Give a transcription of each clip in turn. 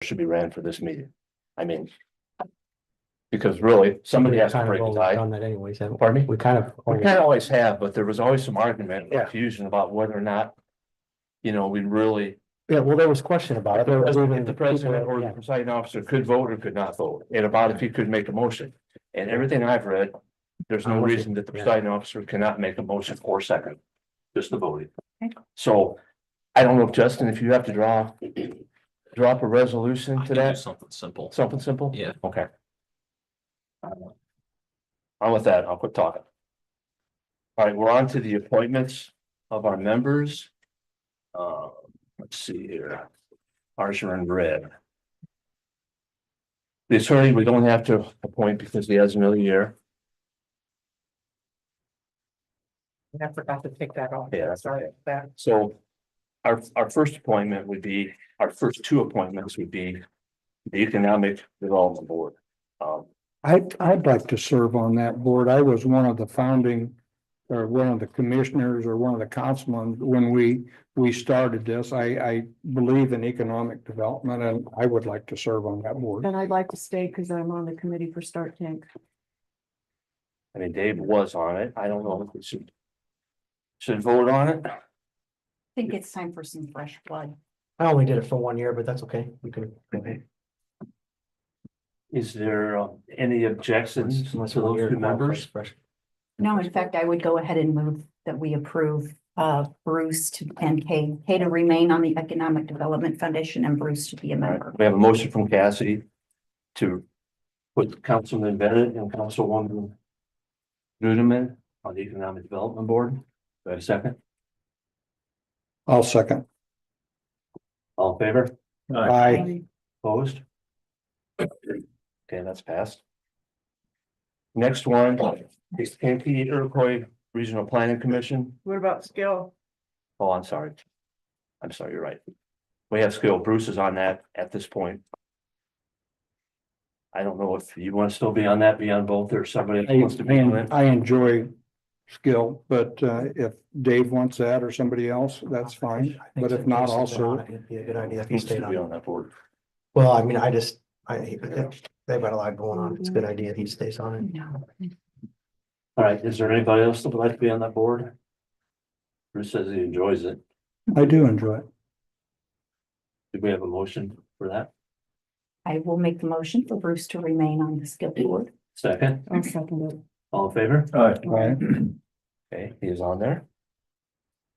should be ran for this meeting. I mean, because really, somebody has to break the tie. Done that anyways, haven't we? Pardon me? We kind of. We kind of always have, but there was always some argument, Yeah. confusion about whether or not, we really. Yeah, well, there was question about it. There was even If the president or the yeah. presiding officer could vote or could not vote, and about if he could make a motion. And everything I've read, there's no I'm with you. reason that the Yeah. presiding officer cannot make a motion or second, just the voting. Okay. So I don't know, Justin, if you have to drop a resolution to I can do that, something simple. something simple? Yeah. Okay. On with that, I'll quit talking. All right, we're on to the appointments of our members. Let's see here. Ours are in red. The attorney, we don't have to appoint because he has another year. I forgot to take that off. Yeah, that's Sorry okay. about that. So our first appointment would be, our first two appointments would be the Economic Development Board. I'd like to serve on that board. I was one of the founding, or one of the commissioners, or one of the councilmen when we started this. I believe in economic development, and I would like to serve on that board. And I'd like to stay because I'm on the committee for StarkeCo. I mean, Dave was on it. I don't know if we should vote on it. I think it's time for some fresh blood. I only did it for 1 year, but that's okay. We can. Okay. Is there any objections to Unless those 1 year two members? fresh. No, in fact, I would go ahead and move that we approve Bruce and Kay to remain on the Economic Development Foundation and Bruce to be a All right, member. we have a motion from Cassidy to put Councilman Bennett and Councilwoman Nudeman on the Economic Development Board. Do I have a second? I'll second. All in favor? Aye. Opposed? Okay, that's passed. Next one is Kankakee Iroquois Regional Planning Commission. What about skill? Oh, I'm sorry. I'm sorry, you're right. We have skill. Bruce is on that at this point. I don't know if you want to still be on that, be on both, or somebody else wants to be on it. I enjoy skill, but if Dave wants that or somebody else, that's fine. But if not, I'll serve. It'd be a good idea if he Wants to stayed be on. on that board. Well, I mean, they've got a lot going on. It's a good idea if he stays on it. No. All right, is there anybody else that would like to be on that board? Bruce says he enjoys it. I do enjoy it. Do we have a motion for that? I will make the motion for Bruce to remain on the skill board. Second, I'll second it. all in favor? Aye. Okay, he is on there.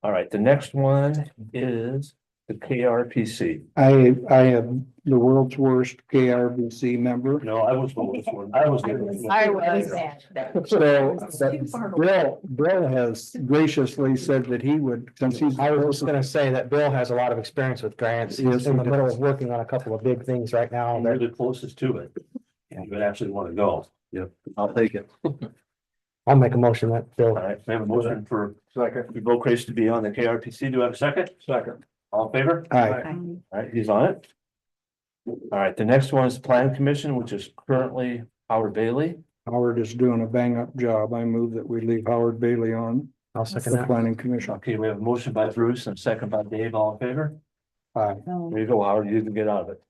All right, the next one is the KRPC. I am the world's worst KRBC member. No, I was the worst one. I was. I was mad. So Bill has graciously said that he would, since he's. I was just gonna say that Bill has a lot of experience with grants. He's Yes, in the he middle does. of working on a couple of big things right now. You're the closest to it. And you would actually want to go. Yep, I'll take it. I'll make a motion that Bill. All right, we have a motion for Bill Grace to be on the KRPC. Do I have a second? Second. All in favor? Aye. All right, he's on it. All right, the next one is the Plan Commission, which is currently Howard Bailey. Howard is doing a bang up job. I move that we leave Howard Bailey on I'll second the that. planning commission. Okay, we have a motion by Bruce and a second by Dave. All in favor? Aye. There you go, Howard. You can get out of it.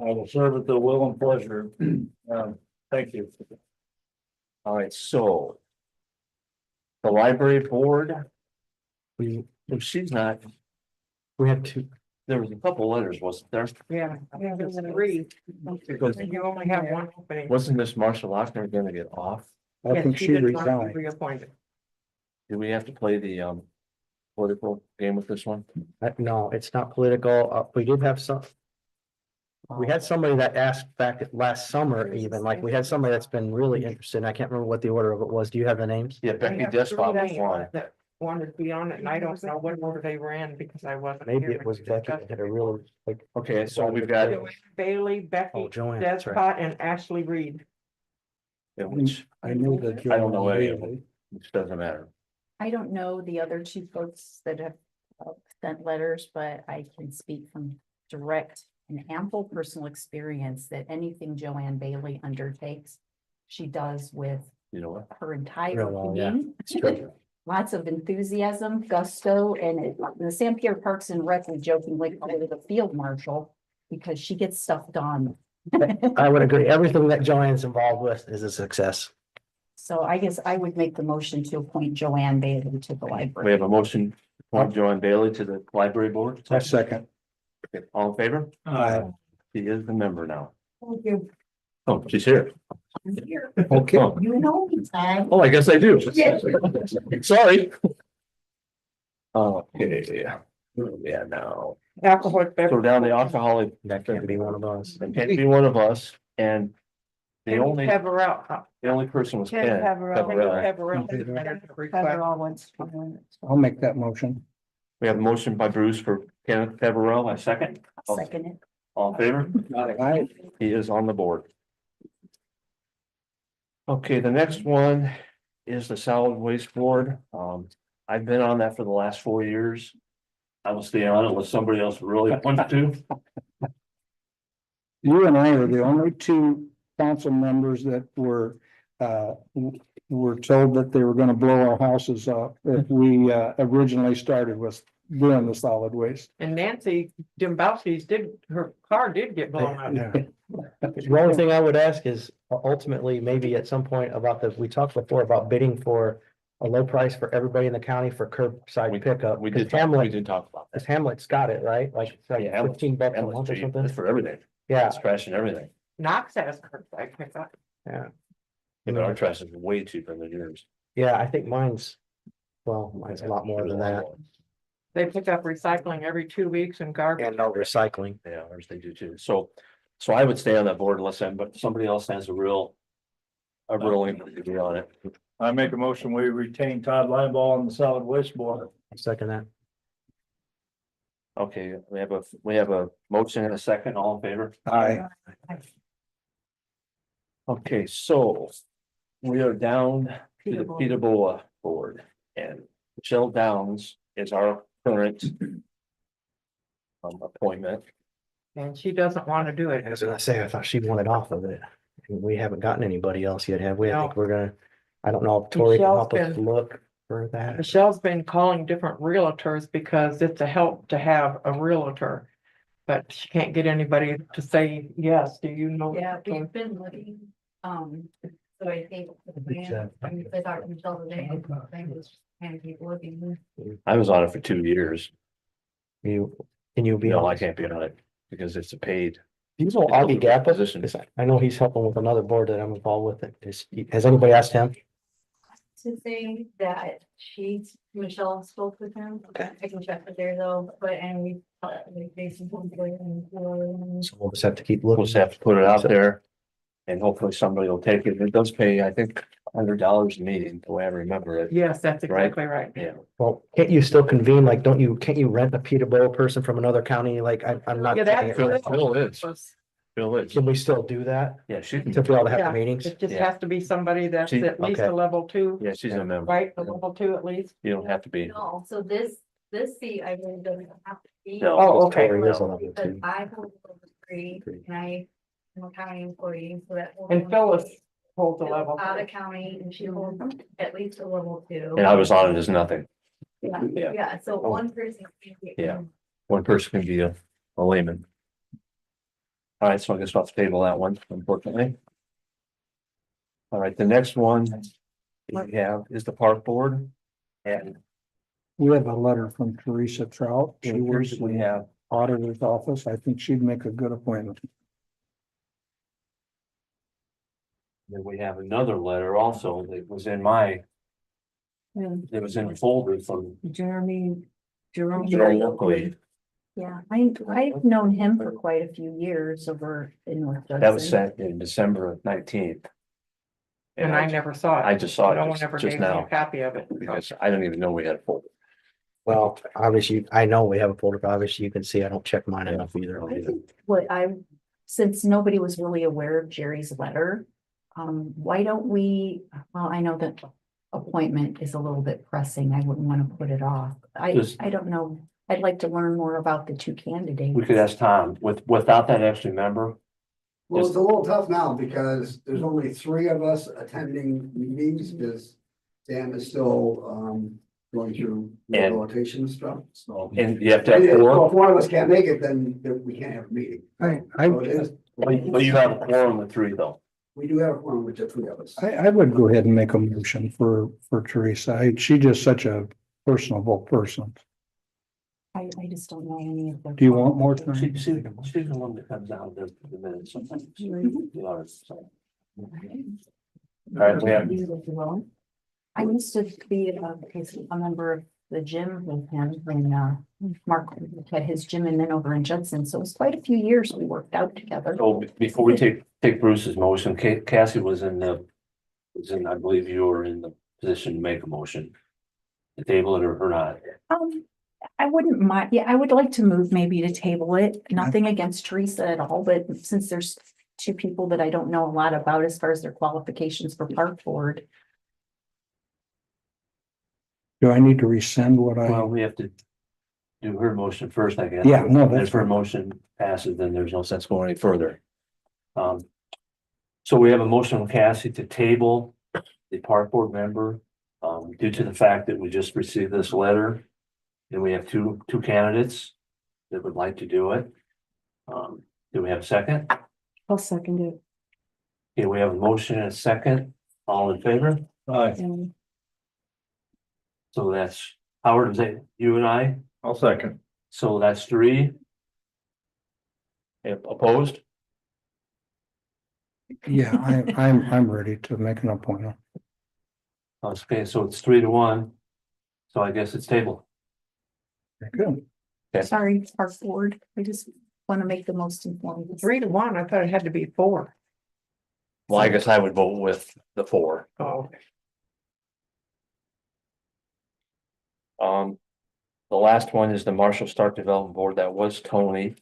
I will serve at the will and pleasure. Thank you. All right, so. The library board, We she's not, had two. there was a couple letters, wasn't there? Yeah, there's three. You only have one opening. Wasn't Miss Marcia Lochner gonna get off? I Yes, think she she did not be resigned. reappointed. Do we have to play the political game with this one? No, it's not political. We did have some. We had somebody that asked back at last summer even, like we had somebody that's been really interested. I can't remember what the order of it was. Do you have the names? Yeah, I Becky have Despot three was one. That wanted to be on it, and I don't know what order they were in because I wasn't. Maybe here it was to Becky discuss that did it. a really like. Okay, so we've got, Joanne Bailey, Oh, Becky Joanne, that's Despot, right. and Ashley Reed. which, I knew that. I don't know any of them, which doesn't matter. I don't know the other two folks that have sent letters, but I can speak from direct and ample personal experience that anything Joanne Bailey undertakes, she does with You know what? her entire Real well, yeah. being. It's true. Lots of enthusiasm, gusto, and the San Pierre Parks and Rec, we jokingly call it a field marshal. because she gets stuff done. I would agree. Everything that Joanne's involved with is a success. So I guess I would make the motion to appoint Joanne Bailey to the We library. have a motion, to appoint Joanne Bailey to the library board. A second. Okay, all in favor? He is the member now. Thank you. Oh, she's here. Okay. Oh, You know me, Ty. oh, I guess I do. Yes. Sorry. Okay, yeah, now, Alcoholic so beverage. down the alcoholic, That can't be one of us. it can't be one of us, and the Ken only, Peverell. the only person was Ken Ken. Peverell. Peverell. Peverell wants. I'll make that motion. We have a motion by Bruce for Kenneth Peverell, a second. I'll second it. All in favor? Aye. He is on the board. Okay, the next one is the solid waste board. I've been on that for the last 4 years. I will stay on it unless somebody else really wants to. You and I are the only two council members that were told that they were gonna blow our houses up if we originally started with doing the solid waste. And Nancy Dimbowski's her car did get blown up. The only thing I would ask is ultimately, maybe at some point about we talked before about bidding for a low price for everybody in the county for curbside pickup. We 'Cause did, we Hamlet, did talk about because Hamlet's got it, right? Like it's like Yeah, Hamlet's- $15 a that. month or something. It's for everything. Yeah, It's trash and everything. Knox has curbside pickup. yeah. And our trash is way cheaper than yours. Yeah, I think mine's a lot more than that. They pick up recycling every 2 weeks and garbage. And no recycling. Yeah, ours they do too. So I would stay on that board unless somebody else has a real interest to be on it. I make a motion, we retain Todd Linebaugh on the solid waste board. Second that. Okay, we have a motion and a second, all in favor? Aye. Okay, so we are down to the Peterboa board and Michelle Downs is our current appointment. And she doesn't want to do it. I was gonna say, I thought she wanted off of it. And we haven't gotten anybody else yet, have we? I think No. we're gonna, I don't know if Tori can help us Michelle's been- look for that. Michelle's been calling different realtors because it's a help to have a realtor. But she can't get anybody to say yes. Do you know? Yeah, we've been looking, so I think. I talked to Michelle today, and I was kind of keep looking. I was on it for 2 years. Can you be No, on? I can't be on it because it's a paid. He's on Augie Gap Position. position. I know he's helping with another board that I'm involved with. Has anybody asked him? To say that Michelle spoke with him. Okay. I can check with there though, but and we. Basically. So we'll just have to keep We'll looking. just have to put it out there. And hopefully somebody will take it. It does pay, I think, $100 a meeting, the way I remember it. Yes, that's exactly right. Yeah. Well, can't you still convene? Like, can't you rent a Peterborough person from another county? Like, I'm not. Yeah, saying that's. it right. Phil is. Bill is. Can we still do that? Yeah, she can. To be able to have Yeah, the meetings? It just Yeah. has to be somebody that's She- at least okay. a level 2, Yeah, she's a member. right? A level 2 at least. You don't have to be. No, so this seat, I really don't have to be. No. Oh, okay. Tori is a level Because two. I hold level 3 and I am a county employee, so that. And Phyllis holds a level. Out of county and she holds at least a level 2. And I was on it as nothing. Yeah, Yeah. yeah, so one person. can get- Yeah. One person can be a layman. All right, so I guess I'll have to table that one, unfortunately. All right, the next one we have is the park board. And We have a letter from Teresa Trout. She works we in the have, auditor's office. I think she'd make a good appointment. then we have another letter also that was in it was in the folder from Jerome. Jerome Oakley. Yeah, I've known him for quite a few years over in North Judson. That was sent in December 19th. And I never saw it. I just saw No it one ever just gave me a now, copy of it. because I didn't even know we had a folder. Well, obviously, I know we have a folder, but obviously you can see I don't check mine enough either. I think since nobody was really aware of Jerry's letter, why don't we, well, I know that appointment is a little bit pressing. I wouldn't want to put it off. Just- I don't know. I'd like to learn more about the two candidates. We could ask Tom, without that extra member, Well, it's a little tough now because there's only 3 of us attending meetings because Sam is still going through And- rehabilitation stuff, so. And you have to So have four, if one of us can't make it, then we can't have a meeting. I, So it is- but you have a quorum with three though. We do have one with the three of us. I would go ahead and make a motion for Teresa. She's just such a personable person. I just don't know any of them. Do you want more time? She's the one that comes out of the minutes sometimes. All right, we have, I used to be a member of the gym with him when Mark had his gym and then over in Judson, so it was quite a few years we worked out together. so before we take Bruce's motion, Cassie was in, I believe you were in the position to make a motion. To table it or not. I wouldn't mind, yeah, I would like to move maybe to table it, nothing against Teresa at all, but since there's two people that I don't know a lot about as far as their qualifications for park board. Do I need to rescind what Well, I? we have to do her motion first, I guess. Yeah, no, that's If her fine. motion passes, then there's no sense going any further. So we have a motion from Cassie to table the park board member, due to the fact that we just received this letter. And we have two candidates that would like to do it. Do we have a second? I'll second it. Okay, we have a motion and a second. All in favor? Aye, So that's Howard, is that you and I? I'll second. So that's three. Opposed? Yeah, I'm ready to make an appointment. Okay, so it's 3-1. So I guess it's tabled. Good. Okay. Sorry, park board, I just want to make the most informed. 3-1, I thought it had to be 4. Well, I guess I would vote with the 4. Oh, The last one is the Marshall Stark Development Board. That was Tony.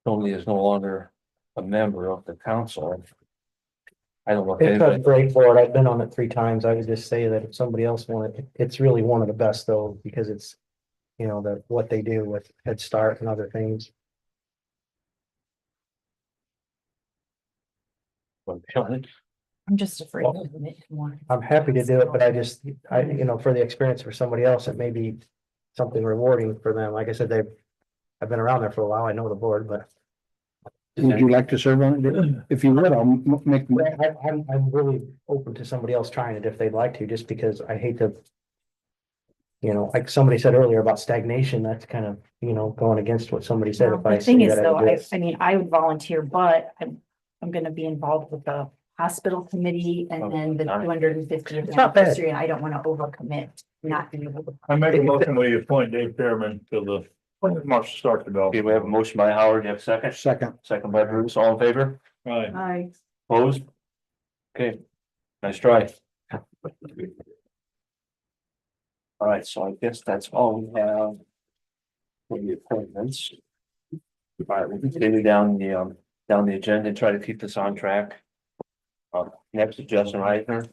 Tony is no longer a member of the council. I don't know if It's a anybody, great board. I've been on it 3 times. I would just say that if somebody else wanted, it's really one of the best though, because it's, you know, what they do with Head Start and other things. I'm just afraid of it more. I'm happy to do it, but you know, for the experience for somebody else, it may be something rewarding for them. Like I said, I've been around there for a while. I know the board, but Would you like to serve on it? If you would, I'll make. I'm really open to somebody else trying it if they'd like to, just because I hate to. You know, like somebody said earlier about stagnation, that's kind of, you know, going against what somebody said. Well, If I the thing say is that though, I do it. I mean, I would volunteer, but I'm gonna be involved with the hospital committee and then the Oh, 250th It's not bad. anniversary, and I don't wanna overcommit, not being able to. I make a motion, we appoint Dave Fairman to the Marshall Stark okay, Development. we have a motion by Howard. You have a second? Second. Second by Bruce. All in favor? Aye. I Opposed? Okay, nice try. All right, so I guess that's all we have for the appointments. All right, we'll continue down the agenda and try to keep this on track. Next is Justin Reisner.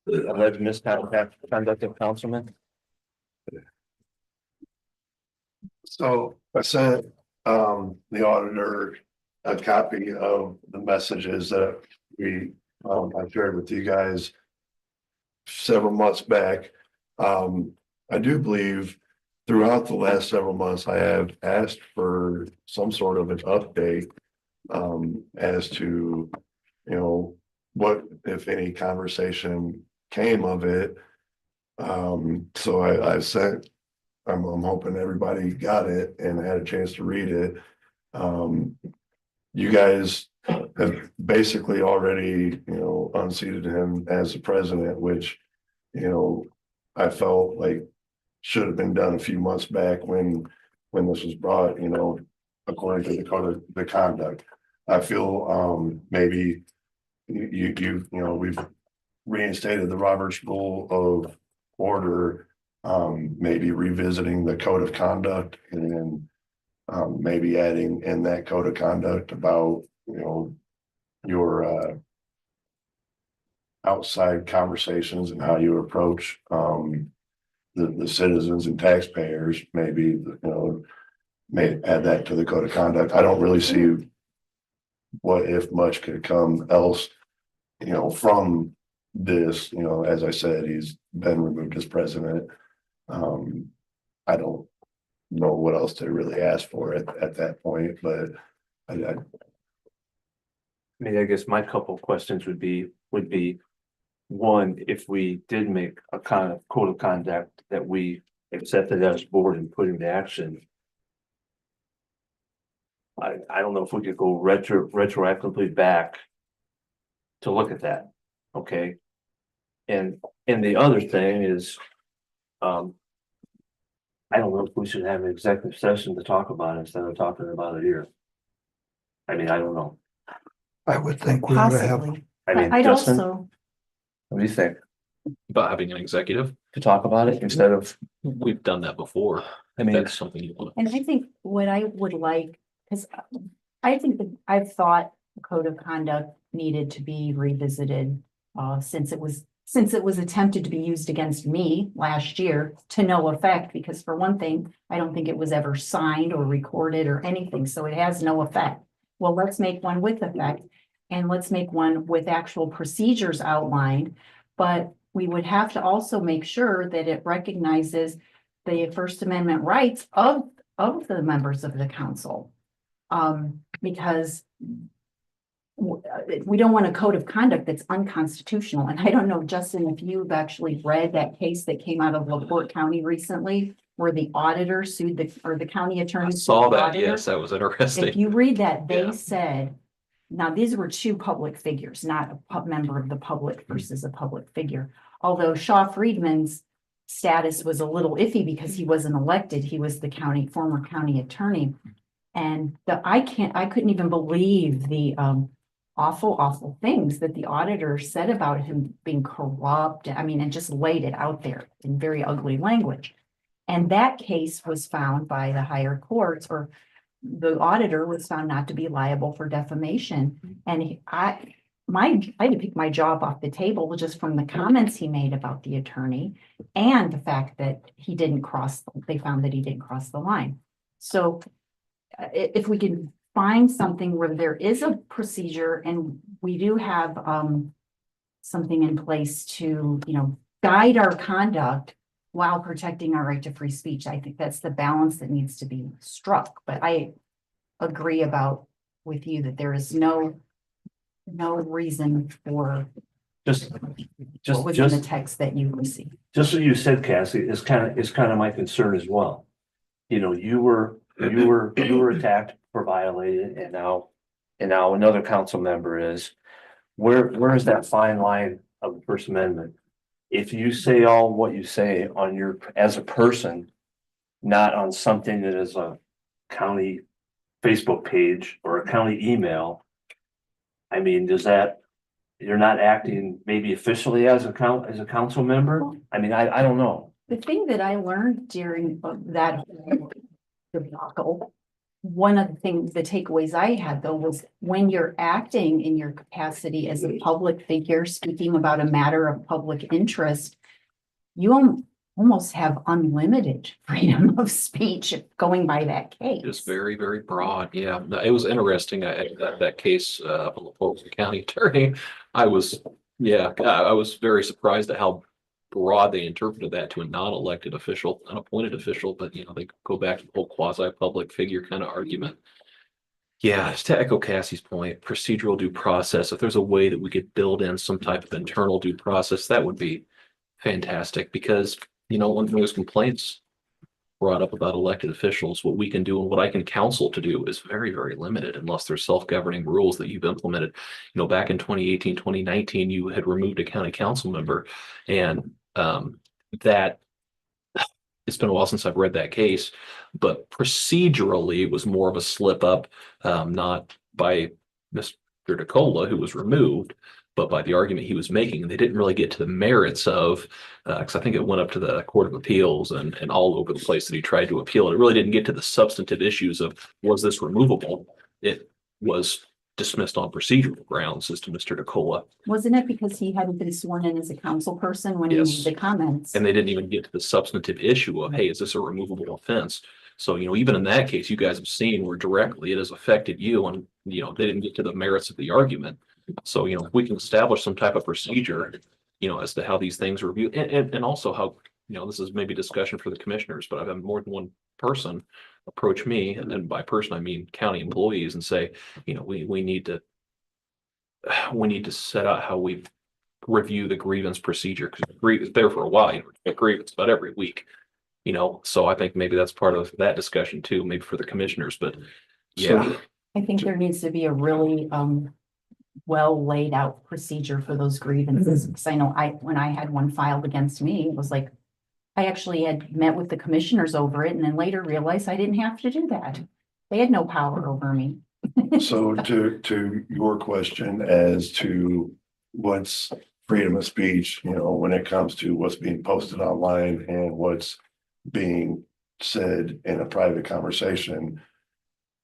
Alleged misconduct of councilman. So I sent the auditor a copy of the messages that I shared with you guys several months back. I do believe throughout the last several months, I have asked for some sort of an update as to, you know, what, if any, conversation came of it. So I sent, I'm hoping everybody got it and had a chance to read it. You guys have basically already, you know, unseated him as the president, which, you know, I felt like should have been done a few months back when this was brought, you know, according to the code of the conduct. I feel maybe you know, we've reinstated the Roberts Rule of Order, maybe revisiting the code of conduct and maybe adding in that code of conduct about, you know, your outside conversations and how you approach the citizens and taxpayers, maybe, you know, may add that to the code of conduct. I don't really see what, if much, could come else, you know, from this, you know, as I said, he's been removed as president. I don't know what else to really ask for at that point, but I I mean, I guess my couple of questions would be, one, if we did make a kind of code of conduct that we accepted as board and put into action. I don't know if we could go retroactively back to look at that, okay? And the other thing is, I don't know if we should have an executive session to talk about it instead of talking about it here. I mean, I don't know. I would think we ought to have, Possibly. I mean, I'd Justin, also, what do you think? About having an executive, To talk about it instead of, we've done that before. I mean, That's something you want. and I think what I would like, because I think that I've thought the code of conduct needed to be revisited. Since it was attempted to be used against me last year to no effect, because for one thing, I don't think it was ever signed or recorded or anything, so it has no effect. Well, let's make one with effect, and let's make one with actual procedures outlined. But we would have to also make sure that it recognizes the First Amendment rights of the members of the council. Because we don't want a code of conduct that's unconstitutional. And I don't know, Justin, if you've actually read that case that came out of LaPorte County recently, where the auditor sued the county attorney. I sued saw the that, auditor. yes, that was If interesting. you read that, they Yeah. said, now these were two public figures, not a member of the public versus a public figure. Although Shaw Friedman's status was a little iffy because he wasn't elected, he was the former county attorney. And I couldn't even believe the awful things that the auditor said about him being corrupt. I mean, and just laid it out there in very ugly language. And that case was found by the higher courts, or the auditor was found not to be liable for defamation. And I had to pick my job off the table just from the comments he made about the attorney and the fact that they found that he didn't cross the line. So if we can find something where there is a procedure and we do have something in place to, guide our conduct while protecting our right to free speech, I think that's the balance that needs to be struck. But I agree with you that there is no reason for what was in the text that you received. just what you said, Cassie, is kind of my concern as well. You were attacked for violating, and now another council member is. Where is that fine line of the First Amendment? If you say all what you say as a person, not on something that is a county Facebook page or a county email. I mean, you're not acting maybe officially as a council member? I mean, I don't know. The thing that I learned during that debacle, one of the takeaways I had though was when you're acting in your capacity as a public figure, speaking about a matter of public interest, you almost have unlimited freedom of speech going by that case. It's very, very broad. Yeah, no, it was interesting. That case, on the Fulton County Attorney, I was very surprised at how broad they interpreted that to a non-elected official, unappointed official, but they go back to the whole quasi-public figure kind of argument. Yeah, to echo Cassie's point, procedural due process, if there's a way that we could build in some type of internal due process, that would be fantastic, because when there's complaints brought up about elected officials, what we can do and what I can counsel to do is very, very limited unless there's self-governing rules that you've implemented. Back in 2018, 2019, you had removed a county council member, and that it's been a while since I've read that case, but procedurally it was more of a slip up, not by Mr. DeCola, who was removed, but by the argument he was making. They didn't really get to the merits of, because I think it went up to the Court of Appeals and all over the place that he tried to appeal. It really didn't get to the substantive issues of, was this removable? It was dismissed on procedural grounds as to Mr. DeCola. Wasn't it because he hadn't been sworn in as a council person when he Yes. made the comments? And they didn't even get to the substantive issue of, hey, is this a removable offense? So, even in that case, you guys have seen where directly it has affected you, and, they didn't get to the merits of the argument. So, if we can establish some type of procedure as to how these things are reviewed and also how, this is maybe discussion for the commissioners, but I've had more than one person approach me, and by person, I mean county employees, and say, we need to set out how we review the grievance procedure, because grievance there for a while, get grievance about every week, so I think maybe that's part of that discussion too, maybe for the commissioners, but yeah. I think there needs to be a really, well laid out procedure for those grievances, because I know when I had one filed against me, it was like, I actually had met with the commissioners over it and then later realized I didn't have to do that. They had no power over me. So to your question as to what's freedom of speech, when it comes to what's being posted online and what's being said in a private conversation,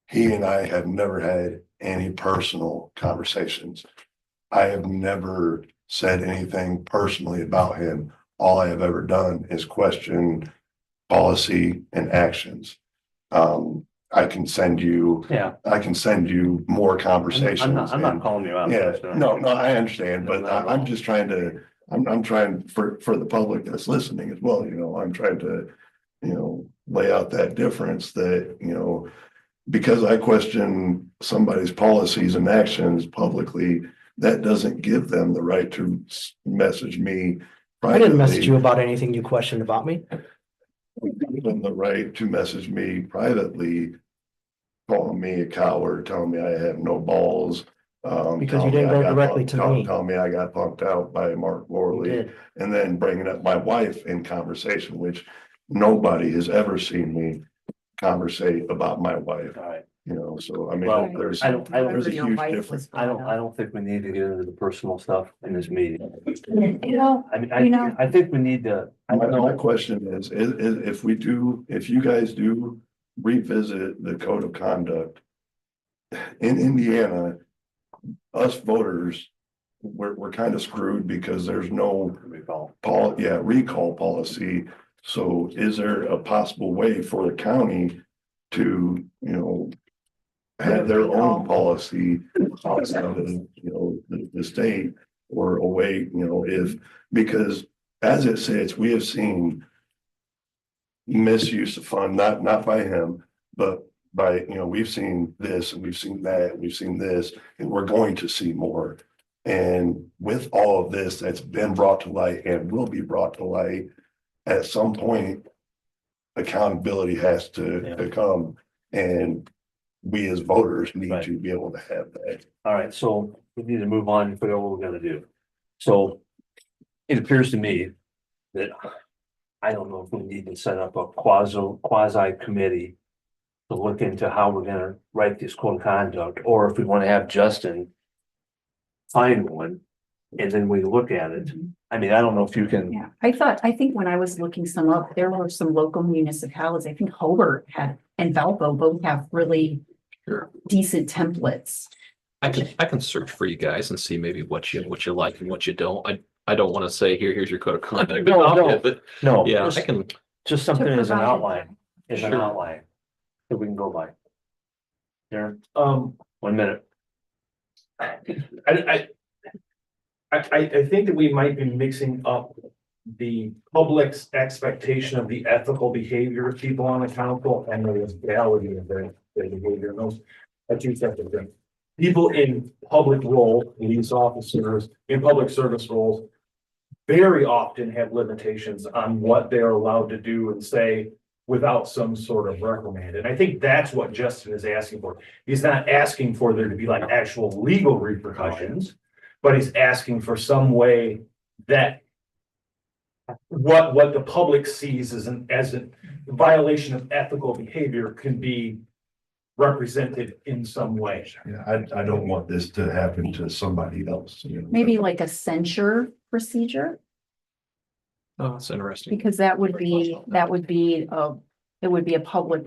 he and I have never had any personal conversations. I have never said anything personally about him. All I have ever done is question policy and actions. I can send you more conversations. I'm not calling you out. Yeah, no, I understand, but I'm just trying to, I'm trying for the public that's listening as well, I'm trying to, lay out that difference that, because I question somebody's policies and actions publicly, that doesn't give them the right to message me I didn't message you about anything you questioned about me. Give them the right to message me privately, calling me a coward, telling me I have no balls. Because you didn't go directly to me. Telling me I got punked out by Mark You Worley, did. and then bringing up my wife in conversation, which nobody has ever seen me conversate about my wife. All right. So I mean, Well, there's I don't there's a Your huge wife difference. was I brought up. don't think we need to get into the personal stuff in this meeting. I mean, You know- I think we need to, I My know, question is if you guys do revisit the code of conduct in Indiana, us voters, we're kind of screwed because there's no recall policy. So is there a possible way for the county to, have their own policy outside of, the state, or a way, because as it sits, we have seen misuse of fund, not by him, but by, we've seen this and we've seen that, and we've seen this, and we're going to see more. And with all of this that's been brought to light and will be brought to light, at some point, accountability has to come, and we as voters need to be able to have that. all right, so we need to move on and figure out what we're gonna do. So it appears to me that I don't know if we need to set up a quasi committee to look into how we're gonna write this code of conduct, or if we want to have Justin find one and then we look at it. I mean, I don't know if you can. Yeah, I think when I was looking some up, there were some local municipalities, I think Hobart had, and Valpo both have really decent templates. I can search for you guys and see maybe what you like and what you don't. I don't want to say here's your code of conduct. No. But No, yeah, I can. just something as an provide outline, as an Sure. outline that we can go by. Darren, 1 minute. I think that we might be mixing up the public's expectation of the ethical behavior of people on the council and the reality of their behavior. And those are two separate things. People in public role, police officers, in public service roles, very often have limitations on what they're allowed to do and say without some sort of reprimand. And I think that's what Justin is asking for. He's not asking for there to be like actual legal repercussions, but he's asking for some way that what the public sees as a violation of ethical behavior can be represented in some way. Yeah, I don't want this to happen to somebody else. Maybe like a censure procedure, Oh, that's interesting. because it would be a public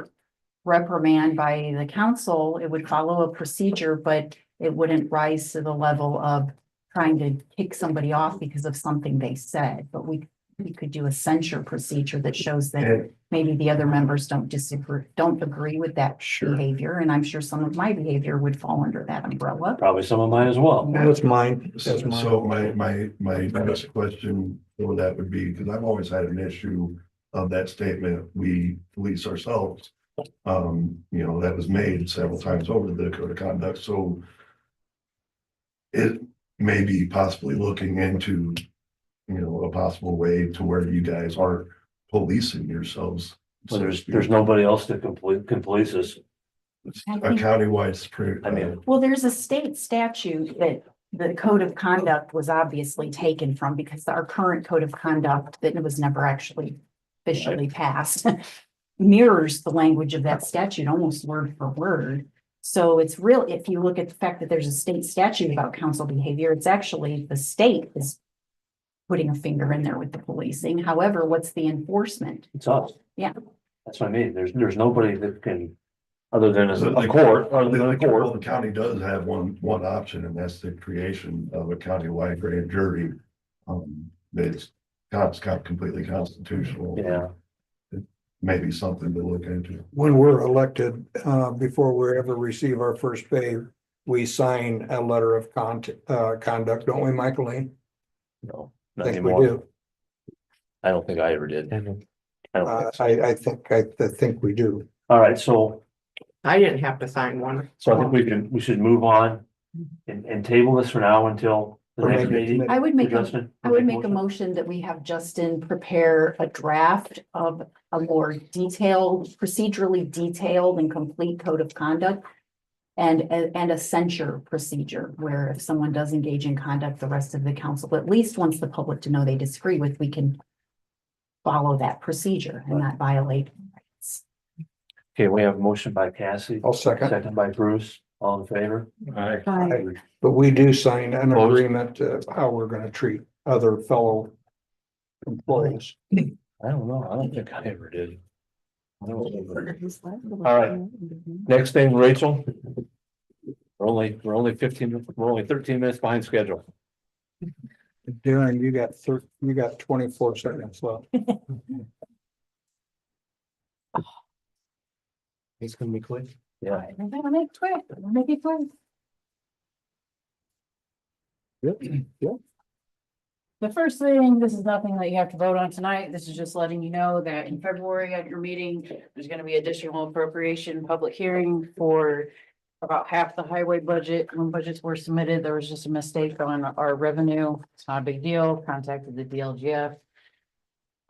reprimand by the council. It would follow a procedure, but it wouldn't rise to the level of trying to kick somebody off because of something they said. But you could do a censure procedure that shows that And maybe the other members don't agree with that Sure. behavior, and I'm sure some of my behavior would fall under that umbrella. Probably some of mine as well. That's mine. so That's mine. so my next question for that would be, because I've always had an issue of that statement, we police ourselves. That was made several times over the code of conduct, so it may be possibly looking into, a possible way to where you guys aren't policing yourselves. Well, there's nobody else that can police us. A countywide spring. I mean- Well, there's a state statute that the code of conduct was obviously taken from, because our current code of conduct that was never actually officially passed mirrors the language of that statute almost word for word. So it's real, if you look at the fact that there's a state statute about council behavior, it's actually the state is putting a finger in there with the policing. However, what's the enforcement? It's us. Yeah. That's what I mean. There's nobody that can, other than So a court, other than a Well, the court. county does have one option, and that's the creation of a countywide grand jury. That's completely constitutional. Yeah, Maybe something to look into. When we're elected, before we ever receive our first pay, we sign a letter of conduct, don't we, Michaeline? no, I not think we anymore. do. I don't think I ever did. I don't think so. I think we do. All right, so I didn't have to sign one. I think we should move on and table this for now until the Or next make it- meeting. I would make, Justin, I would make a motion that we have Justin prepare a draft of a more detailed, procedurally detailed and complete code of conduct. And a censure procedure where if someone does engage in conduct, the rest of the council, at least wants the public to know they disagree with, we can follow that procedure and not violate rights. Okay, we have a motion by Cassie, I'll second. second by Bruce, all in favor? But we do sign an agreement of how we're gonna treat other fellow employees. I don't know. I don't think I ever did. I don't remember. All right. Next thing, Rachel. We're only 13 minutes behind schedule. Darren, you got 24 seconds left. It's gonna be quick. Yeah. I'm gonna make it quick. I'm gonna make it quick. Yep. The first thing, this is nothing that you have to vote on tonight. This is just letting you know that in February at your meeting, there's gonna be additional appropriation public hearing for about half the highway budget. When budgets were submitted, there was just a mistake on our revenue. It's not a big deal. Contacted the DLGF.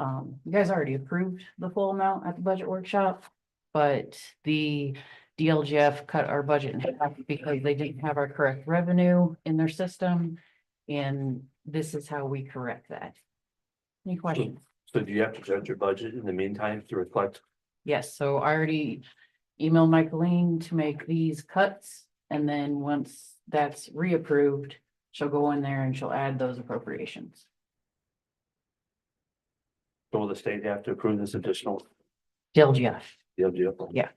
You guys already approved the full amount at the budget workshop, but the DLGF cut our budget in half because they didn't have our correct revenue in their system. And this is how we correct that. Any questions? So do you have to judge your budget in the meantime to reflect? Yes, so I already emailed Michaeline to make these cuts. And then once that's reapproved, she'll go in there and she'll add those appropriations. So will the state have to approve this additional DLGF. deal? Yeah.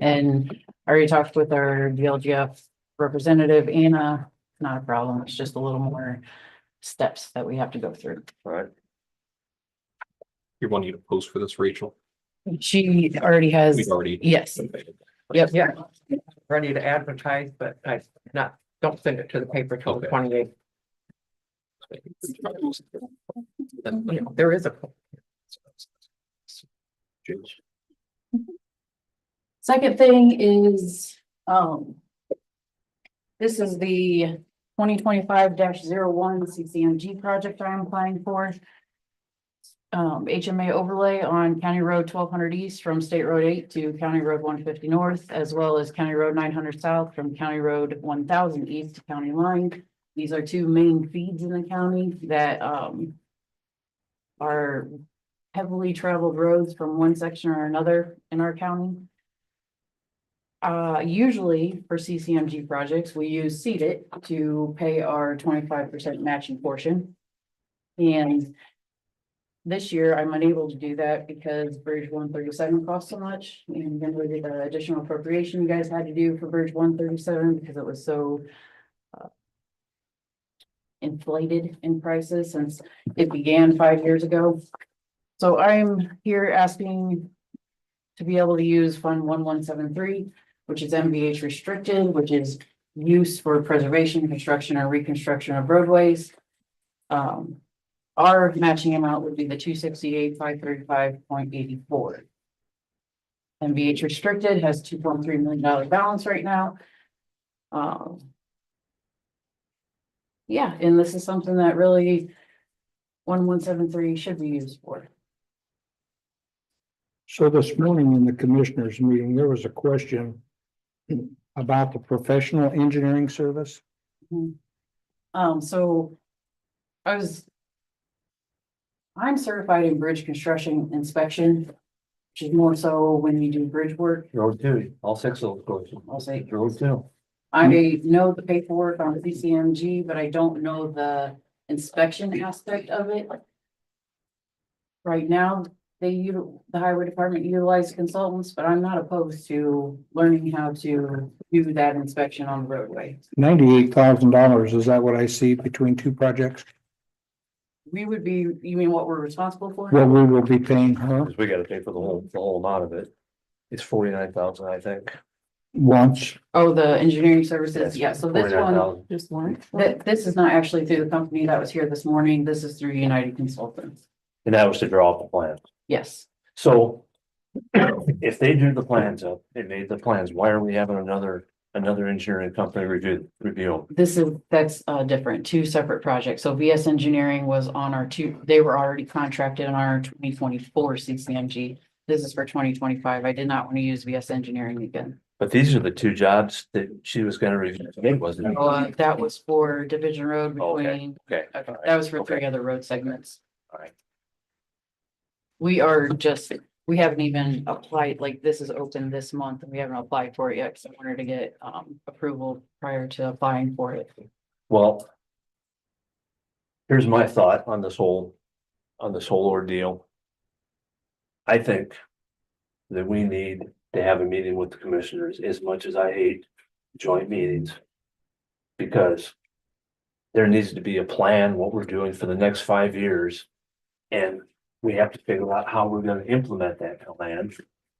And I already talked with our DLGF representative, Anna. Not a problem. It's just a little more steps that we have to go through. All right. You're wanting to post for this, Rachel? She already has, We've already. yes, yep, Yeah, ready to advertise, but don't send it to the paper till the Okay. 28th. There is a. second thing is, this is the 2025-01 CCMG project I'm applying for. HMA overlay on County Road 1200 East from State Road 8 to County Road 150 North, as well as County Road 900 South from County Road 1000 East to County Line. These are two main feeds in the county that are heavily traveled roads from one section or another in our county. Usually for CCMG projects, we use Seed It to pay our 25% matching portion. And this year I'm unable to do that because Bridge 137 costs so much. And then we did the additional appropriation you guys had to do for Bridge 137 because it was so inflated in prices since it began 5 years ago. So I'm here asking to be able to use Fund 1173, which is MVH restricted, which is use for preservation, construction, or reconstruction of roadways. Our matching amount would be the 268,535.84. MVH restricted has $2.3 million balance right now. Yeah, and this is something that really 1173 should be used for. So this morning in the commissioners meeting, there was a question about the professional engineering service. So I'm certified in bridge construction inspection, which is more so when you do bridge work. Road two, all 6 of those courses. I'll say, Road two. I know the paperwork on CCMG, but I don't know the inspection aspect of it. Right now, the highway department utilizes consultants, but I'm not opposed to learning how to do that inspection on the roadway. $98,000, is that what I see between two projects? We would be, you mean what we're responsible for? What we will be paying her Because we gotta pay for the whole amount of it. It's 49,000, I think. once. Oh, the engineering services, yeah, so this one, 49,000. Just one. this is not actually through the company that was here this morning, this is through United Consultants. And that was to draw up the plan. Yes, So if they drew the plans up, they made the plans, why are we having another engineering company review? that's different, two separate projects, so VS Engineering was on our they were already contracted on our 2024 CCMG. This is for 2025, I did not want to use VS Engineering again. But these are the 2 jobs that she was gonna review today, wasn't it? That was for Division Road Okay. between, Okay. that was for 3 Okay. other road segments. All right. We haven't even applied, like, this is open this month, and we haven't applied for it yet, because I wanted to get, approval prior to applying for it. Well, here's my thought on this whole ordeal. I think that we need to have a meeting with the commissioners, as much as I hate joint meetings. Because there needs to be a plan, what we're doing for the next 5 years. And we have to figure out how we're gonna implement that plan,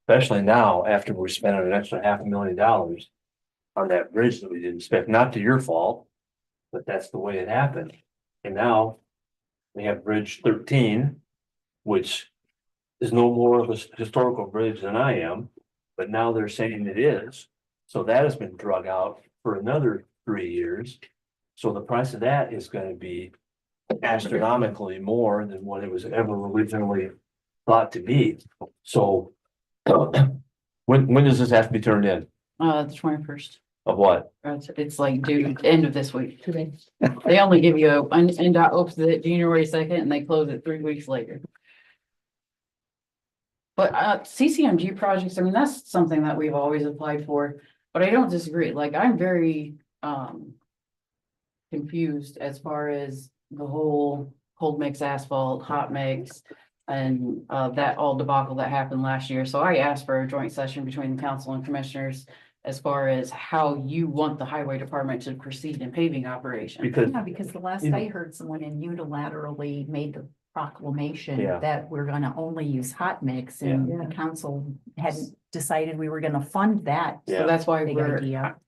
especially now after we're spending an extra $500,000 on that bridge that we didn't spend, not to your fault, but that's the way it happened. And now we have Bridge 13, which is no more of a historical bridge than I am, but now they're saying it is. So that has been drug out for another 3 years. So the price of that is gonna be astronomically more than what it was ever originally thought to be. So when does this have to be turned in? The 21st, Of what? it's like due end of this week. Today. They only give you NDOT opens it January 2nd, and they close it 3 weeks later. But CCMG projects, I mean, that's something that we've always applied for, but I don't disagree, like, I'm very confused as far as the whole cold mix asphalt, hot mix, and that all debacle that happened last year. So I asked for a joint session between the council and commissioners as far as how you want the highway department to proceed in paving operation. Because Yeah, because the last I heard, someone in unilaterally made the proclamation Yeah. that we're gonna only use hot mix, Yeah. and the council hadn't decided we were gonna fund that. Yeah. So that's why we're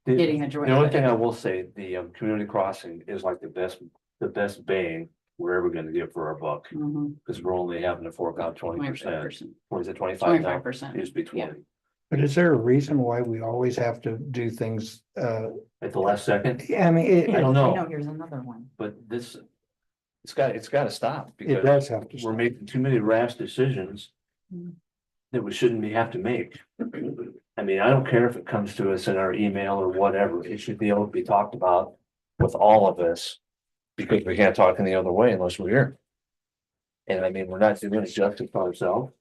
getting a joint. The only thing I will say, the community crossing is like the best bang we're ever gonna get for our buck. Because we're only having to fork out 20%. Or is it 25 now? 25%. It used to be Yeah. 20. But is there a reason why we always have to do things, At the last second, I mean, I don't know. Here's another one. but it's gotta stop. it Because does have to. we're stop. making too many rash decisions that we shouldn't have to make. I mean, I don't care if it comes to us in our email or whatever, it should be able to be talked about with all of us. Because we can't talk any other way unless we're here. And I mean, we're not doing justice for ourselves,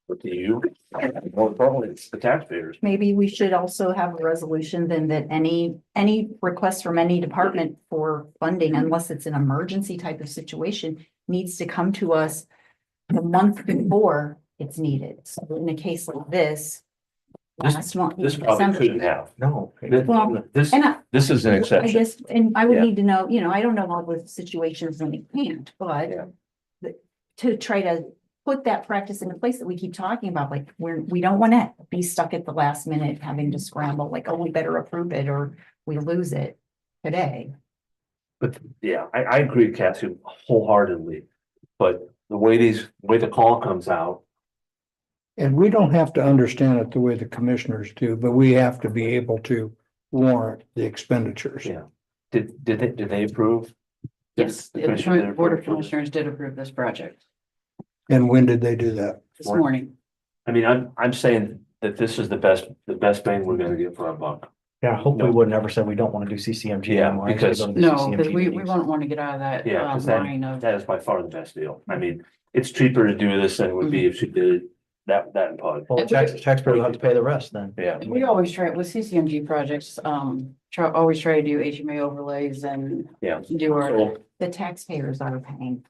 but to you, and more importantly, it's the taxpayers. Maybe we should also have a resolution then that any request from any department for funding, unless it's an emergency type of situation, needs to come to us the month before it's needed. So in a case like this. Last month, This probably December. couldn't have, no. Well, This And This is an I exception. guess, and I would Yeah. need to know, I don't know all the situations when it can't, Yeah. but to try to put that practice into place that we keep talking about, like, we don't want to be stuck at the last minute having to scramble, like, oh, we better approve it or we lose it today. But yeah, I agree, Cassie, wholeheartedly. But the way the call comes out, And we don't have to understand it the way the commissioners do, but we have to be able to warrant the expenditures. yeah. Did they approve? Yes, The the commissioner did Board of approve it. Commissioners did approve this project And when did they do that? this morning. I mean, I'm saying that this is the best bang we're gonna get for our buck. Yeah, I hope we would never say we don't want to do CCMG Yeah, anymore. I need to because- go to the No, CCMG because we meetings. won't want to get out of that Yeah, because line of, that is by far the best deal. I mean, it's cheaper to do this than it would be if she did that in PUD. Well, taxpayers will have to pay the rest then. Yeah. we always try with CCMG projects, always try to do HMA overlays and Yeah. do our, So, The taxpayers are paying.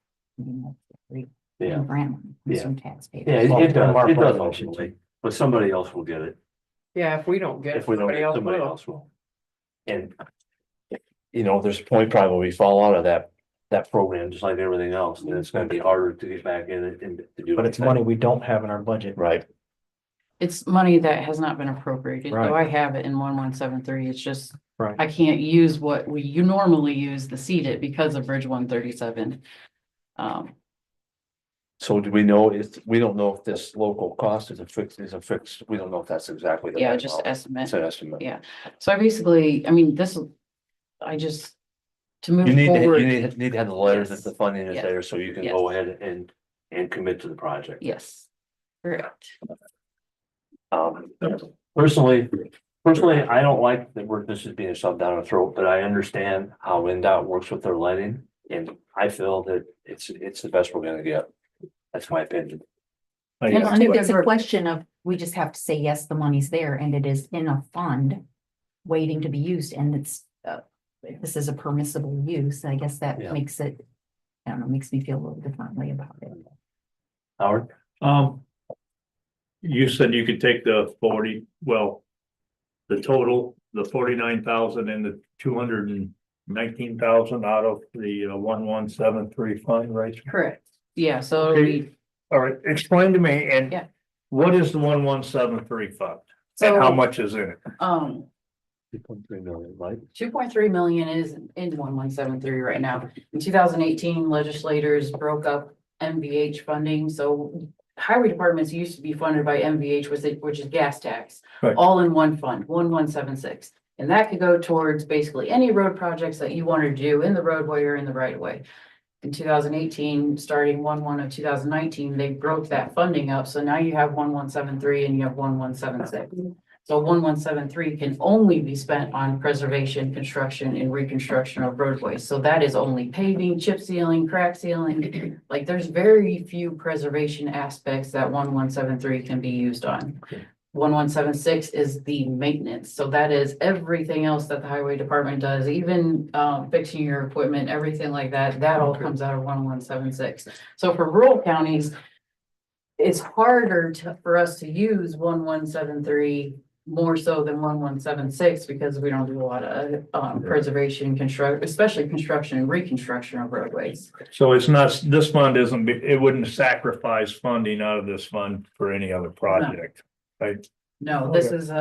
yeah, Grant, Yeah. some taxpayers. yeah, it Well, does, Mark it does White should ultimately, but somebody else will get it. Yeah, if we don't get it, If we don't, somebody somebody else else will. And. There's a point probably where we fall out of that program, just like everything else, and it's gonna be harder to get back in it and to do. But it's anything. money we don't have in our budget. Right, it's money that has not been appropriated. Right. So I have it in 1173. It's just, Right. I can't use what you normally use the seed it because of Bridge 137. so do we know we don't know if this local cost is a fixed, we don't know if that's exactly. the Yeah, right just amount. estimate. It's an estimate. Yeah. So I basically, I mean, to move You need forward. to have the letters Yes. that the funding is Yes. there, so you can Yes. go ahead and commit to the project. Yes, correct. Personally, I don't like that this is being shoved down our throat, but I understand how NDOT works with their letting. And I feel that it's the best we're gonna get. That's my opinion. I And guess. if it's a question of, we just have to say, yes, the money's there and it is in a fund waiting to be used and it's, this is a permissible use, I guess that Yeah. makes it, I don't know, makes me feel a little differently about it. Howard? You said you could take the the total, the 49,000 and the 219,000 out of the 1173 fund, right? Correct. Yeah, so Okay. All right, explain to me, and Yeah. what is the 1173 fund? And how much is in it? 2.3 million, right? 2.3 million is in 1173 right now. In 2018, legislators broke up MVH funding, so highway departments used to be funded by MVH, which is gas tax, Right. all in one fund, 1176. And that could go towards basically any road projects that you want to do in the roadway or in the right of way. In 2018, starting 1/1 of 2019, they broke that funding up, so now you have 1173 and you have 1176. So 1173 can only be spent on preservation, construction, and reconstruction of roadways. So that is only paving, chip sealing, crack sealing. Like, there's very few preservation aspects that 1173 can be used on. 1176 is the maintenance. So that is everything else that the highway department does, even fixing your equipment, everything like that. That all comes out of 1176. So for rural counties, it's harder for us to use 1173 more so than 1176 because we don't do a lot of preservation, especially construction and reconstruction of roadways. So it's not, this fund it wouldn't sacrifice funding out of this fund for any other project, right? No, this is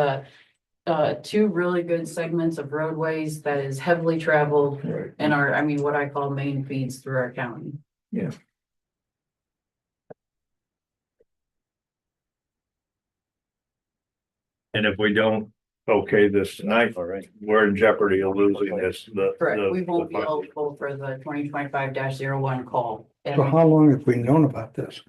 two really good segments of roadways that is heavily traveled and what I call main feeds through our county. Yeah. And if we don't okay this tonight, All right. we're in jeopardy of losing this. Correct, we won't be eligible for the 2025-01 call. So And how long have we known about this?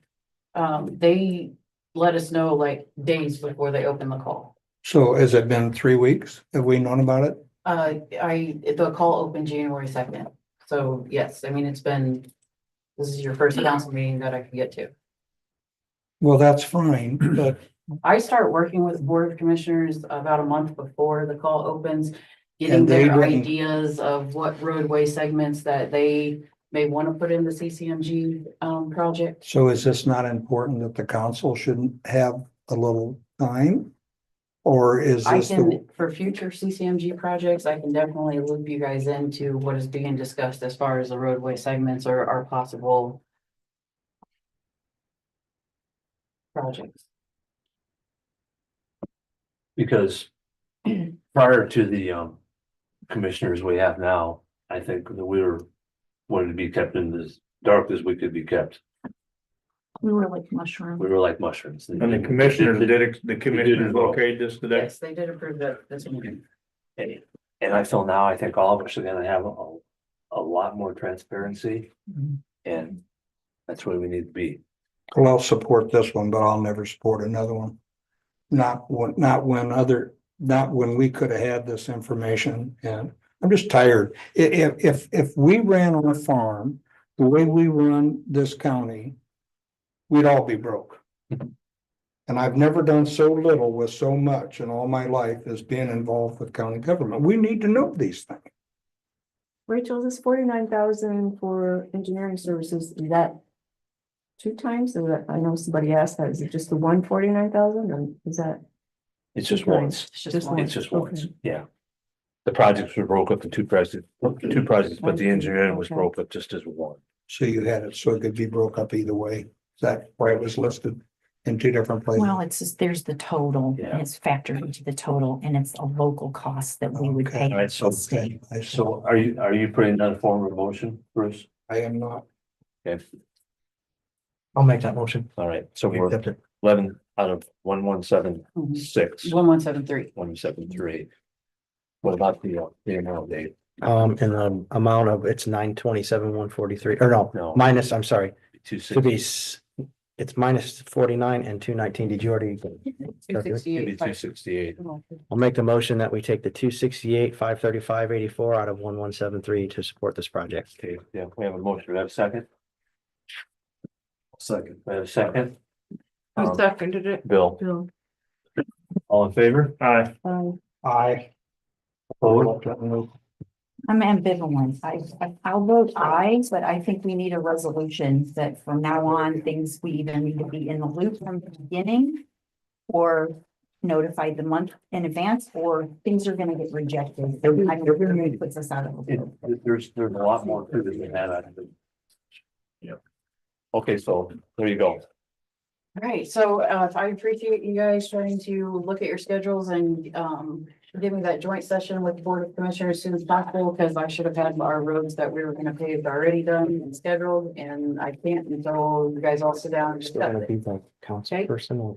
they let us know like days before they open the call. So has it been 3 weeks? Have we known about it? The call opened January 2nd. So yes, this is your first council meeting that I could get to. Well, that's fine, but I start working with the Board of Commissioners about a month before the call opens, getting And they their didn't- ideas of what roadway segments that they may want to put in the CCMG project. so is this not important that the council shouldn't have a little time? Or is I this the, can, for future CCMG projects, I can definitely loop you guys into what is being discussed as far as the roadway segments or our possible projects. Because prior to the commissioners we have now, I think that we were wanted to be kept in as dark as we could be kept. We were like mushroom. We were like mushrooms. And the commissioners the commissioners okayed this today? Yes, they did approve that this weekend. And I feel now, I think all of us are gonna have a lot more transparency. And that's where we need to be. well, I'll support this one, but I'll never support another one. Not when we could have had this information, and I'm just tired. If we ran on a farm, the way we run this county, we'd all be broke. And I've never done so little with so much in all my life as being involved with county government. We need to know these things. Rachel, this 49,000 for engineering services, is that two times? Is that, I know somebody asked that, is it just the 149,000 or is that? It's just once. It's just one. It's just once, Okay. yeah. The projects were broke up in two projects, but the engineering was Okay. broke up just as one. So you had it, so it could be broke up either way. Is that why it was listed in two different places? Well, it's just, there's the total, Yeah. and it's factored into the total, and it's a local cost that we would Okay. pay. All right, so- to the state. So are you putting that form of motion, Bruce? I am not. Okay, I'll make that motion. all right, so We we're accept it. 11 out of 1176, 1173. 173. What about the amount, Dave? And the amount of, it's 927, 143, or no, No. minus, I'm sorry, Two to be, sixty, it's minus 49 and 219. Did you already? maybe 268. 268. I'll make the motion that we take the 268, 535, 84 out of 1173 to support this project. Okay, yeah, we have a motion. We have a second? Second. We have a second? Who seconded it? Bill, Bill? all in favor? Aye. I. Opposed? I'm ambivalent. I'll vote aye, but I think we need a resolution that from now on, things, we either need to be in the loop from the beginning. Or notified the month in advance, or things are gonna get rejected. I don't know, it puts us out of. There's a lot more to this than that, I think. Yep. Okay, so there you go. All right, so I appreciate you guys trying to look at your schedules and give me that joint session with the Board of Commissioners as soon as possible, because I should have had our roads that we were gonna pave already done and scheduled, and I can't until you guys all sit down and Still discuss gonna it. be the council Okay. person or?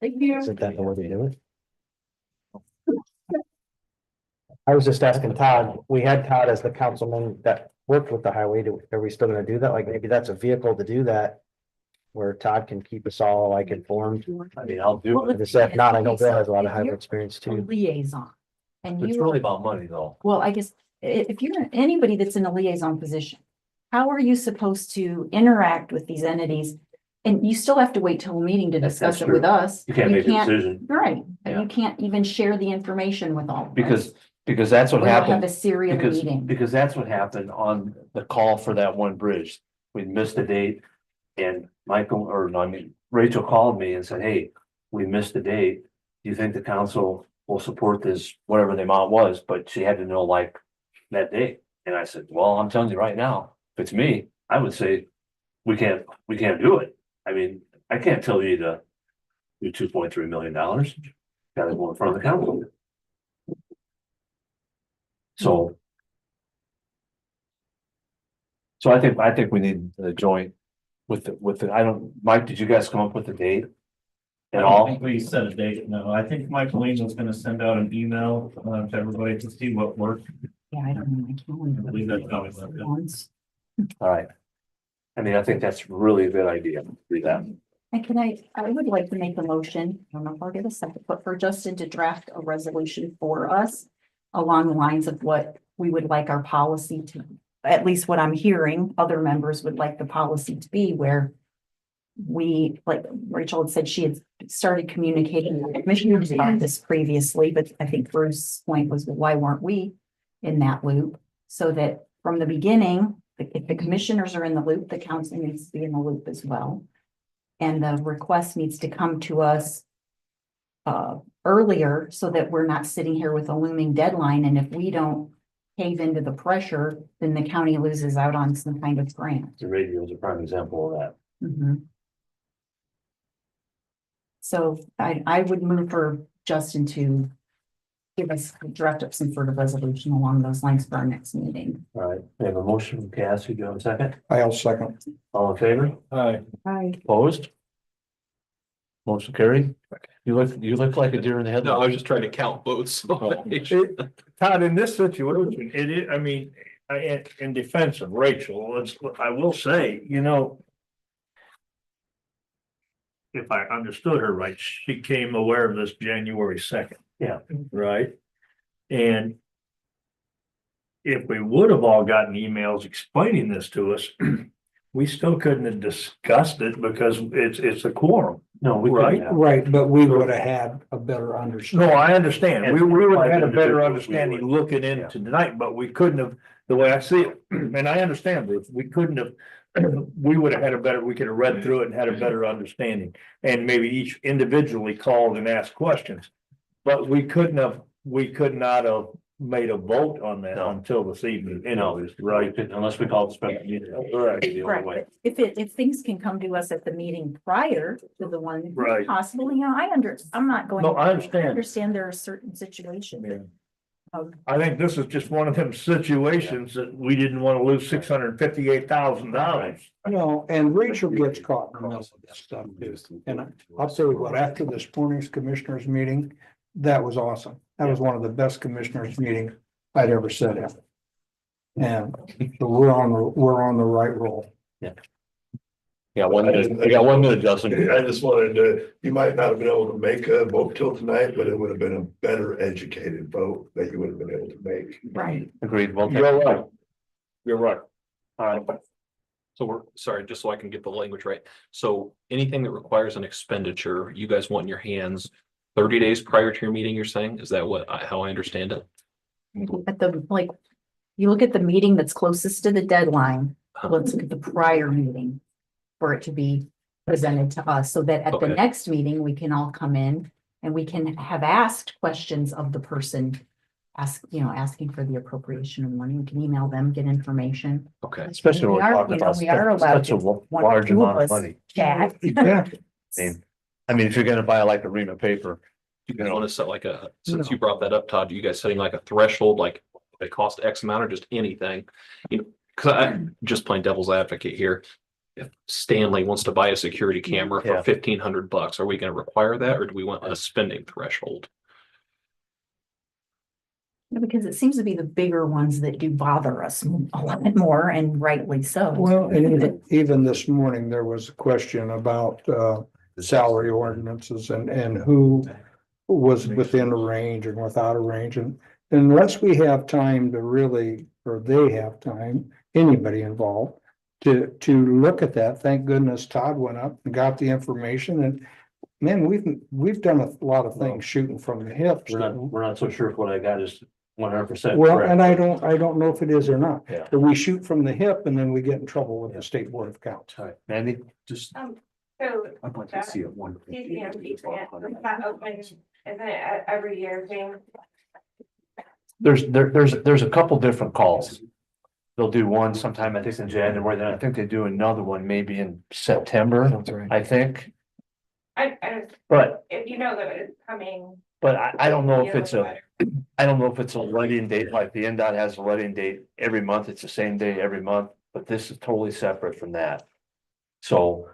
Thank you. Isn't that the way they do it? I was just asking Todd, we had Todd as the councilman that worked with the highway. Are we still gonna do that? Like, maybe that's a vehicle to do that. Where Todd can keep us all like informed. I mean, I'll do Well, it. If not, I know Bill has a lot of If highway you're experience A too. liaison. And It's you, really about money though. well, I guess, if you're anybody that's in a liaison position, how are you supposed to interact with these entities? And you still have to wait till a meeting to That's discuss it true. with us. You can't make a decision Right, Yeah. and you can't even share the information with all of us. because that's what We don't have happened. a serial Because, meeting. because that's what happened on the call for that one bridge. We missed a date. And Rachel called me and said, hey, we missed the date. Do you think the council will support this, whatever the amount was? But she had to know like that date. And I said, well, I'm telling you right now, if it's me, I would say we can't do it. I mean, I can't tell you to do $2.3 million. Gotta go in front of the council. So I think we need a joint with the, Mike, did you guys come up with the date? I At don't all? think we set a date, no. I think Michaeline was gonna send out an email to everybody to see what worked. Yeah, I don't know. I calendar. I believe that's how it went. Once. All right. I mean, I think that's really a good idea. Do that. And I would like to make a motion, I don't know if I'll get a second, but for Justin to draft a resolution for us. Along the lines of what we would like our policy to, at least what I'm hearing, other members would like the policy to be where. We, like Rachel had said, she had started communicating with the commissioners about this previously, but I think Bruce's point was, well, why weren't we in that loop? So that from the beginning, if the commissioners are in the loop, the council needs to be in the loop as well. And the request needs to come to us earlier so that we're not sitting here with a looming deadline. And if we don't cave into the pressure, then the county loses out on some kind of grant. The radio is a prime example of that. Mhm. So I would move for Justin to give us, draft up some sort of resolution along those lines for our next meeting. All right, we have a motion from Cassie. Do you have a second? I'll second. All in favor? Hi. Hi. Opposed? Motion carried. You look like a deer in the No, I was headlights. just trying to count votes. Todd, in this situation, it is, I mean, in defense of Rachel, I will say, you know. If I understood her right, she came aware of this January 2nd. Yeah. Right? And. If we would have all gotten emails explaining this to us, we still couldn't have discussed it because it's a quorum. No, we Right. couldn't have. Right, but we would have had a better understanding. No, I understand. We would have had a better Individuals, we understanding would. looking into tonight, but we couldn't have, the way I see it, and I understand, Bruce, we couldn't have. We would have had a better, we could have read through it and had a better understanding, and maybe each individually called and asked questions. But we could not have made a vote on that No. until this evening, No, anyways, right? unless we call it special meeting. Right. The only way. But if things can come to us at the meeting prior to the one. Right. Possible, you know, I'm not going. No, I I understand. understand there are certain situations. Yeah. of- I think this is just one of them situations that we didn't want to lose $658,000. No, and Rachel gets caught in the middle of this stuff too. And I'll tell you what, after this morning's commissioners meeting, that was awesome. That was one of the best commissioners meetings I'd ever sat in. And so we're on the right roll. Yeah, 1 minute, we got 1 minute, Justin. I just wanted to, you might not have been able to make a vote till tonight, but it would have been a better educated vote that you would have been able to make. Right. Agreed. Well, You're right. You're right. So we're, sorry, just so I can get the language right. So anything that requires an expenditure, you guys want in your hands 30 days prior to your meeting, you're saying? Is that how I understand it? At the, like, you look at the meeting that's closest to the deadline, let's look at the prior meeting. For it to be presented to us, so that at the Okay. next meeting, we can all come in and we can have asked questions of the person. Asking for the appropriation of money, we can email them, get information. Okay. Especially when We we're are, talking you know, about we are allowed such a to- one or large two of amount of us money. Chat. Yeah. I mean, if you're gonna buy like a ream of paper, You guys want to set like since you brought that up, Todd, you guys setting like a threshold, like it cost X amount or just anything? You know, cause I'm just playing devil's advocate here. If Stanley wants to buy a security camera for Yeah. $1,500, are we gonna require that or do we want a spending threshold? Because it seems to be the bigger ones that do bother us a lot more, and rightly so. Well, and even this morning, there was a question about salary ordinances and who was within a range and without a range. And unless we have time to really, or they have time, anybody involved, to look at that, thank goodness Todd went up and got the information. And man, we've done a lot of things shooting from the hip. we're not so sure if what I got is 100%. Well, correct. and I don't know if it is or not. Yeah. But we shoot from the hip and then we get in trouble with the State Board of Accounts. All right, Mandy, So. I'd like to see it one. CCMP grant, is that open, isn't it every year thing? there's a couple different calls. They'll do one sometime, I think in January, then I think they do another one maybe in September, I think. But, if you know that it's coming. but I don't know if it's I don't know if it's a letting date, like the NDOT has a letting date every month, it's the same day every month, but this is totally separate from that. So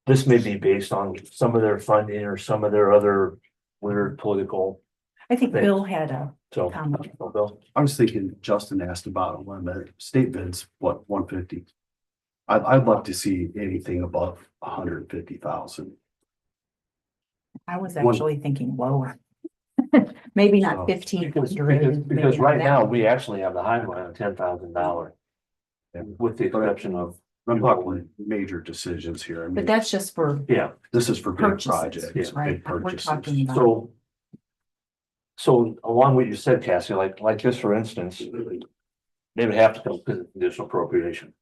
this may be based on some of their funding or some of their other weird political, I think Thanks. Bill had a so. comment. Bill? I was thinking Justin asked about it when the state bids, what, 150? I'd love to see anything above 150,000. I was actually thinking lower. Maybe not 15. Because right now, we actually have the highway on $10,000. With the exception of, I'm talking major decisions here. I But mean, that's just for yeah, this is for big purchases, projects, right? big We're purchases. talking about. so along what you said, Cassie, like this, for instance, they would have to come to additional appropriation.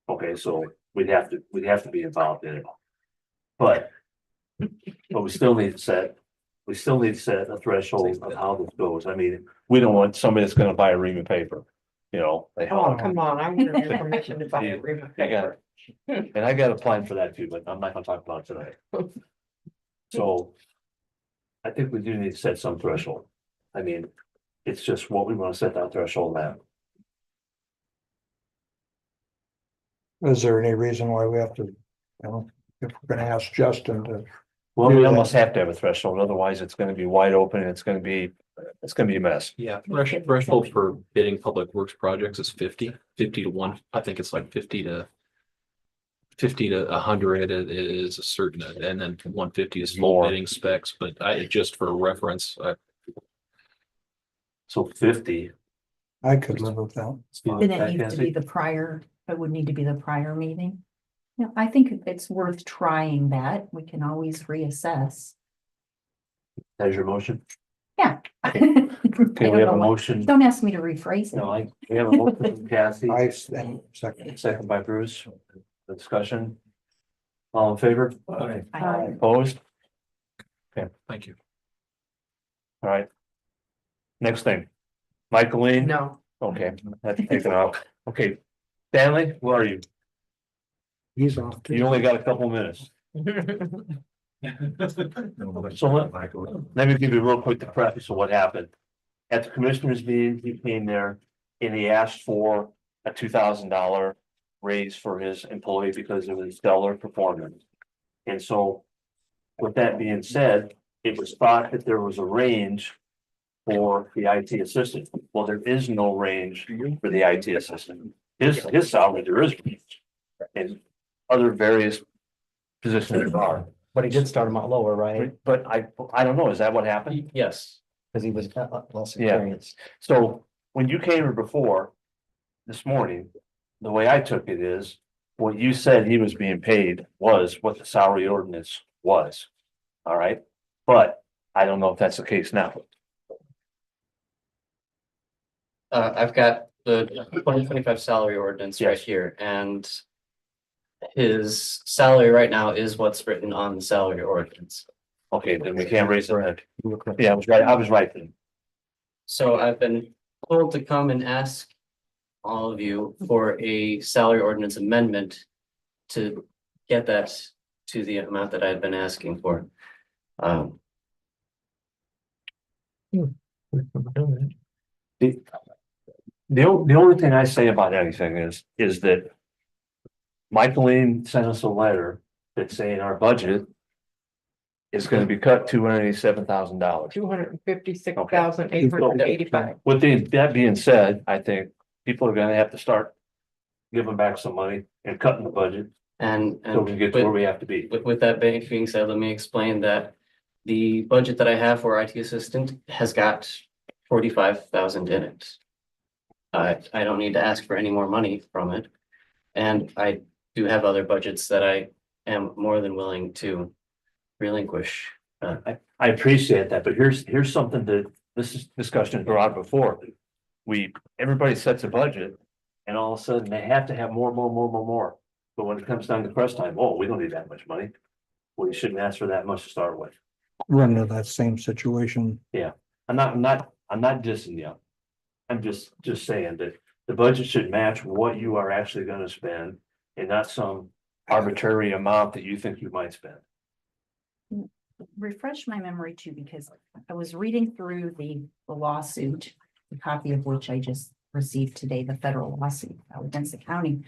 Okay, so we'd have to be involved in it. But we still need to set we still need to set a threshold of how this goes. I mean, we don't want somebody that's gonna buy a ream of paper. You know, they Oh, come on, I want your permission to buy a ream of I got paper. it. And I got a plan for that too, but I'm not gonna talk about it tonight. So. I think we do need to set some threshold. I mean, it's just what we wanna set that threshold at. Is there any reason why we have to, you know, if we're gonna ask Justin to, Well, we Do that. almost have to have a threshold, otherwise it's gonna be wide open and it's gonna be a mess. Yeah, threshold for bidding public works projects is 50 to 1. I think it's like 50 to 100 is a certain, and then 150 is full More. bidding specs, but just for reference, So 50. I could live with that. Then it needs to be the prior, it would need to be the prior meeting. Yeah, I think it's worth trying that. We can always reassess. As your motion? Yeah. Okay, we have a motion. Don't ask me to rephrase No, it. we have a motion from Kathy, I second. second by Bruce. Discussion. All in favor? Opposed? thank you. All right. Next thing. Michaeline? No, Okay, that's taken off. Okay. Stanley, where are you? He's off. too. You only got a couple minutes. So let me give you real quick the preface of what happened. At the commissioners meeting, he came there and he asked for a $2,000 raise for his employee because of his stellar performance. And so with that being said, it was thought that there was a range for the IT assistant. Well, there is no range for the IT assistant. His salary, there is range. And other various positions are. But he did start him out lower, right? But I don't know, is that what happened? Yes. Because he was less Yeah. experienced. So when you came here before this morning, the way I took it is, what you said he was being paid was what the salary ordinance was. All right, but I don't know if that's the case now. I've got the 2025 salary ordinance right Yes. here, and his salary right now is what's written on the salary ordinance. Okay, then we can't raise it. You were correct. Yeah, I was right then. So I've been told to come and ask all of you for a salary ordinance amendment to get that to the amount that I've been asking for. The only thing I say about anything is that Michaeline sent us a letter that's saying our budget is gonna be cut $287,000. $256,885. With that being said, I think people are gonna have to start giving back some money and cutting the budget And, so we can get to where we have to be. with that being said, let me explain that the budget that I have for IT assistant has got 45,000 in it. I don't need to ask for any more money from it. And I do have other budgets that I am more than willing to relinquish. I appreciate that, but here's something that this is discussion brought before. Everybody sets a budget and all of a sudden they have to have more. But when it comes down to press time, oh, we don't need that much money. Well, you shouldn't ask for that much to start with. Run into that same situation. I'm not dissing you. I'm just saying that the budget should match what you are actually gonna spend and not some arbitrary amount that you think you might spend. Refresh my memory too, because I was reading through the lawsuit, a copy of which I just received today, the federal lawsuit against the county.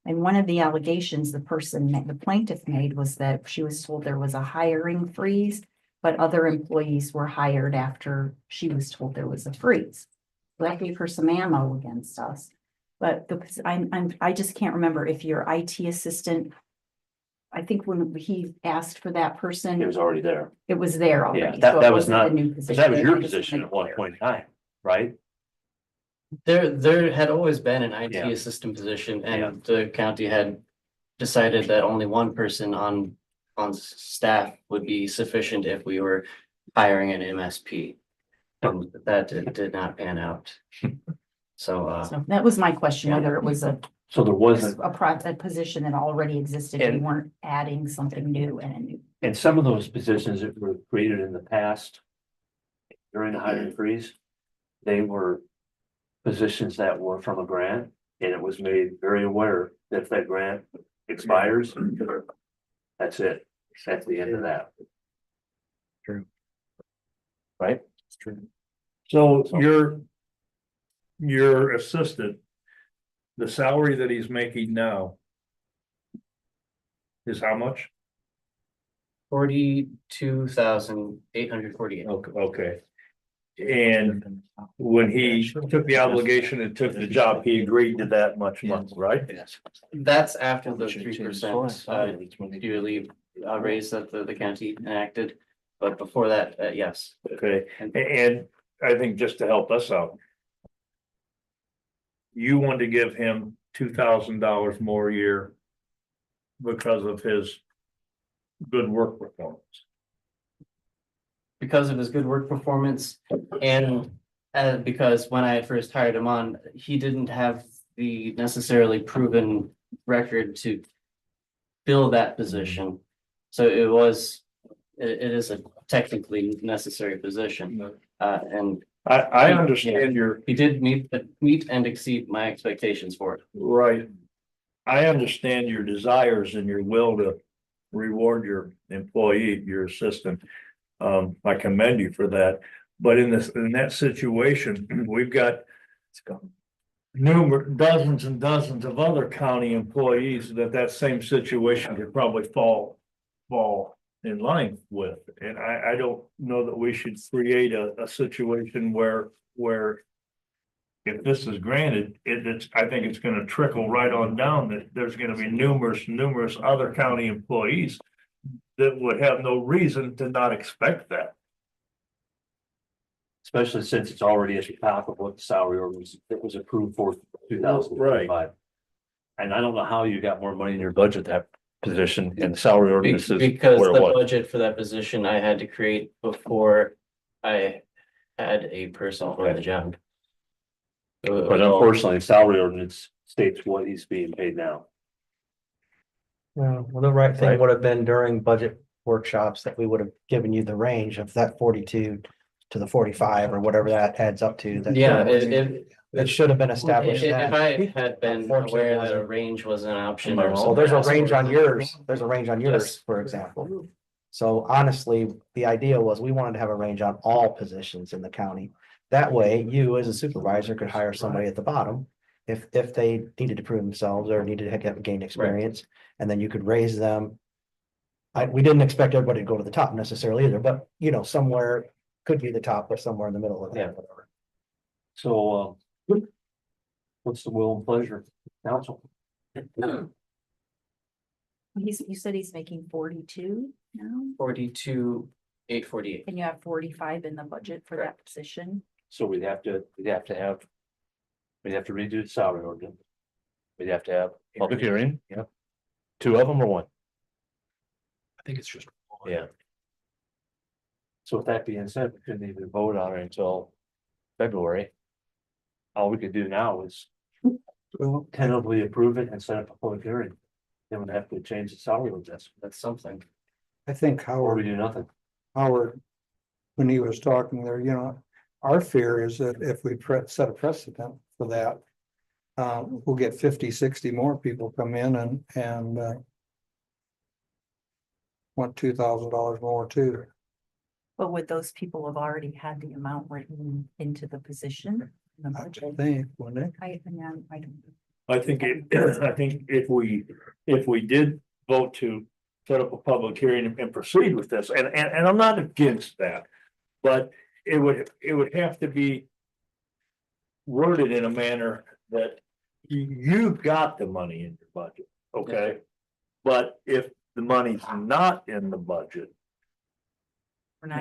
And one of the allegations the plaintiff made was that she was told there was a hiring freeze, but other employees were hired after she was told there was a freeze. So that gave her some ammo against us. But I just can't remember if your IT assistant, I think when he asked for that person, It was already there. it was there Yeah, already. that so it was wasn't not, the new because that was position. your I just position wanted at one to point in time, right? There had always been an IT Yeah. assistant position, Yeah. and the county had decided that only one person on staff would be sufficient if we were hiring an MSP. That did not pan out. So So that was my question, whether it was a So there wasn't, a position that already existed. We And- weren't adding something new and a new. and some of those positions that were created in the past during the hiring freeze, they were positions that were from a grant, and it was made very aware that if that grant expires, that's it. That's the end of that. True. Right? It's true. So your assistant, the salary that he's making now is how much? 42,848. Okay. And when he took the obligation and took the job, he agreed to that much money, right? That's after the 3% yearly raise that the county enacted, but before that, yes. Okay, and I think just to help us out. You want to give him $2,000 more a year. Because of his good work performance. Because of his good work performance and because when I first hired him on, he didn't have the necessarily proven record to fill that position. So it is a technically necessary position, and I understand he did meet and exceed my expectations for it. right. I understand your desires and your will to reward your employee, your assistant. I commend you for that, but in that situation, we've got dozens and dozens of other county employees that same situation could probably fall in line with. And I don't know that we should create a situation where if this is granted, I think it's gonna trickle right on down that there's gonna be numerous other county employees that would have no reason to not expect that. Especially since it's already at the top of what the salary ordinance that was approved for 2025. And I don't know how you got more money in your budget, that position, and the salary ordinance is Because where it the was. budget for that position I had to create before I had a person for the job. But unfortunately, the salary ordinance states what he's being paid now. Well, the right thing Right. would have been during budget workshops that we would have given you the range of that 42 to the 45 or whatever that adds up to. That Yeah, it should have been established. if then. I had been Unfortunately, aware it that a wasn't. range was an option. Am I or wrong? So something there's a else. range on yours. There's a range on yours, Yes. for example. So honestly, the idea was we wanted to have a range on all positions in the county. That way, you as a supervisor could hire somebody at the bottom if they needed to prove themselves or needed to gain experience, and then you could raise them. We didn't expect everybody to go to the top necessarily either, but somewhere could be the top or somewhere in the middle of that, Yeah. whatever. So, what's the will and pleasure, of council? You said he's making 42 now, 42,848. and you have 45 in the budget for that position. So we'd have to redo the salary ordinance. We'd have to have public hearing, yeah. 2 of them or 1? I think it's just. Yeah. So with that being said, we couldn't even vote on it until February. All we could do now is tentatively approve it and set up a public hearing. Then we'd have to change the salary ordinance. That's something. I think Or we Howard, do nothing. when he was talking there, our fear is that if we set a precedent for that, we'll get 50, 60 more people come in and want $2,000 more too. But would those people have already had the amount written into the position? In the I budget? think, wouldn't it? I don't. I think if we did vote to set up a public hearing and proceed with this, and I'm not against that. But it would have to be worded in a manner that you've got the money in your budget, okay? But if the money's not in the budget,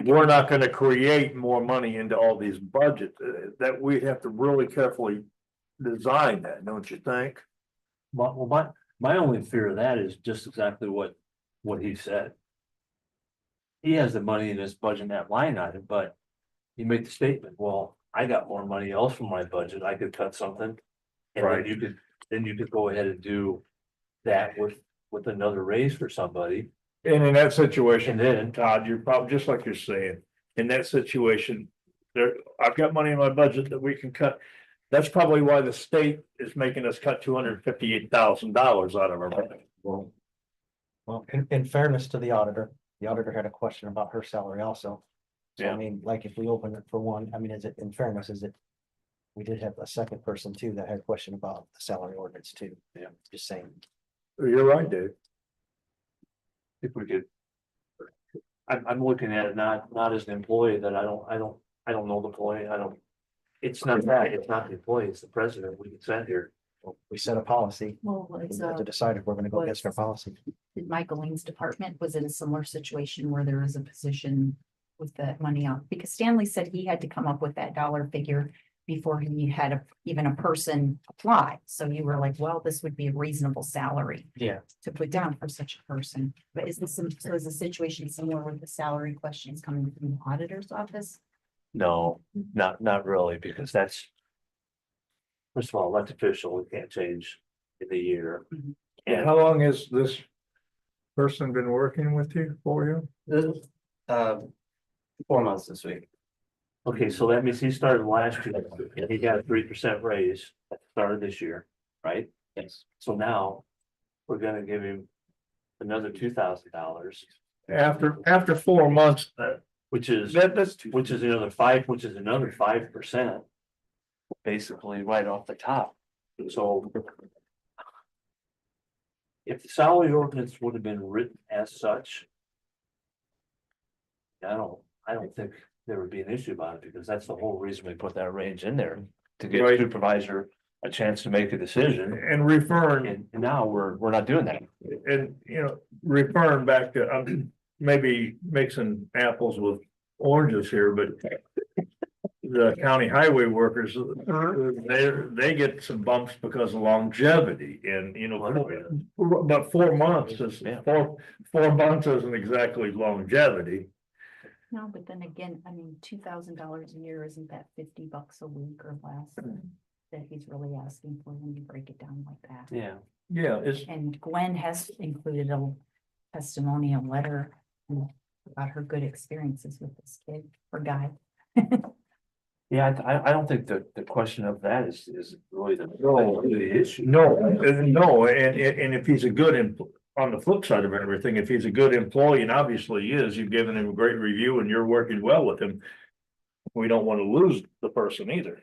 we're not gonna create more money into all these budgets, that we have to really carefully design that, don't you think? Well, my only fear of that is just exactly what he said. He has the money in his budget, in that line item, but you make the statement, well, I got more money else from my budget, I could cut something. And then Right. you could then you could go ahead and do that with another raise for somebody. And in that situation, And then, Todd, you're probably, just like you're saying, in that situation, there, I've got money in my budget that we can cut. That's probably why the state is making us cut $258,000 out of our budget. Well, in fairness to the auditor had a question about her salary also. So I Yeah. mean, like if we open it for one, I mean, is it, in fairness, is it? We did have a second person too that had a question about the salary ordinance too. Yeah. Just saying. You're right, Dave. if we could. I'm looking at it not as an employee that I don't know the employee, it's not that, it's not the employee, it's the president we can send here. We set a policy. Well, We it's have to decide if we're gonna go against our was- policy. Michael Lane's department was in a similar situation where there was a position with that money out, because Stanley said he had to come up with that dollar figure before he had even a person apply. So you were like, well, this would be a reasonable salary Yeah. to put down for such a person. But is this, so is the situation similar with the salary questions coming from the auditor's office? No, not really, because that's. First of all, elected official, we can't change in the year. Mhm. And How long has this person been working with you, for you? This, 4 months this week. okay, so that means he started last year, and he got a 3% raise at the start of this year, right? Yes. So now we're gonna give him another $2,000, After 4 months, which is that's. which is another 5%. Basically right off the top, so. If the salary ordinance would have been written as such. I don't think there would be an issue about it, because that's the whole reason we put that range in there. To give Right. the supervisor a chance to make a decision, And referring, and now we're not doing that. and, you know, referring back to, maybe mixing apples with oranges here, but. The county highway workers, they get some bumps because of longevity and, you know, but 4 months is, Yeah. 4 months isn't exactly longevity. No, but then again, I mean, $2,000 a year, isn't that $50 a week or less? That he's really asking for when you break it down like that. Yeah, Yeah, it's, And Gwen has included a testimonial letter about her good experiences with this kid or guy. yeah, I don't think the question of that is really the issue. no, and if he's a good, on the flip side of everything, if he's a good employee, and obviously he is, you've given him a great review and you're working well with him. We don't want to lose the person either.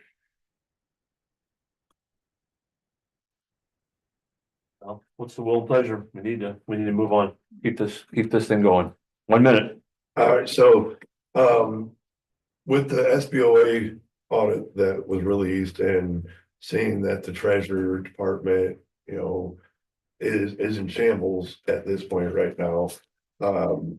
Well, what's the will and pleasure? We need to move on, keep this thing going. 1 minute. All right, so, with the SBOA audit that was released and seeing that the treasurer department, you know, is in shambles at this point right now. The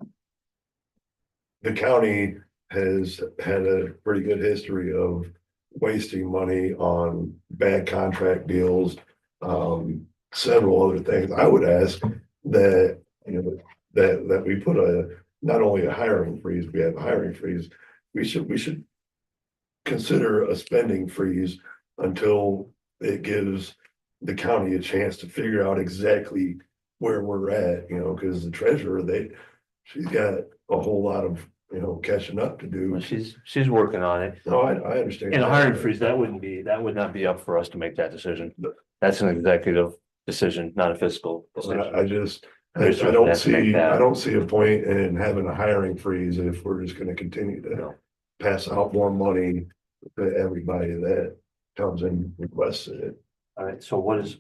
county has had a pretty good history of wasting money on bad contract deals. Several other things. I would ask that, you know, that we put not only a hiring freeze, we have a hiring freeze. We should consider a spending freeze until it gives the county a chance to figure out exactly where we're at, you know, because the treasurer, she's got a whole lot of, you know, catching up to do. Well, she's working on it. No, I understand. In a hiring freeze, that would not be up for us to make that decision. That's an executive decision, not a fiscal decision. I just, I Commissioners don't have to make see, that. I don't see a point in having a hiring freeze if we're just gonna continue to No. pass out more money to everybody that comes and requests it. All right, so what is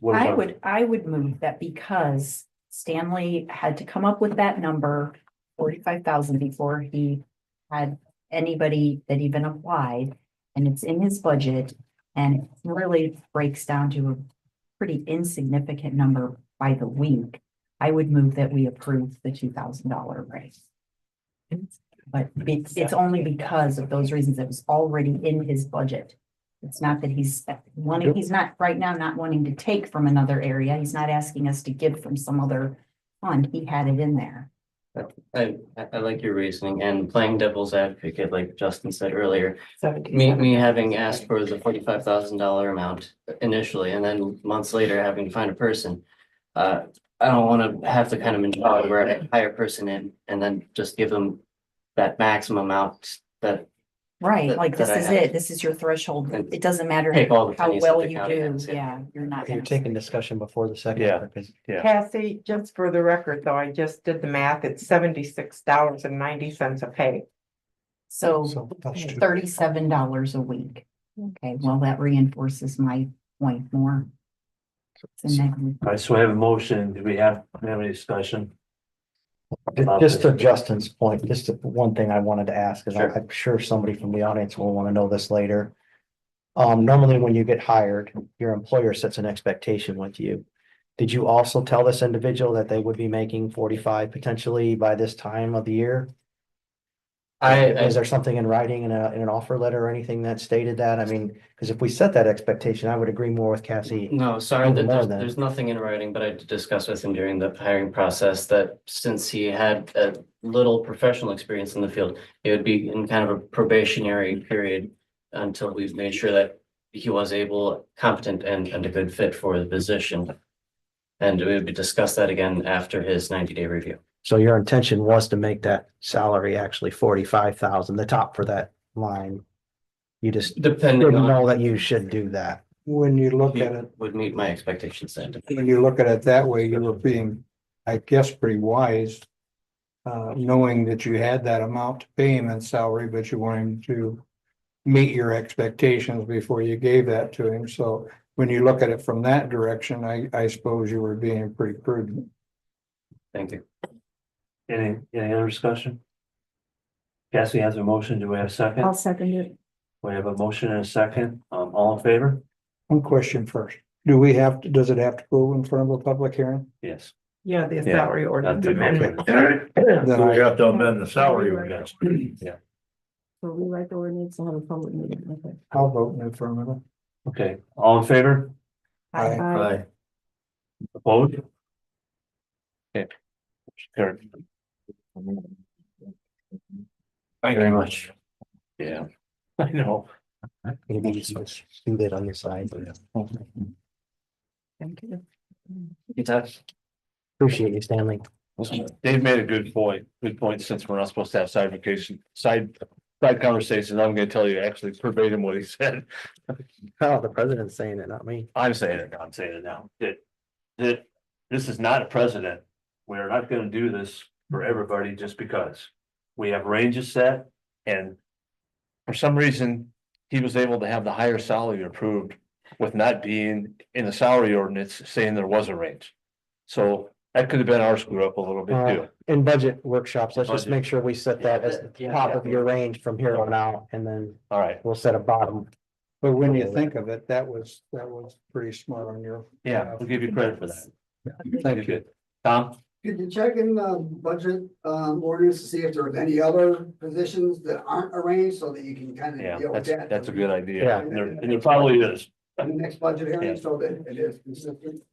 I would move that because Stanley had to come up with that number, 45,000, before he had anybody that even applied, and it's in his budget, and it really breaks down to a pretty insignificant number by the week. I would move that we approve the $2,000 raise. But it's only because of those reasons. It was already in his budget. It's not that he's not right now not wanting to take from another area. He's not asking us to give from some other fund. He had it in there. I like your reasoning and playing devil's advocate, like Justin said earlier. 70. Me having asked for the $45,000 amount initially, and then months later having to find a person. I don't wanna have the kind of mentality where I hire a person in and then just give them that maximum amount that Right, that- like this that I is have. it. This is your threshold. And It doesn't matter take all the how pennies well that the you county do. has, yeah. Yeah, you're not. You're gonna taking see- discussion before the second. Yeah. because- Yeah. Cassie, just for the record, though, I just did the math. It's $76.90 a pay. So So that's true. $37 a week. Okay, well, that reinforces my point more. It's a negative. All right, so we have a motion. Do we have any discussion? Just to Justin's point, just one thing I wanted to ask, because Sure. I'm sure somebody from the audience will want to know this later. Normally when you get hired, your employer sets an expectation with you. Did you also tell this individual that they would be making 45 potentially by this time of the year? Is there something in writing in an offer letter or anything that stated that? I mean, because if we set that expectation, I would agree more with Cassie. No, sorry, Even more there's, than- there's nothing in writing, but I did discuss with him during the hiring process that since he had a little professional experience in the field, it would be in kind of a probationary period until we've made sure that he was competent and a good fit for the position. And we would discuss that again after his 90-day review. So your intention was to make that salary actually 45,000, the top for that line. You just Depending didn't on know that you should do that. When you look he at it, would meet my expectations then. when you look at it that way, you were being, I guess, pretty wise. Knowing that you had that amount to pay him in salary, but you wanted to meet your expectations before you gave that to him. So when you look at it from that direction, I suppose you were being pretty prudent. Thank you. Any other discussion? Cassie has a motion. Do we have a second? I'll second it. We have a motion and a second. All in favor? One question first. Does it have to go in front of a public hearing? Yes. Yeah, the Yeah, salary ordinance that's good. amendment. So we have to amend the salary ordinance. So rewrite the ordinance and have a public meeting. Okay. I'll vote in the affirmative. Okay, all in favor? Aye. Aye. Opposed? Okay. Carried. Thank you very much. Yeah, I know. Maybe you just do that on your side. Thank you. You touch. Appreciate you, Stanley. Dave made a good point, since we're not supposed to have side conversations, I'm gonna tell you actually verbatim what he said. Oh, the president's saying it, not me. I'm saying it now, that this is not a precedent. We're not gonna do this for everybody just because. We have ranges set, and for some reason, he was able to have the higher salary approved with not being in the salary ordinance saying there was a range. So that could have been our screw up a little bit too. In budget workshops, let's just Budget. make sure we set that as the Yeah. top of your range from here on out, and then All right, we'll set a bottom. But when you think of it, that was pretty smart on your. yeah, we'll give you credit for that. Thank you. Tom? Could you check in the budget ordinance to see if there was any other positions that aren't arranged so that you can kind of Yeah, deal with that? that's a good idea. Yeah. And there probably is. In the next budget Yeah. hearing, so that it is consistent.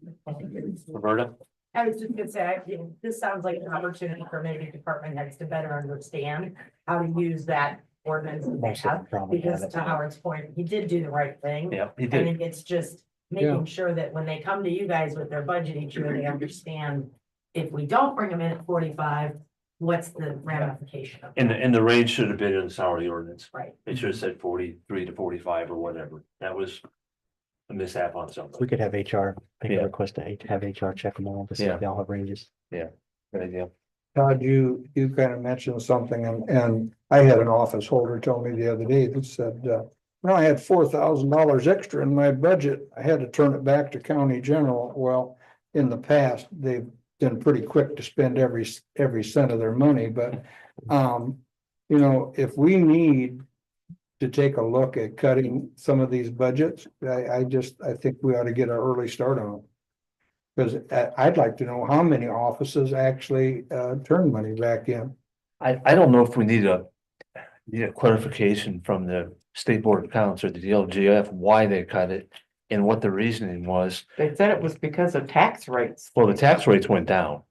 Roberta? I was just gonna say, this sounds like an opportunity for maybe department heads to better understand how to use that ordinance that they Most of them have. probably have Because it. to Howard's point, he did do the right thing. Yeah, he I did. think it's just making sure that when they come to you guys with their budget each year, they understand. If we don't bring them in at 45, what's the ramification of that? And the range should have been in the salary ordinance. Right. It should have said 43 to 45 or whatever. That was a mishap on We something. could have HR, make a Yeah. request to have HR check them all to see Yeah. if they all have ranges. Good idea. Todd, you kind of mentioned something and I had an office holder tell me the other day that said, well, I had $4,000 extra in my budget. I had to turn it back to county general. Well, in the past, they've been pretty quick to spend every cent of their money, but if we need to take a look at cutting some of these budgets, I think we ought to get an early start on them. Because I'd like to know how many offices actually turn money back in. I don't know if we need a clarification from the State Board of Accounts or the DLGF, why they cut it and what the reasoning was. They said it was because of tax rates. Well, the tax rates went down.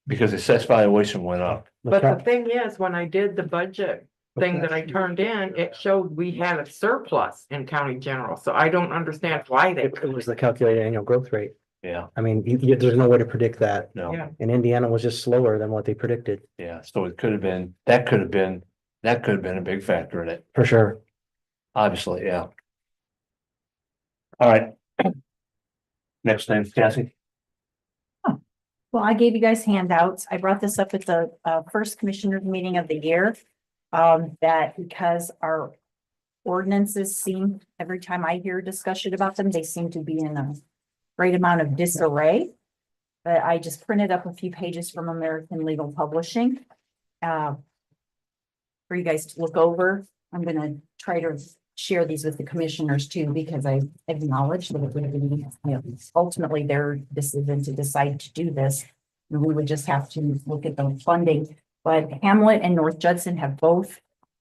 because the assessed valuation went up. But the thing is, when I did the budget thing that I turned in, it showed we had a surplus in county general, so I don't understand why they. It was the calculated annual growth rate. Yeah, I mean, there's no way to predict that. no, Yeah. And Indiana was just slower than what they predicted, yeah, so it could have been, that could have been a big factor in it, for sure. obviously, yeah. All right. Next name, Cassie. Well, I gave you guys handouts. I brought this up at the first commissioners meeting of the year. That because our ordinances seem, every time I hear discussion about them, they seem to be in a great amount of disarray. But I just printed up a few pages from American Legal Publishing. For you guys to look over. I'm gonna try to share these with the commissioners too, because I acknowledge that it would be, you know, ultimately their decision to decide to do this. And we would just have to look at the funding, but Hamlet and North Judson have both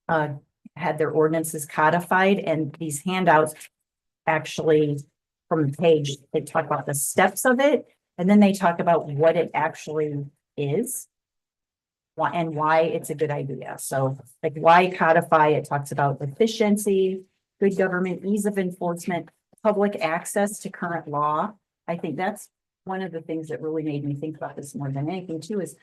had their ordinances codified, and these handouts actually from the page, they talk about the steps of it, and then they talk about what it actually is. And why it's a good idea. So like why codify, it talks about efficiency, good government, ease of enforcement, public access to current law. I think that's one of the things that really made me think about this more than anything too, is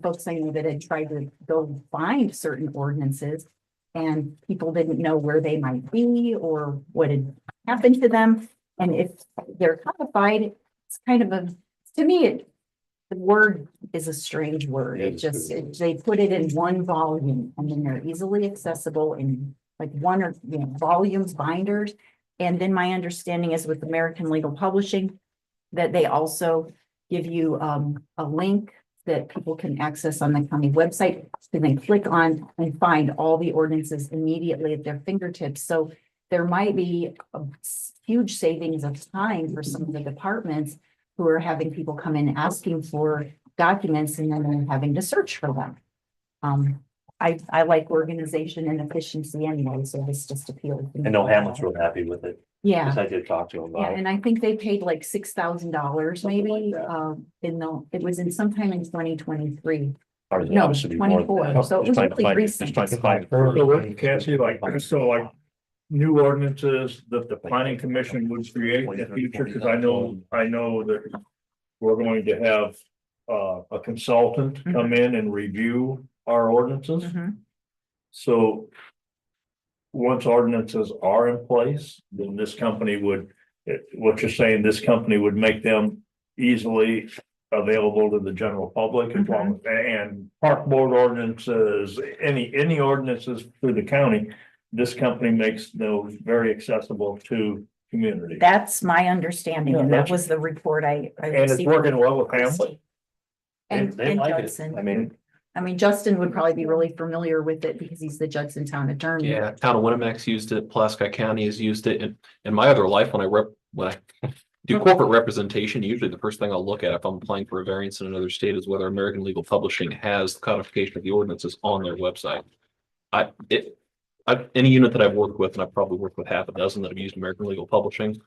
folks saying that had tried to go find certain ordinances and people didn't know where they might be or what had happened to them. And if they're codified, it's kind of a, to me, the word is a strange word. It just, they put it in one volume and then they're easily accessible in like one or, you know, volumes, binders. And then my understanding is with American Legal Publishing that they also give you a link that people can access on the county website. So they click on and find all the ordinances immediately at their fingertips. So there might be a huge savings of time for some of the departments who are having people come in asking for documents and then they're having to search for them. I like organization and efficiency anyway, so this just appealed. I know Hamlet's real happy with it. Yeah. Because I did talk to him Yeah, about it. and I think they paid like $6,000 maybe, it was in sometime in 2023. Ours is No, obviously more than 24, that. so it Just was trying to really find it, recent. just trying to find it. So what, Cassie, like new ordinances that the planning commission would create in the future, because I know that we're going to have a consultant come in and review our ordinances. Mhm. So once ordinances are in place, then this company would, what you're saying, this company would make them easily available to the general public as long, and park board ordinances, any ordinances through the county. This company makes those very accessible to community. That's my understanding, and Yeah, that was the report I And it's received. working well with Hamlet. And They like it. Judson. I mean, Justin would probably be really familiar with it because he's the Judson town attorney. Yeah, town of Winamax used it, Pulaski County has used it, and in my other life, when I do corporate representation, usually the first thing I'll look at if I'm applying for a variance in another state is whether American Legal Publishing has the codification of the ordinances on their website. Any unit that I've worked with, and I've probably worked with half a dozen that have used American Legal Publishing,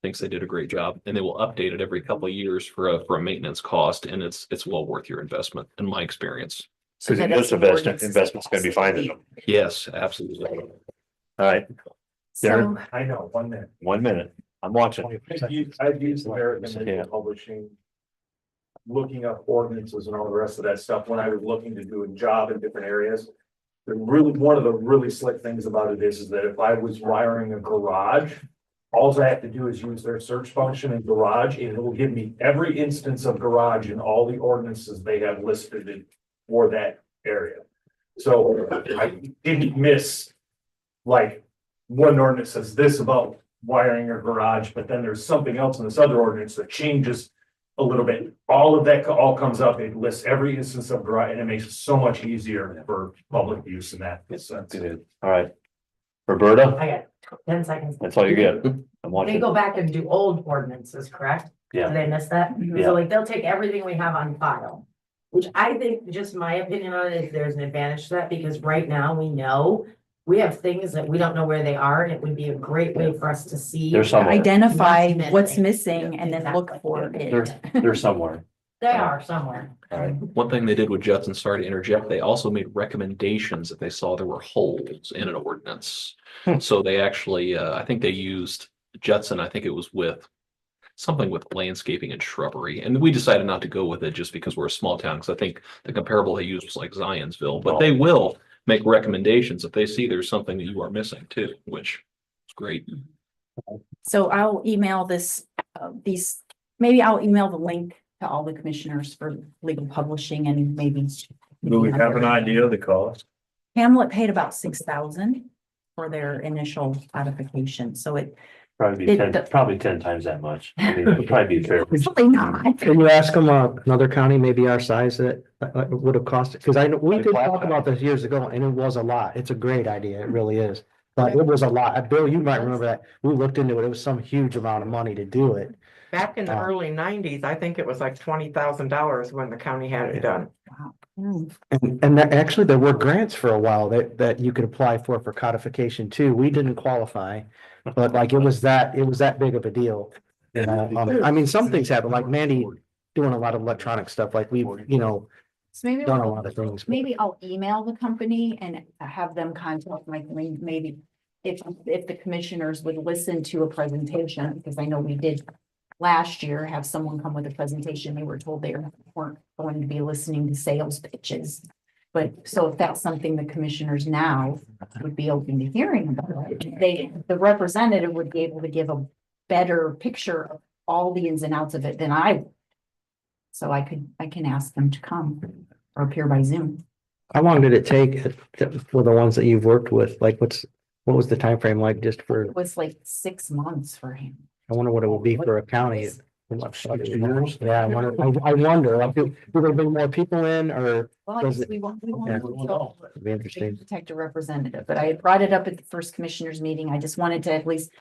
thinks they did a great job, and they will update it every couple of years for a maintenance cost, and it's well worth your investment, in my experience. So because that this is the ordinance. investment's gonna be finding them. Yes, absolutely. All right, So, I know, 1 minute. 1 minute. I'm watching. I've used American Yeah. Legal Publishing. Looking up ordinances and all the rest of that stuff when I was looking to do a job in different areas. One of the really slick things about it is that if I was wiring a garage. All I have to do is use their search function in garage and it will give me every instance of garage and all the ordinances they have listed for that area. So I didn't miss. Like one ordinance says this about wiring a garage, but then there's something else in this other ordinance that changes a little bit. All of that all comes up. It lists every instance of garage and it makes it so much easier for public use in that sense. Good. All right. Roberta, I got 10 seconds. that's all you get. I'm They watching. go back and do old ordinances, correct? Yeah. Did I miss that? Yeah. So like they'll take everything we have on file. Which I think, just my opinion on it, is there's an advantage to that because right now we know. We have things that we don't know where they are and it would be a great way for us to see. There's somewhere. identify What's what's missing. missing and then look for it. They're somewhere. They are somewhere. One thing they did with Judson, sorry to interject, they also made recommendations if they saw there were holes in an ordinance. So they actually, I think they used Judson, I think it was with something with landscaping and shrubbery. And we decided not to go with it just because we're a small town, because I think the comparable they used was like Zionsville, but they will make recommendations if they see there's something that you are missing too, which is great. So I'll email this, maybe I'll email the link to all the commissioners for legal publishing and maybe. Do we have an idea of the cost? Hamlet paid about 6,000 for their initial codification, so it. Probably probably 10 times that much. I mean, it would probably be fair. Probably not. Can you ask them, another county, maybe our size, that would have cost it? Cause I know, we did talk about this years ago and it was a lot. It's a great idea. It really is. But it was a lot. Bill, you might remember that. We looked into it. It was some huge amount of money to do it. Back in the early nineties, I think it was like $20,000 when the county had it done. And actually, there were grants for a while that you could apply for codification too. We didn't qualify. But like, it was that big of a deal. You know, I mean, some things happen, like Mandy doing a lot of electronic stuff, like we've, So maybe, done a lot of things. maybe I'll email the company and have them contact maybe if the commissioners would listen to a presentation, because I know we did last year have someone come with a presentation. They were told they weren't going to be listening to sales pitches. But so if that's something the commissioners now would be open to hearing about, the representative would be able to give a better picture of all the ins and outs of it than I would. So I can ask them to come or appear by Zoom. How long did it take for the ones that you've worked with? Like, what was the time frame like just for, It was like 6 months for him. I wonder what it would be for a county. Yeah, I wonder, like, do there be more people in, or Well, I does guess it? we want It'd be interesting. protect a representative, but I had brought it up at the first commissioners meeting. I just wanted to at least,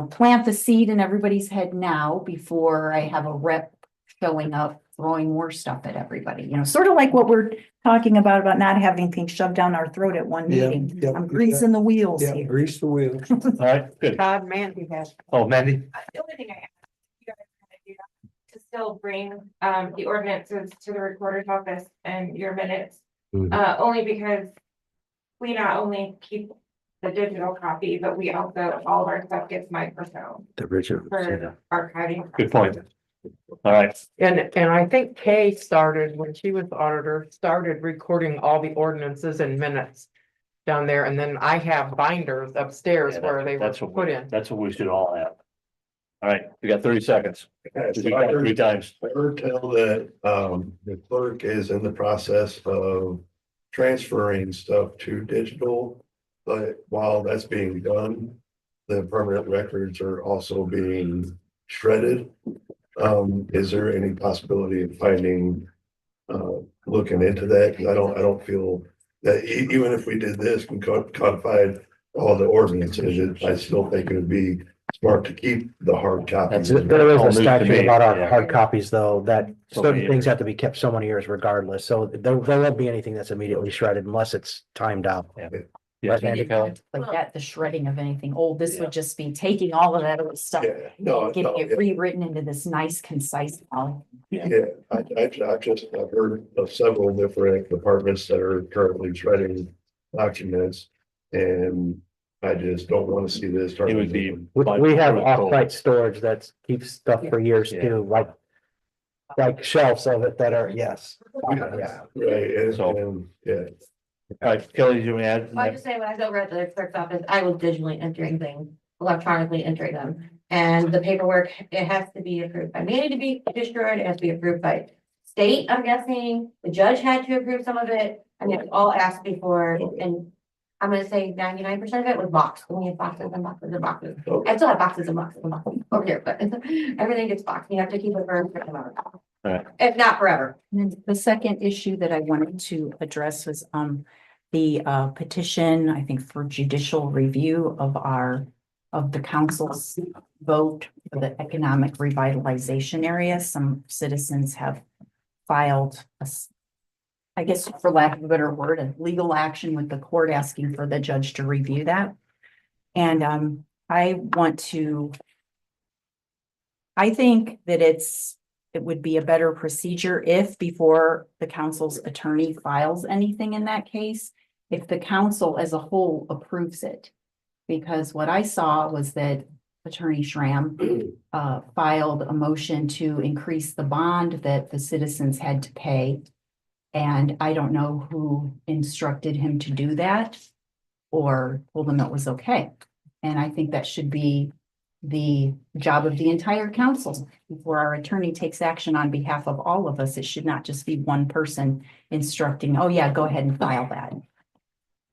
plant the seed in everybody's head now before I have a rep showing up, throwing more stuff at everybody, sort of like what we're talking about not having things shoved down our throat at one meeting. I'm greasing the wheels Yeah, here. grease the wheels. All right, good. Todd Mandy has. Oh, Mandy? The only thing I ask you guys to do to still bring the ordinances to the recorder's office and your minutes. Only because we not only keep the digital copy, but we also, all of our stuff gets microfilmed The original. for archiving. Good point. All right. And I think Kay started, when she was auditor, started recording all the ordinances and minutes down there. And then I have binders upstairs where they were put in. That's what we should all have. All right, we got 30 seconds. Okay, so You got it 3 times. I heard tell that, the clerk is in the process of transferring stuff to digital. But while that's being done, the permanent records are also being shredded. Is there any possibility of finding, looking into that? Cause I don't feel that even if we did this and codified all the ordinances, I still think it would be smart to keep the hard copies. There is All a news to statute me, about our yeah. hard copies, though, that So certain many things have to be kept so many years regardless, so there won't be anything that's immediately shredded unless it's timed out. Yes, Andy Kelly? Like that, the shredding of anything old, this would just be taking all of that old stuff, Yeah, no, getting no, it yeah. rewritten into this nice, concise volume. Yeah, I've heard of several different departments that are currently shredding documents. And I just don't want to see this. It would be. We have off-site storage that keeps stuff for years too, like shelves of it that are, yes. Yeah. Right, and, yeah. All right, Kelly, you want to add? I just say when I was over at the clerk's office, I was digitally entering things, electronically entering them. And the paperwork, it has to be approved by me to be destroyed, it has to be approved by state, I'm guessing. The judge had to approve some of it. I mean, it's all asked before, and I'm gonna say 99% of it was boxed. We have boxes and boxes and boxes. I still have boxes and boxes and boxes over here, but everything gets boxed. You have to keep it for a certain amount of time. Right. If not forever. And then the second issue that I wanted to address was the petition, I think, for judicial review of the council's vote for the economic revitalization area. Some citizens have filed I guess for lack of a better word, a legal action with the court asking for the judge to review that. And I think that it's it would be a better procedure if before the council's attorney files anything in that case, if the council as a whole approves it. Because what I saw was that Attorney Schramm filed a motion to increase the bond that the citizens had to pay. And I don't know who instructed him to do that or told him it was okay. And I think that should be the job of the entire council. Before our attorney takes action on behalf of all of us, it should not just be one person instructing, oh yeah, go ahead and file that.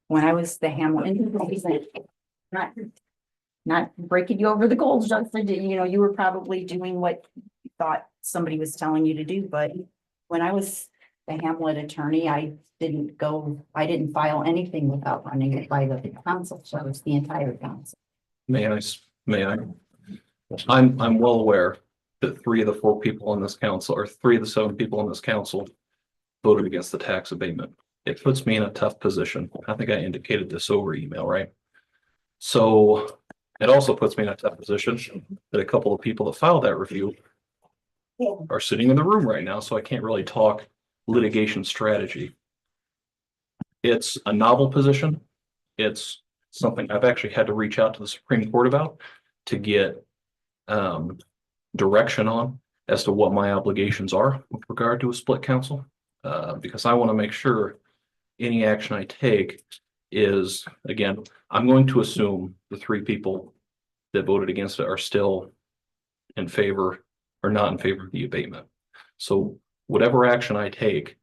When I was the Hamilton, not breaking you over the goals, Justin, you know, you were probably doing what you thought somebody was telling you to do, but when I was the Hamlet attorney, I didn't file anything without running it by the council, so it's the entire council. May I? I'm well aware that 3 of the 4 people on this council, or 3 of the 7 people on this council voted against the tax abatement. It puts me in a tough position. I think I indicated this over email, right? So it also puts me in a tough position that a couple of people that filed that review are sitting in the room right now, so I can't really talk litigation strategy. It's a novel position. It's something I've actually had to reach out to the Supreme Court about to get direction on as to what my obligations are with regard to a split council, because I want to make sure any action I take is, again, I'm going to assume the 3 people that voted against it are still in favor or not in favor of the abatement. So whatever action I take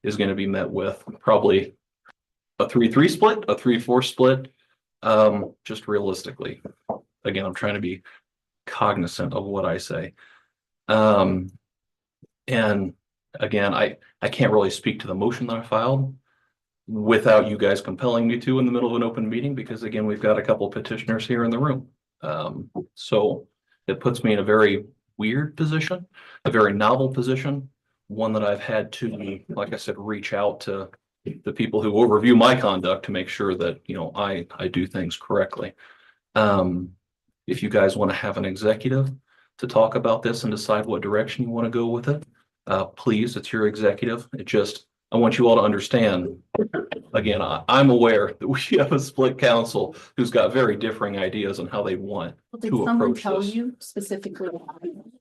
is going to be met with probably a 3-3 split, a 3-4 split. Just realistically, again, I'm trying to be cognizant of what I say. And again, I can't really speak to the motion that I filed without you guys compelling me to in the middle of an open meeting, because again, we've got a couple of petitioners here in the room. So it puts me in a very weird position, a very novel position, one that I've had to, like I said, reach out to the people who overview my conduct to make sure that, you know, I do things correctly. If you guys want to have an executive to talk about this and decide what direction you want to go with it, please, it's your executive. I want you all to understand, again, I'm aware that we have a split council who's got very differing ideas on how they want Did to someone approach tell this. you specifically?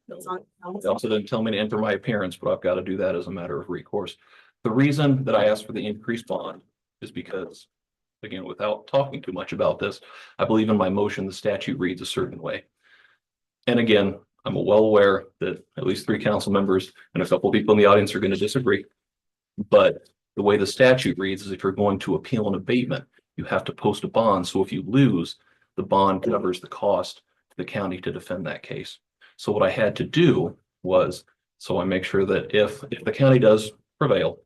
It's on They council? also didn't tell me to enter my appearance, but I've got to do that as a matter of recourse. The reason that I asked for the increased bond is because, again, without talking too much about this, I believe in my motion, the statute reads a certain way. And again, I'm well aware that at least 3 council members and a couple of people in the audience are going to disagree. But the way the statute reads is if you're going to appeal an abatement, you have to post a bond. So if you lose, the bond covers the cost to the county to defend that case. So what I had to do was, so I make sure that if the county does prevail,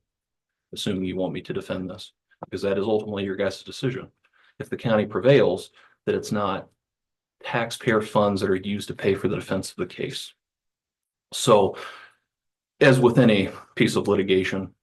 assuming you want me to defend this, because that is ultimately your guys' decision. If the county prevails, that it's not taxpayer funds that are used to pay for the defense of the case. So as with any piece of litigation,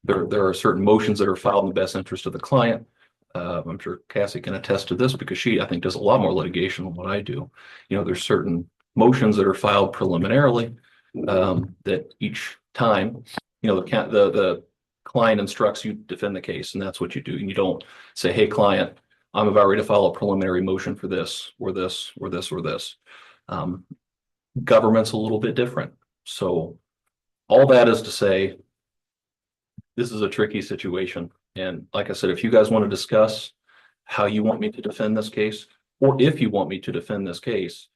there are certain motions that are filed in the best interest of the client. I'm sure Cassie can attest to this because she, I think, does a lot more litigation than what I do. You know, there's certain motions that are filed preliminarily that each time, you know, the client instructs you to defend the case, and that's what you do. And you don't say, hey, client, I'm about ready to file a preliminary motion for this, or this, or this, or this. Government's a little bit different. So all that is to say, this is a tricky situation. And like I said, if you guys want to discuss how you want me to defend this case, or if you want me to defend this case,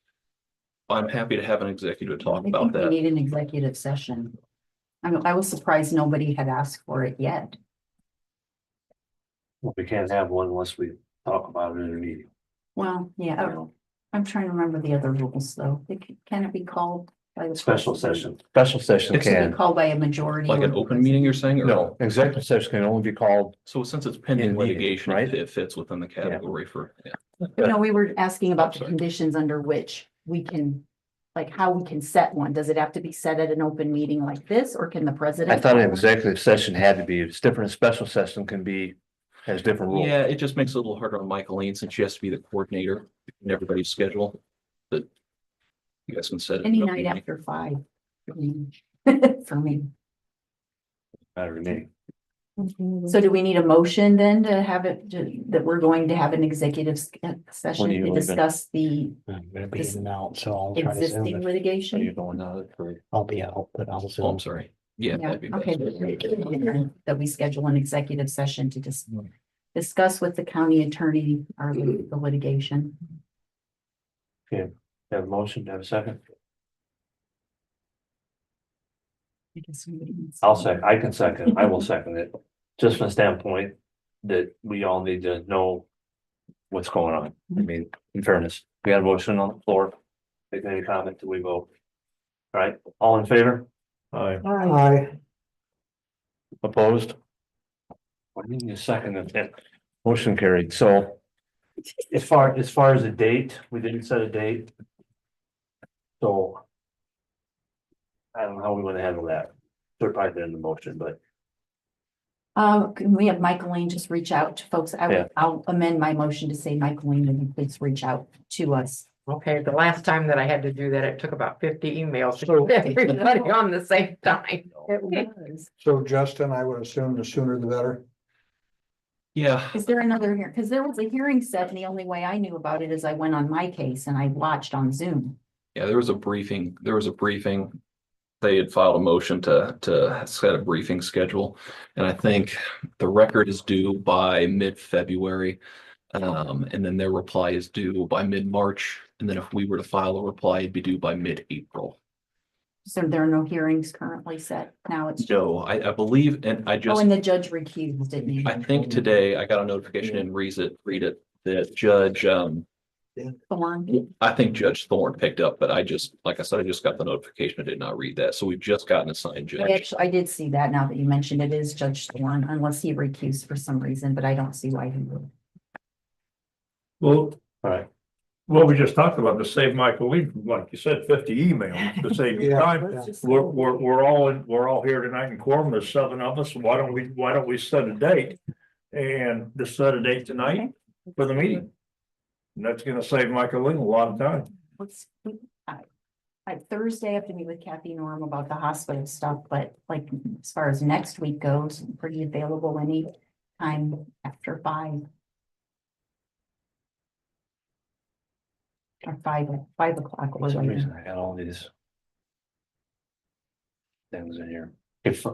I'm happy to have an executive talk about I think that. we need an executive session. I was surprised nobody had asked for it yet. Well, we can't have one unless we talk about it in a meeting. Well, yeah, I'm trying to remember the other rules though. Can it be called by the Special session. Special session It can be can. called by a majority. Like an or- open meeting, you're saying? Or No, executive session can only be called. So since it's pending In meeting, litigation, right? it fits within the category for, yeah. No, we were asking about the Sorry. conditions under which we can, like how we can set one. Does it have to be set at an open meeting like this, or can the president? I thought call an one? executive session had to be, it's different. A special session can be, has different rules. Yeah, it just makes it a little harder on Michaeline since she has to be the coordinator in everybody's schedule. But You guys can set it. Any up. night after 5. for me. For me. Matter to me. So do we need a motion then to have it, that we're going to have an executive session you to leaving? discuss the I'm gonna be in and out, so I'll try to existing zoom it. Are you litigation? going out for? I'll be out, but I'll Oh, zoom. I'm sorry. Yeah. Yeah, that'd be best. okay. That we schedule an executive session to discuss with the county attorney the litigation. Okay, have a motion, have a second? I guess somebody needs- I'll second, I can second, I will second it, just from the standpoint that we all need to know what's going on. I mean, in fairness, we got a motion on the floor. Make any comment till we vote. All right, all in favor? Aye. Hi. Opposed? Why didn't you second it? Motion carried, so. As far as the date, we didn't set a date. So. I don't know how we want to handle that. Third part in the motion, but Can we have Michaeline just reach out to folks? Yeah. I'll amend my motion to say Michaeline, and please reach out to us. Okay, the last time that I had to do that, it took about 50 emails to get everybody on the same time. It was. So Justin, I would assume the sooner the better. Yeah, Is there another here? Because there was a hearing set and the only way I knew about it is I went on my case and I watched on Zoom. yeah, there was a briefing. They had filed a motion to set a briefing schedule. And I think the record is due by mid-February. And then their reply is due by mid-March. And then if we were to file a reply, it'd be due by mid-April. So there are no hearings currently set. Now it's. No, I believe, and I Oh, just, and the judge recused, didn't he? I think today I got a notification and read it, that Judge, Thorne. I think Judge Thorne picked up, but like I said, I just got the notification. I did not read that. So we've just gotten assigned I judge. actually, I did see that now that you mentioned it is Judge Thorne, unless he recused for some reason, but I don't see why he would. Well, all right, what we just talked about, to save Michael Lee, like you said, 50 emails to save you Yeah. time. We're all here tonight in quorum. There's 7 of us. Why don't we set a date? And just set a date tonight for the meeting. And that's gonna save Michael Lee a lot of time. Thursday, I have to meet with Kathy Norm about the hospital stuff, but like, as far as next week goes, I'm pretty available any time after 5. Or 5 o'clock. for or some later. reason I got all these. Things in here. If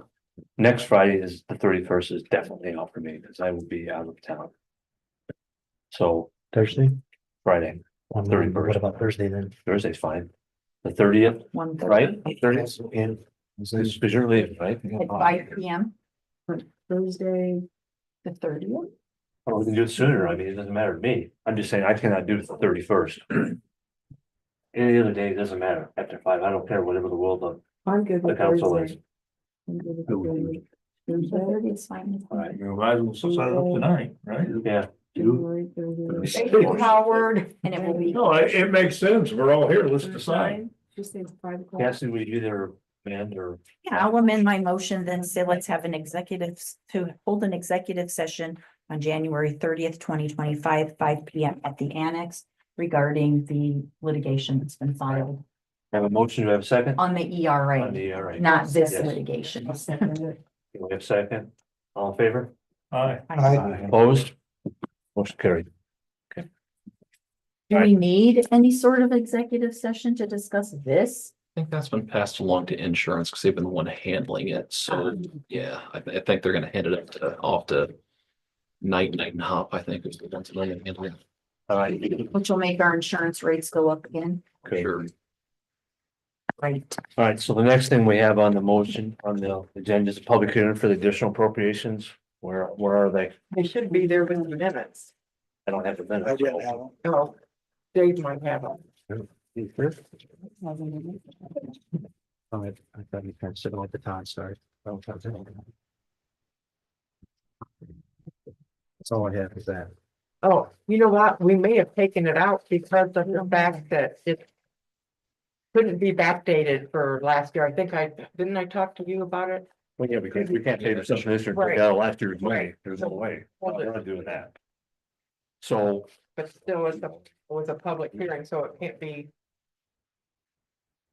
next Friday is the 31st is definitely out for me because I will be out of town. So Thursday? Friday, What 31st. about Thursday then? Thursday's fine. The 30th, 1:30 right? 30th, And because you're leaving, right? At 5 p.m. Thursday, the 30th. Or we can do it sooner. I mean, it doesn't matter to me. I'm just saying I cannot do it the 31st. Any other day, it doesn't matter. After 5, I don't care whatever the will of I'm good the with council is. Thursday. I'm good with Who would Thursday. The Thursday, 30th is fine. All right. You might as well set it up tonight, right? Yeah, January 30th. Thank you, Howard, and it will be. No, it makes sense. We're all here. Let's decide. Just say 5 o'clock. Cassie, we either amend or Yeah, I'll amend my motion then say let's have an to hold an executive session on January 30th, 2025, 5 p.m. at the annex regarding the litigation that's been filed have a motion. Do I have a second? on the ERA, On the ERA. not this Yes. litigation. Do we have a second? All in favor? Aye. Opposed? Motion carried. Do we need any sort of executive session to discuss this? I think that's been passed along to insurance because they've been the one handling it. So, yeah, I think they're gonna hand it off to Knight and Hop, I think is the ones that are gonna handle it. All right. Which will make our insurance rates go up again, Okay. Sure. right? All right, so the next thing we have on the motion on the agenda is a public hearing for the additional appropriations. Where are they? They should be there with the minutes. I don't have the minutes. I didn't have them. Oh, Dave might have them. I thought you kind of said at the time, sorry. That's all I have is that. Oh, you know what? We may have taken it out because of the fact that it couldn't be backdated for last year. I think didn't I talk to you about it? Well, yeah, we can't pay the something this year. We Right. got last year's money. There's no way. We're not doing that. So, But still, it was a public hearing, so it can't be.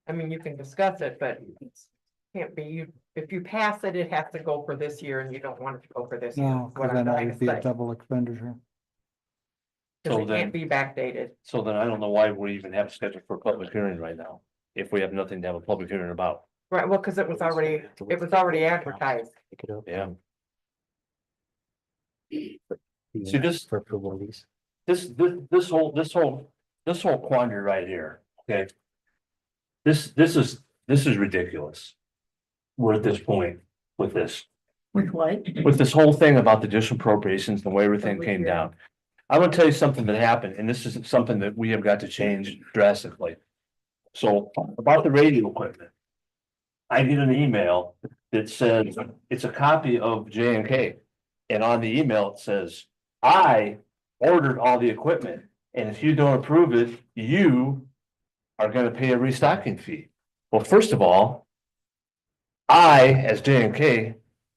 I mean, you can discuss it, but it's can't be, if you pass it, it has to go for this year and you don't want it to go for this year. No, is what because I'm then trying that to would be a say. double expenditure. Cause So it then- can't be backdated. So then I don't know why we even have a schedule for a public hearing right now, if we have nothing to have a public hearing about. Right, well, cause it was already advertised. Yeah. See, this, For approval of these. this whole quandary right here, okay? This is ridiculous. We're at this point with this. With what? With this whole thing about the disappropriations, the way everything came down. I'm gonna tell you something that happened, and this is something that we have got to change drastically. So about the radio equipment. I get an email that says, it's a copy of J&K. And on the email, it says, I ordered all the equipment, and if you don't approve it, you are gonna pay a restocking fee. Well, first of all, I, as J&K,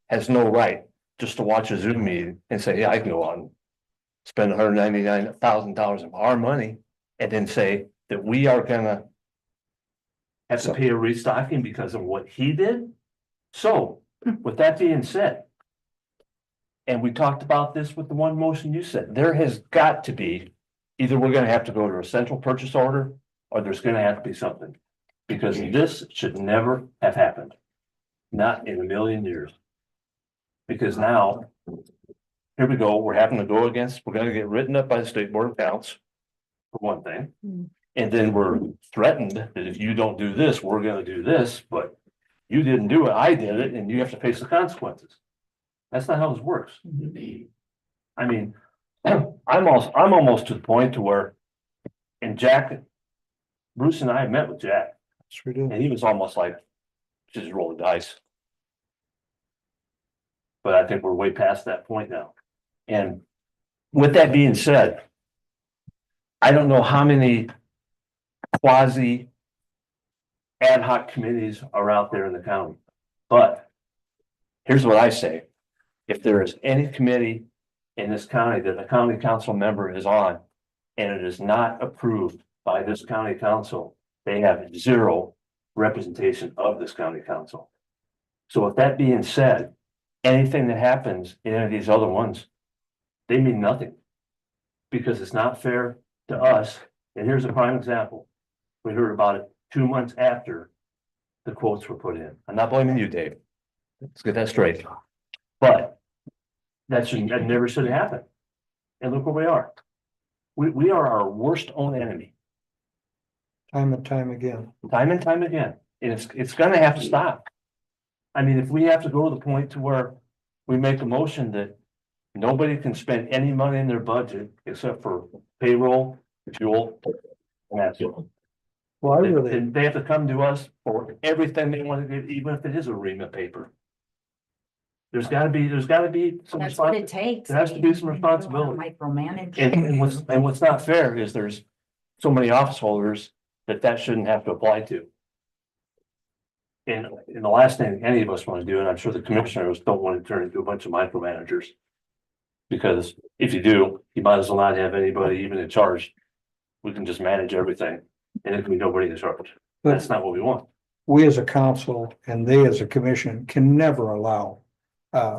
has no right just to watch a Zoom meeting and say, yeah, I can go on. Spend $199,000 of our money and then say that we are gonna have to pay a restocking because of what he did. So with that being said, and we talked about this with the one motion you said, there has got to be, either we're gonna have to go to a central purchase order or there's gonna have to be something. Because this should never have happened. Not in a million years. Because now, here we go, we're having to go against, we're gonna get written up by the State Board of Accounts. For one thing, and then we're threatened that if you don't do this, we're gonna do this, but. You didn't do it, I did it, and you have to face the consequences. That's not how this works. I mean, I'm almost to the point to where. And Jack. Bruce and I met with Jack, Yes, we do. and he was almost like, just roll the dice. But I think we're way past that point now. And with that being said. I don't know how many quasi ad hoc committees are out there in the county, but here's what I say. If there is any committee in this county that a county council member is on and it is not approved by this county council, they have zero representation of this county council. So with that being said, anything that happens in any of these other ones, they mean nothing. Because it's not fair to us, and here's a prime example. We heard about it 2 months after the quotes were put in. I'm not blaming you, Dave. Let's get that straight. But that never should have happened. And look where we are. We are our worst own enemy, Time and time again. time and time again. And it's gonna have to stop. I mean, if we have to go to the point to where we make a motion that nobody can spend any money in their budget except for payroll, fuel, and that's it. Well, I really, And they have to come to us for everything they want to do, even if it is a ream of paper. There's gotta be some That's what it responsibility. takes. There has to be some responsibility. Micromanage. And what's not fair is there's so many office holders that shouldn't have to apply to. And the last thing any of us want to do, and I'm sure the commissioners don't want to turn into a bunch of micromanagers. Because if you do, you might as well not have anybody even in charge. We can just manage everything and it can be nobody in charge. That's not what we want. we as a council and they as a commission can never allow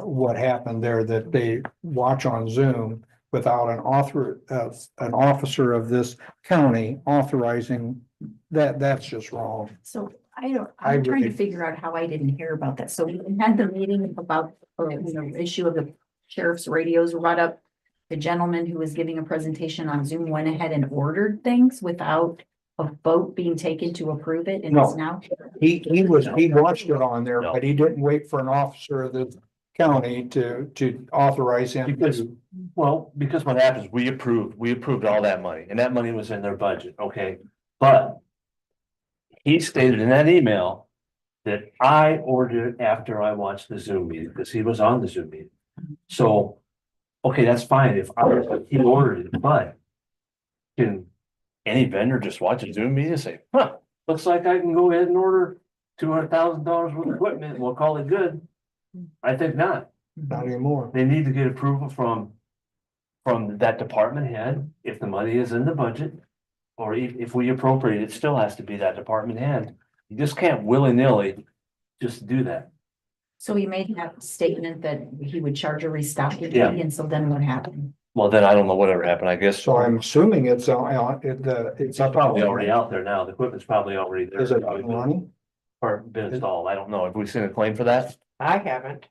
what happened there, that they watch on Zoom without an officer of this county authorizing that. That's just wrong. So I'm trying to figure out how I didn't hear about that. So we had the meeting about the issue of the sheriff's radios brought up. The gentleman who was giving a presentation on Zoom went ahead and ordered things without a vote being taken to approve it, and it's now. He watched it on there, but he didn't wait for an officer of the county to authorize him. Because what happens, we approved all that money, and that money was in their budget, okay? But he stated in that email that I ordered it after I watched the Zoom meeting, because he was on the Zoom meeting. So, okay, that's fine if he ordered it, but can any vendor just watch a Zoom meeting and say, huh, looks like I can go ahead and order $200,000 worth of equipment, and we'll call it good? I think not. Not anymore. They need to get approval from that department head, if the money is in the budget. Or if we appropriate, it still has to be that department head You just can't willy-nilly just do that. So he made that statement that he would charge a restocking fee, Yeah. and so then what happened? Well, then I don't know whatever happened, I guess. So I'm assuming it's It's probably already out there now. The equipment's probably already there. Is it running? Or been installed. I don't know. Have we seen a claim for that? I haven't.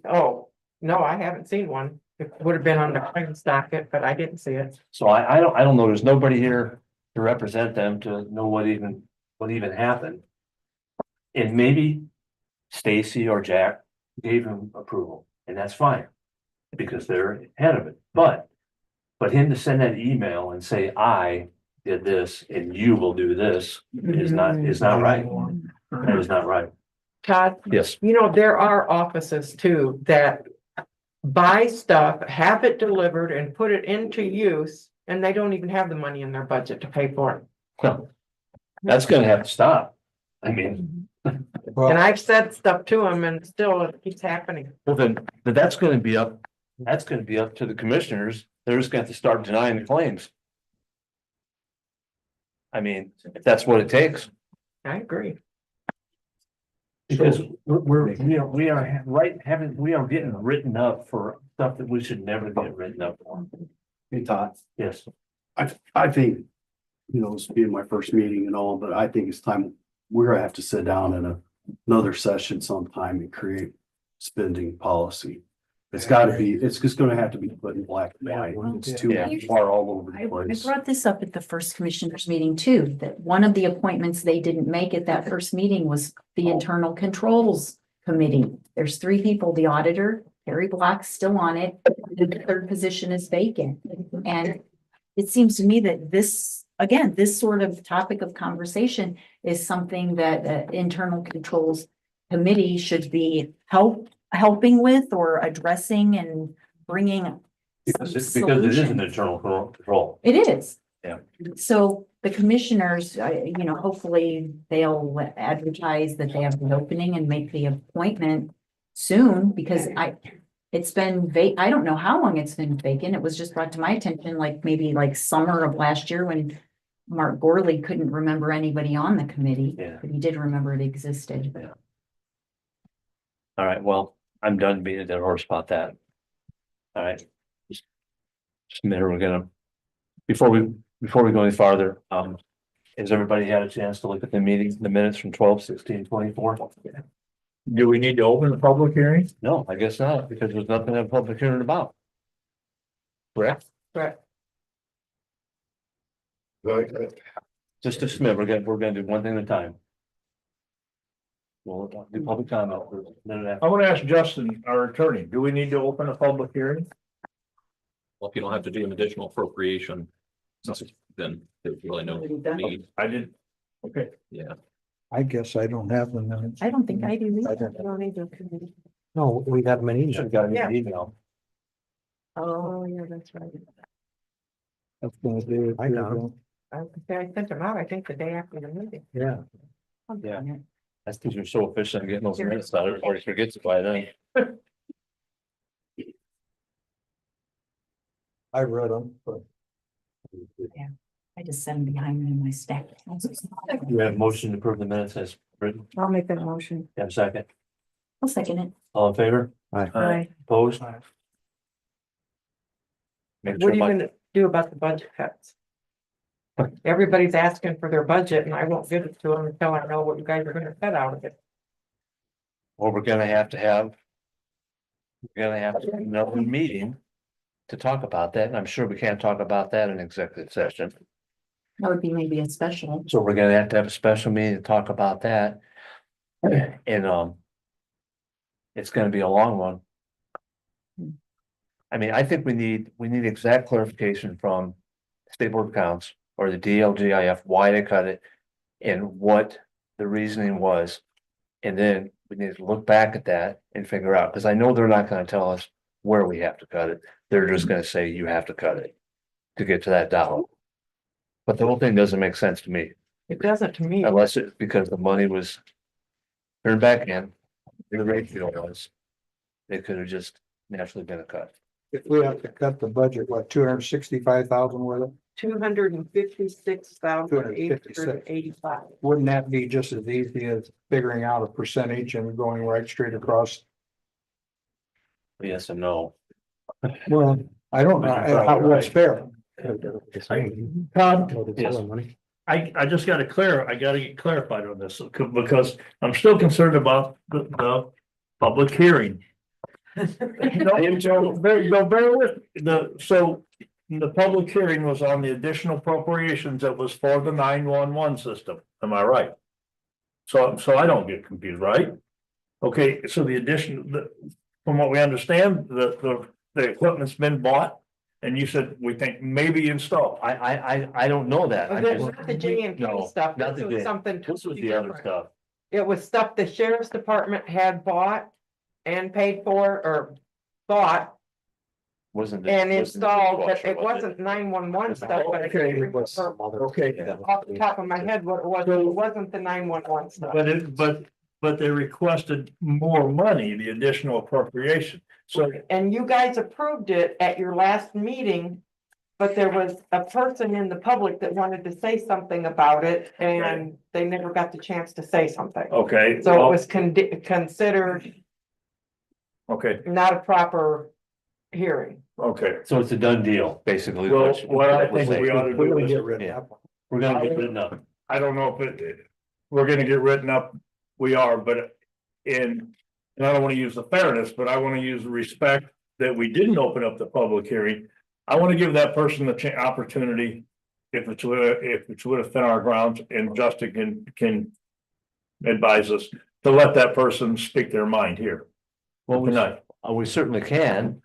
Oh, no, I haven't seen one. It would have been on the claim docket, but I didn't see it. So I don't know. There's nobody here to represent them to know what even happened. And maybe Stacy or Jack gave him approval, and that's fine. Because they're ahead of it, but him to send that email and say, I did this and you will do this is not right. That is not right. Todd, Yes. you know, there are offices too that buy stuff, have it delivered and put it into use, and they don't even have the money in their budget to pay for it. Well, that's gonna have to stop. I mean, And I've said stuff to them and still it keeps happening. well, then, but that's gonna be up to the commissioners. They're just gonna have to start denying the claims. I mean, if that's what it takes, I agree. because we are getting written up for stuff that we should never get written up for. Hey, Todd, Yes. I think, this being my first meeting and all, but I think it's time, we're gonna have to sit down in another session sometime and create spending policy. It's gotta be, it's just gonna have to be put in black and white. It's too Yeah. far all over I the place. brought this up at the first commissioners meeting too, that one of the appointments they didn't make at that first meeting was the internal controls committee. There's 3 people, the auditor, Harry Block's still on it, the 3rd position is vacant. And it seems to me that this sort of topic of conversation is something that the internal controls committee should be helping with or addressing and bringing. Because it is an solutions. internal control. It is. Yeah. So the commissioners, hopefully they'll advertise that they have an opening and make the appointment soon, because it's been I don't know how long it's been vacant. It was just brought to my attention, maybe summer of last year, when Mark Gorley couldn't remember anybody on the committee. Yeah. But he did remember it existed. Yeah. All right, well, I'm done being a dead horse about that. All right. Just a minute, we're gonna, before we go any farther, has everybody had a chance to look at the minutes from 12/16/24? Do we need to open the public hearing? No, I guess not, because there's nothing to have a public hearing about. Correct? But Just a minute, we're gonna do one thing at a time. We'll do public comment for a minute after. I want to ask Justin, our attorney, do we need to open a public hearing? Well, if you don't have to do an additional appropriation, then there's really no need. I did. Okay. Yeah. I guess I don't have the minutes. I don't think I do I either. don't- No, we got them in email. Should've got an Yeah. email. Oh, yeah, that's right. That's gonna do it. I know. I sent them out, I think the day after the meeting. Yeah. Yeah. That's because you're so efficient at getting those minutes out, everybody forgets it by then. I read them, but I just set them behind me in my stack. You have a motion to approve the minutes as written. I'll make that motion. You have a second? I'll second it. All in favor? Aye. Opposed? Make What sure are you my, gonna do about the budget cuts? Everybody's asking for their budget and I won't give it to them until I know what you guys are gonna cut out of it. well, we're gonna have another meeting to talk about that, and I'm sure we can't talk about that in executive session. That would be maybe a special. So we're gonna have to have a special meeting to talk about that. And, it's gonna be a long one. I mean, I think we need exact clarification from State Board of Accounts or the DLGIF, why they cut it and what the reasoning was. And then we need to look back at that and figure out, because I know they're not gonna tell us where we have to cut it. They're just gonna say you have to cut it to get to that dollar. But the whole thing doesn't make sense to me, It doesn't to me. unless it's because the money was turned back in, the ratio was. It could have just naturally been a cut. If we have to cut the budget, what, 265,000 worth of? $256,885. Wouldn't that be just as easy as figuring out a percentage and going right straight across? Yes and no. Well, I don't know, what's fair? Todd, Yes. I just gotta I gotta get clarified on this, because I'm still concerned about the public hearing. No, bear with, so the public hearing was on the additional appropriations that was for the 911 system, am I right? So I don't get confused, right? Okay, so from what we understand, the equipment's been bought, and you said we think maybe installed. I don't know that. I That's just- not the J and K No, stuff. not This the was J. something. This was totally the other different. stuff. It was stuff the sheriff's department had bought and paid for or bought Wasn't. and installed, but it wasn't 911 stuff, but I can't Okay, remember Okay, off the top of my head what it was. It wasn't the 911 stuff. but they requested more money, the additional appropriation, so. And you guys approved it at your last meeting. But there was a person in the public that wanted to say something about it and they never got the chance to say something. Okay. So well, it was considered Okay, not a proper hearing. okay. So it's a done deal, basically. Well, what I think we ought to We're do gonna is, get rid of Yeah. that. We're gonna get written up. I don't know if we're gonna get written up, we are, but and I don't wanna use the fairness, but I wanna use the respect that we didn't open up the public hearing. I wanna give that person the opportunity, if it's within our grounds, and Justin can advise us to let that person speak their mind here. Well, Tonight. we certainly can,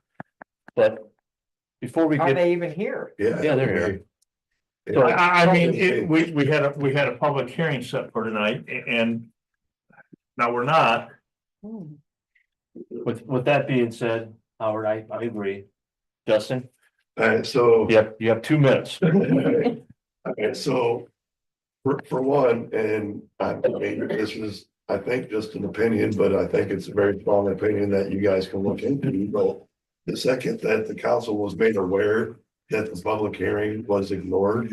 but before we Are get, they even here? yeah, they're here. So I mean, we had a public hearing set for tonight, and now we're not. With that being said, Howard, I agree. Justin, So. you have 2 minutes. Okay, so for one, and I mean, this is, I think, just an opinion, but I think it's a very strong opinion that you guys can look into. But the second that the council was made aware that the public hearing was ignored,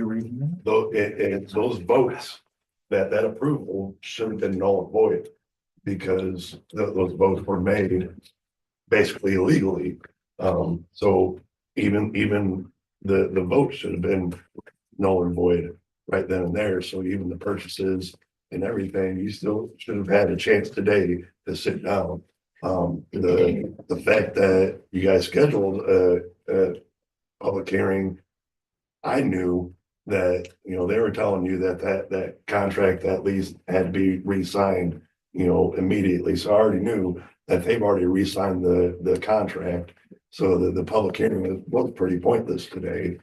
though, and those votes, that approval should have been null and void, because those votes were made basically illegally. So even the vote should have been null and void right then and there. So even the purchases and everything, you still should have had a chance today to sit down. The fact that you guys scheduled a public hearing, I knew that, they were telling you that contract, that lease had to be re-signed, immediately. So I already knew that they've already re-signed the contract. So the public hearing was pretty pointless today.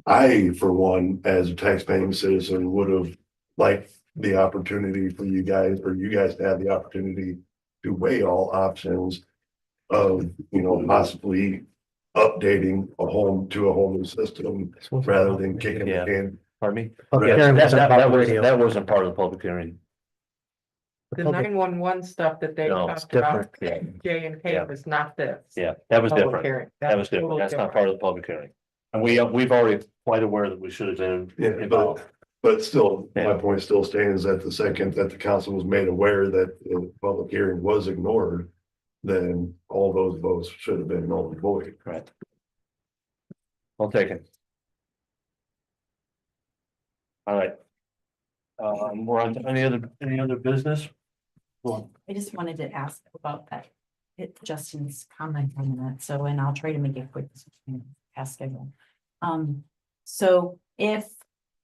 I, for one, as a taxpaying citizen, would have liked the opportunity for you guys, or you guys to have the opportunity to weigh all options of, possibly updating a home to a whole new system rather than kicking the can. Pardon me? Public Yeah, hearing wasn't about radio. that wasn't part of the public hearing. The 911 stuff that they No, it's talked about, different. J and K Yeah. was not this. Yeah, that was Public different. hearing. That was different. totally That's not part of the public hearing. And we've already quite aware that we should have been Yeah, involved. but still, my Yeah. point still stands that the second that the council was made aware that the public hearing was ignored, then all those votes should have been null and void. Right. I'll take it. All right. We're on to any other business? I just wanted to ask about that, Justin's comment on that, so, and I'll try to make it quick, past schedule. So if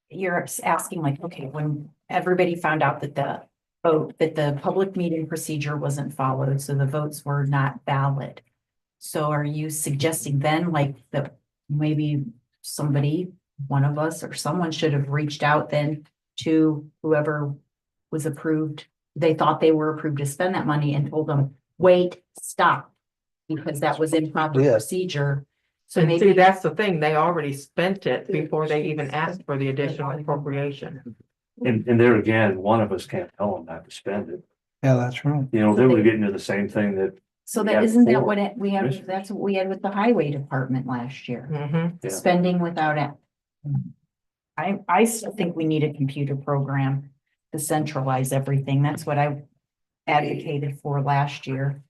you're asking like, okay, when everybody found out that the public meeting procedure wasn't followed, so the votes were not valid. So are you suggesting then like that maybe somebody, one of us or someone should have reached out then to whoever was approved? They thought they were approved to spend that money and told them, wait, stop. Because that was improper Yeah. procedure. So And see, maybe, that's the thing, they already spent it before they even asked for the additional appropriation. And there again, one of us can't tell them not to spend it. Yeah, that's right. They would get into the same thing that. so Yeah, that isn't that before. what we had, that's what we had with the highway department last year. Mhm. Yeah. Spending without I still think we need a computer program to centralize everything. That's what I advocated for last year.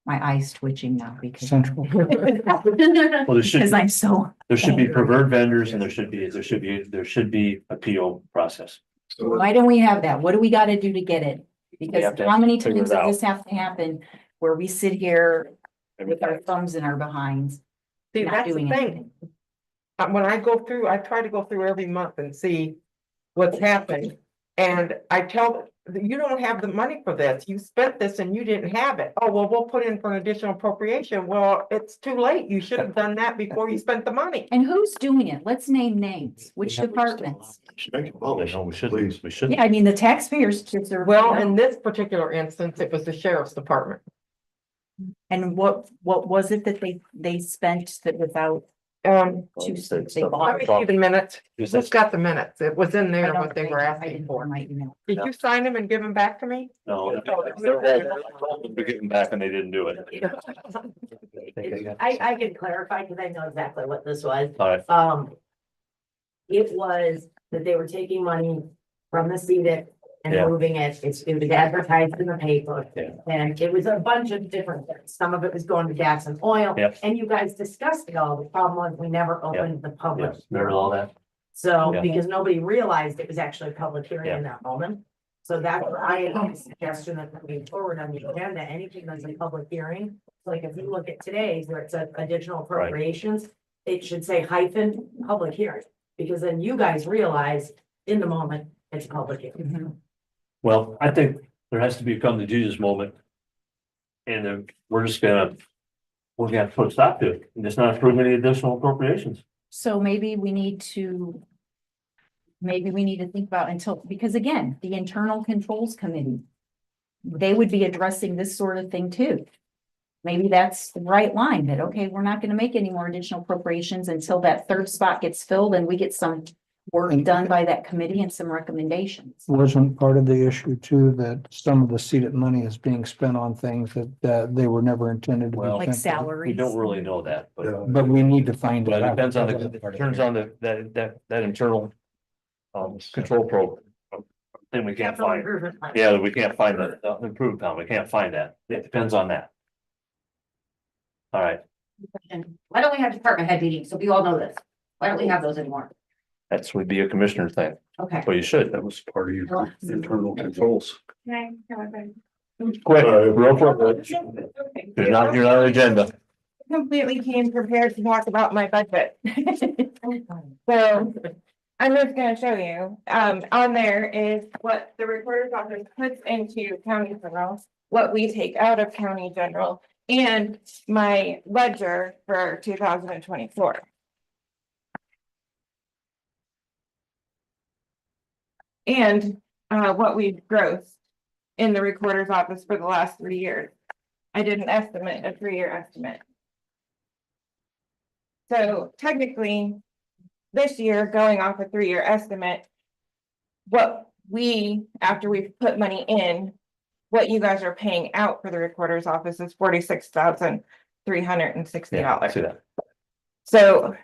My eyes twitching now because. Central. Well, there should, Because I'm so. there should be preferred vendors and there should be a PO process. Why don't we have that? What do we gotta do to get it? Because have to how many figure times it does out. this have to happen where we sit here with our thumbs in our behinds? See, not that's the doing thing. anything? When I go through, I try to go through every month and see what's happened. And I tell, you don't have the money for this. You spent this and you didn't have it. Oh, well, we'll put in for an additional appropriation. Well, it's too late. You should have done that before you spent the money. And who's doing it? Let's name names. Which departments? Well, no, we shouldn't, we shouldn't. Yeah, I mean, the taxpayers deserve. Well, to know. in this particular instance, it was the sheriff's department. And what was it that they spent that without? They bought. Let me see the minutes. Just- Who's got the minutes? It was in I there don't what they think were I asking didn't for. my email. Did you sign them and give them back to me? No, they're getting back and they didn't do it. I can clarify because I know exactly what this was. All right, It was that they were taking money from the CDIC and Yeah. moving it. It was advertised in the paper. Yeah. And it was a bunch of different things. Some of it was going to gas and oil. Yep. And you guys discussed it all. The problem was we never opened the public. yes, remember all that? So, Yeah. because nobody realized it was actually a public hearing in that moment. So that's why I had a suggestion that moving forward on the agenda, anything that's a public hearing, like if you look at today's where it's additional appropriations, it should say hyphen public hearing, because then you guys realize in the moment, it's a public hearing. Well, I think there has to be a come to Jesus moment. And then we're gonna have to put a stop to it and just not approve any additional appropriations. So maybe we need to. Maybe we need to think about because again, the internal controls committee. They would be addressing this sort of thing too. Maybe that's the right line that, okay, we're not gonna make any more additional appropriations until that third spot gets filled and we get some. Work done by that committee and some recommendations. Wasn't part of the issue too, that some of the seated money is being spent on things that they were never intended to be. Well, Like spent on. salaries. We don't really know that, but. But we need to find But it it out. depends on turns on that internal. Control program. Then we can't Capital find, improvement plan. yeah, we can't find the improved town, we can't find that, it depends on that. All right, And why don't we have department head meetings? So we all know this. Why don't we have those anymore? that's would be a commissioner thing, Okay. well, you should, That was part of your internal controls. quick, real quick, you're not on the agenda. Completely came prepared to talk about my budget. So I'm just gonna show you, on there is what the recorder's office puts into county general, what we take out of county general, and my ledger for 2024. And what we've grossed in the recorder's office for the last 3 years. I did an estimate, a 3-year estimate. So technically, this year, going off a 3-year estimate, what we, after we've put money in, what you guys are paying out for the recorder's office is $46,360. See that, So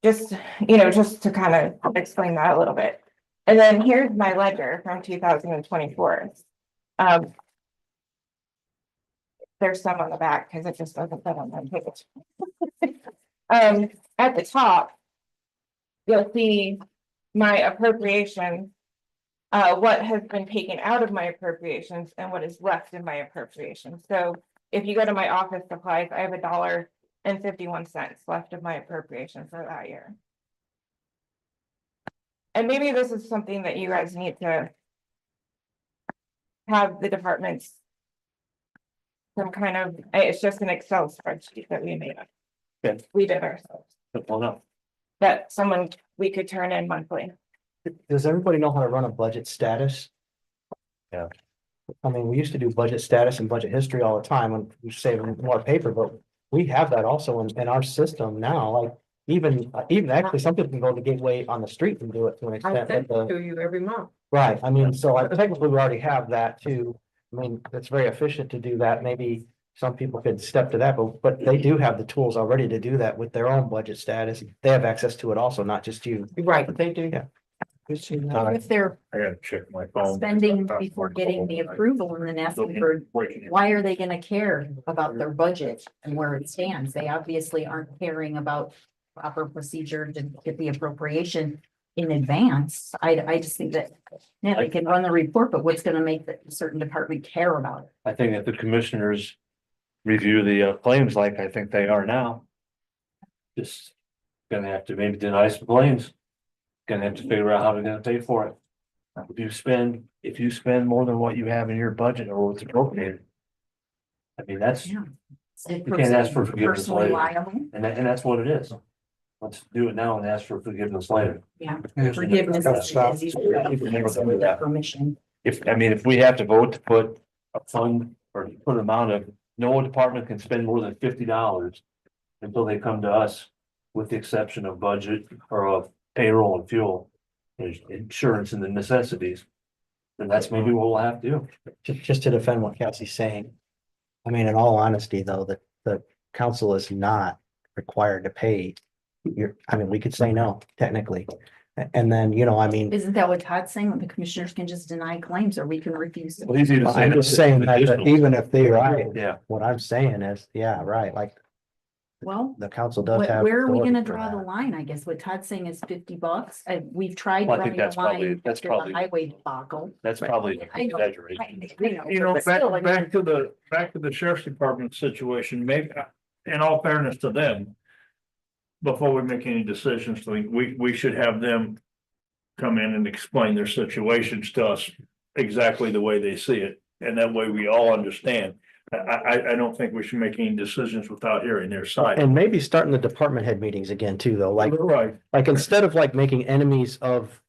just, just to kind of explain that a little bit. And then here's my ledger from 2024. There's some on the back because it just doesn't fit on my page. At the top, you'll see my appropriation, what has been taken out of my appropriations and what is left in my appropriations. So if you go to my office supplies, I have $1.51 left of my appropriation for that year. And maybe this is something that you guys need to have the departments some kind of, it's just an Excel spreadsheet that we made up. Okay. We did ourselves, well, no, that we could turn in monthly. Does everybody know how to run a budget status? Yeah. I mean, we used to do budget status and budget history all the time when we save more paper, but we have that also in our system now, like even actually, some people can go to Gateway on the street and do it to an I extent. send but it to you every month. Right, I mean, so technically we already have that too. I mean, it's very efficient to do that, maybe some people could step to that, but they do have the tools already to do that with their own budget status. They have access to it also, not just you. Right. They do. Yeah. If they're I gotta check my phone. spending before getting the approval and then asking for, why are they gonna care about their budget and where it stands? They obviously aren't caring about proper procedure to get the appropriation in advance. I just think that, yeah, they can run the report, but what's gonna make the certain department care about it? I think that the commissioners review the claims like I think they are now. Just gonna have to maybe deny some claims. Gonna have to figure out how they're gonna pay for it. If you spend more than what you have in your budget or what's appropriated. I mean, that's, you can't ask for forgiveness Personally later, liable. and that's what it is. Let's do it now and ask for forgiveness later. Yeah, Yeah. forgiveness is usually permission. If we have to vote to put a fund or put an amount of, no department can spend more than $50 until they come to us, with the exception of budget or of payroll and fuel, there's insurance and the necessities. Then that's maybe what we'll have to do. Just to defend what Kelsey's saying. I mean, in all honesty, though, the council is not required to pay. We could say no, technically. And then, I mean, Isn't that what Todd's saying? The commissioners can just deny claims or we can refuse. to- Well, easy to say. I'm just saying that Additional. even if they right, Yeah, what I'm saying is, yeah, right, like Well, the council does have. where are we authority gonna for draw the that. line? I guess what Todd's saying is $50. We've tried Well, I think drawing that's the probably- line that's after probably- the highway debacle. that's probably I know. exaggerated. You know, But still, I mean, back to the sheriff's department situation, maybe, in all fairness to them. Before we make any decisions, we should have them come in and explain their situations to us exactly the way they see it, and that way we all understand. I don't think we should make any decisions without hearing their side. And maybe starting the department head meetings again too, though, Right, like instead of like making enemies of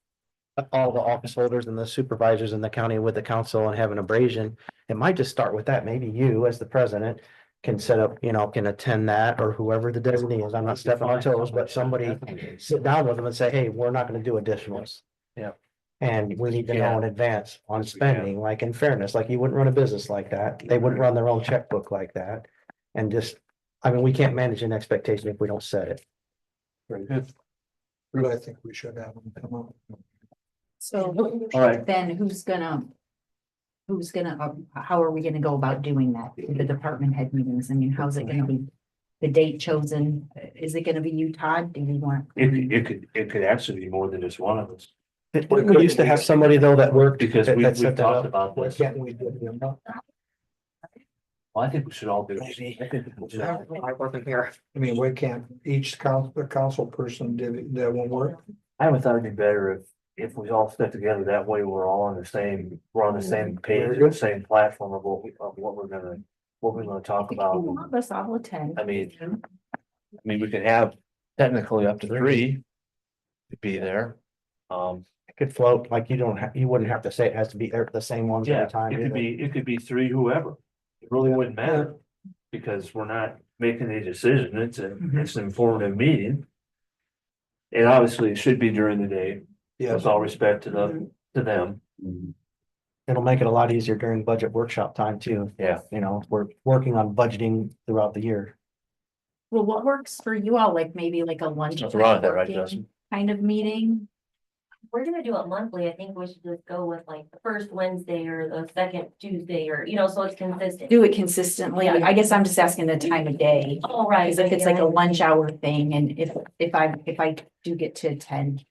all the office holders and the supervisors in the county with the council and having abrasion, it might just start with that. Maybe you, as the president, can set up, can attend that, or whoever the designee is. I'm not stepping on toes, but somebody sit down with them and say, hey, we're not gonna do additionals. Yeah. And we need to know in advance on spending, like in fairness, like you wouldn't run a business like that. They wouldn't run their own checkbook like that. And just, we can't manage an expectation if we don't set it. Very good. Really, I think we should have them come up. So All right. then how are we gonna go about doing that? The department head meetings? I mean, how's it gonna be? The date chosen? Is it gonna be you, Todd? Do you want? It could actually be more than just one of us. We used to have somebody though that worked. Because that we've set that talked up. about this. Can't we do it? Well, I think we should all do it. Maybe. I think we should. I wasn't here. We can't, the council person that won't work. I would thought it'd be better if we all stick together, that way we're all on the same, page, the same platform of what we're gonna talk about. One of us all attend. I mean, we can have technically up to 3 to be there. It could float, like you wouldn't have to say it has to be the same ones Yeah, every time. it could be 3, whoever. It really wouldn't matter, because we're not making a decision. It's an informative meeting. And obviously it should be during the day, with all respect to them. It'll make it a lot easier during budget workshop time too. Yeah. We're working on budgeting throughout the year. Well, what works for you all? Like maybe like a lunch. Nothing wrong with that, right, working Justin? Kind of meeting? We're gonna do it monthly. I think we should just go with like the first Wednesday or the second Tuesday or, so it's consistent. Do it consistently. I guess I'm just asking the time of day. Oh, right. Because if it's like a lunch hour thing and if I do get to attend,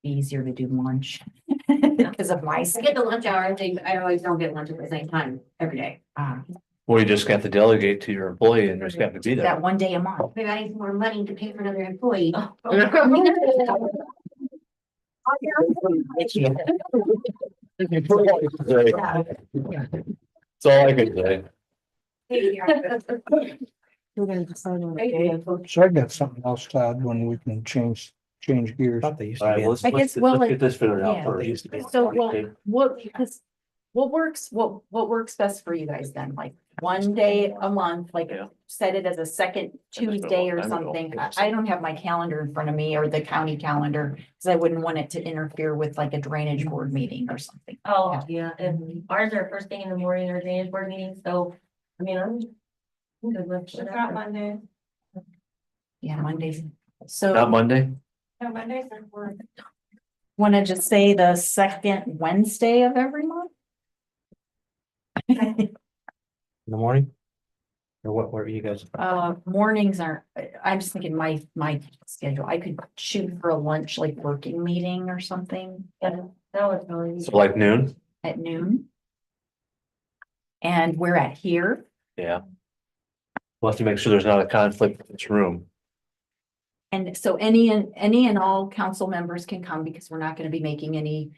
be easier to do lunch because of my. I get the lunch hour. I always don't get lunch at the same time every day. Well, you just have to delegate to your employee and just have to be there. That one day a month. Maybe I need some more money to pay for another employee. That's all I could say. We're gonna decide on a day. So I got something else, Todd, when we can change gears. Thought they used All to right, be. in- let's guess, get this figured out yeah. first. So what works best for you guys then? Like one day a month, like Yeah. set it as a second Tuesday or something. I don't have my calendar in front of me or the county calendar, because I wouldn't want it to interfere with like a drainage board meeting or something. Oh, yeah, and ours are first thing in the morning or drainage board meeting, so I mean, I'm good with Not Monday. Yeah, Mondays. Not So Monday? No, Mondays are for. wanna just say the second Wednesday of every month? In the morning? Or what are you guys? Mornings aren't, I'm just thinking my schedule, I could shoot for a lunch, like working meeting or something that would probably. So like noon? at noon. And we're at here, Yeah. We'll have to make sure there's not a conflict in this room. and so any and all council members can come because we're not gonna be making any.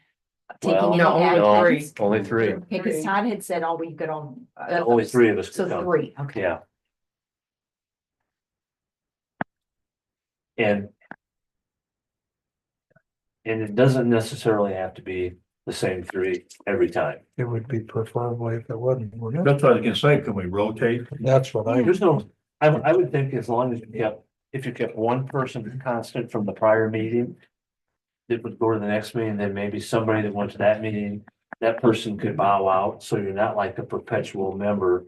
Well, Taking any no, actions. only three. Okay, because Todd had said, oh, we could all. Only three of us could So come. three, okay. Yeah. And it doesn't necessarily have to be the same three every time. It would be preferably if it wasn't. wouldn't it? That's what I was gonna say, can we rotate? That's what I, There's no, I would think as long as if you kept one person constant from the prior meeting. That would go to the next meeting, then maybe somebody that went to that meeting, that person could bow out, so you're not like a perpetual member.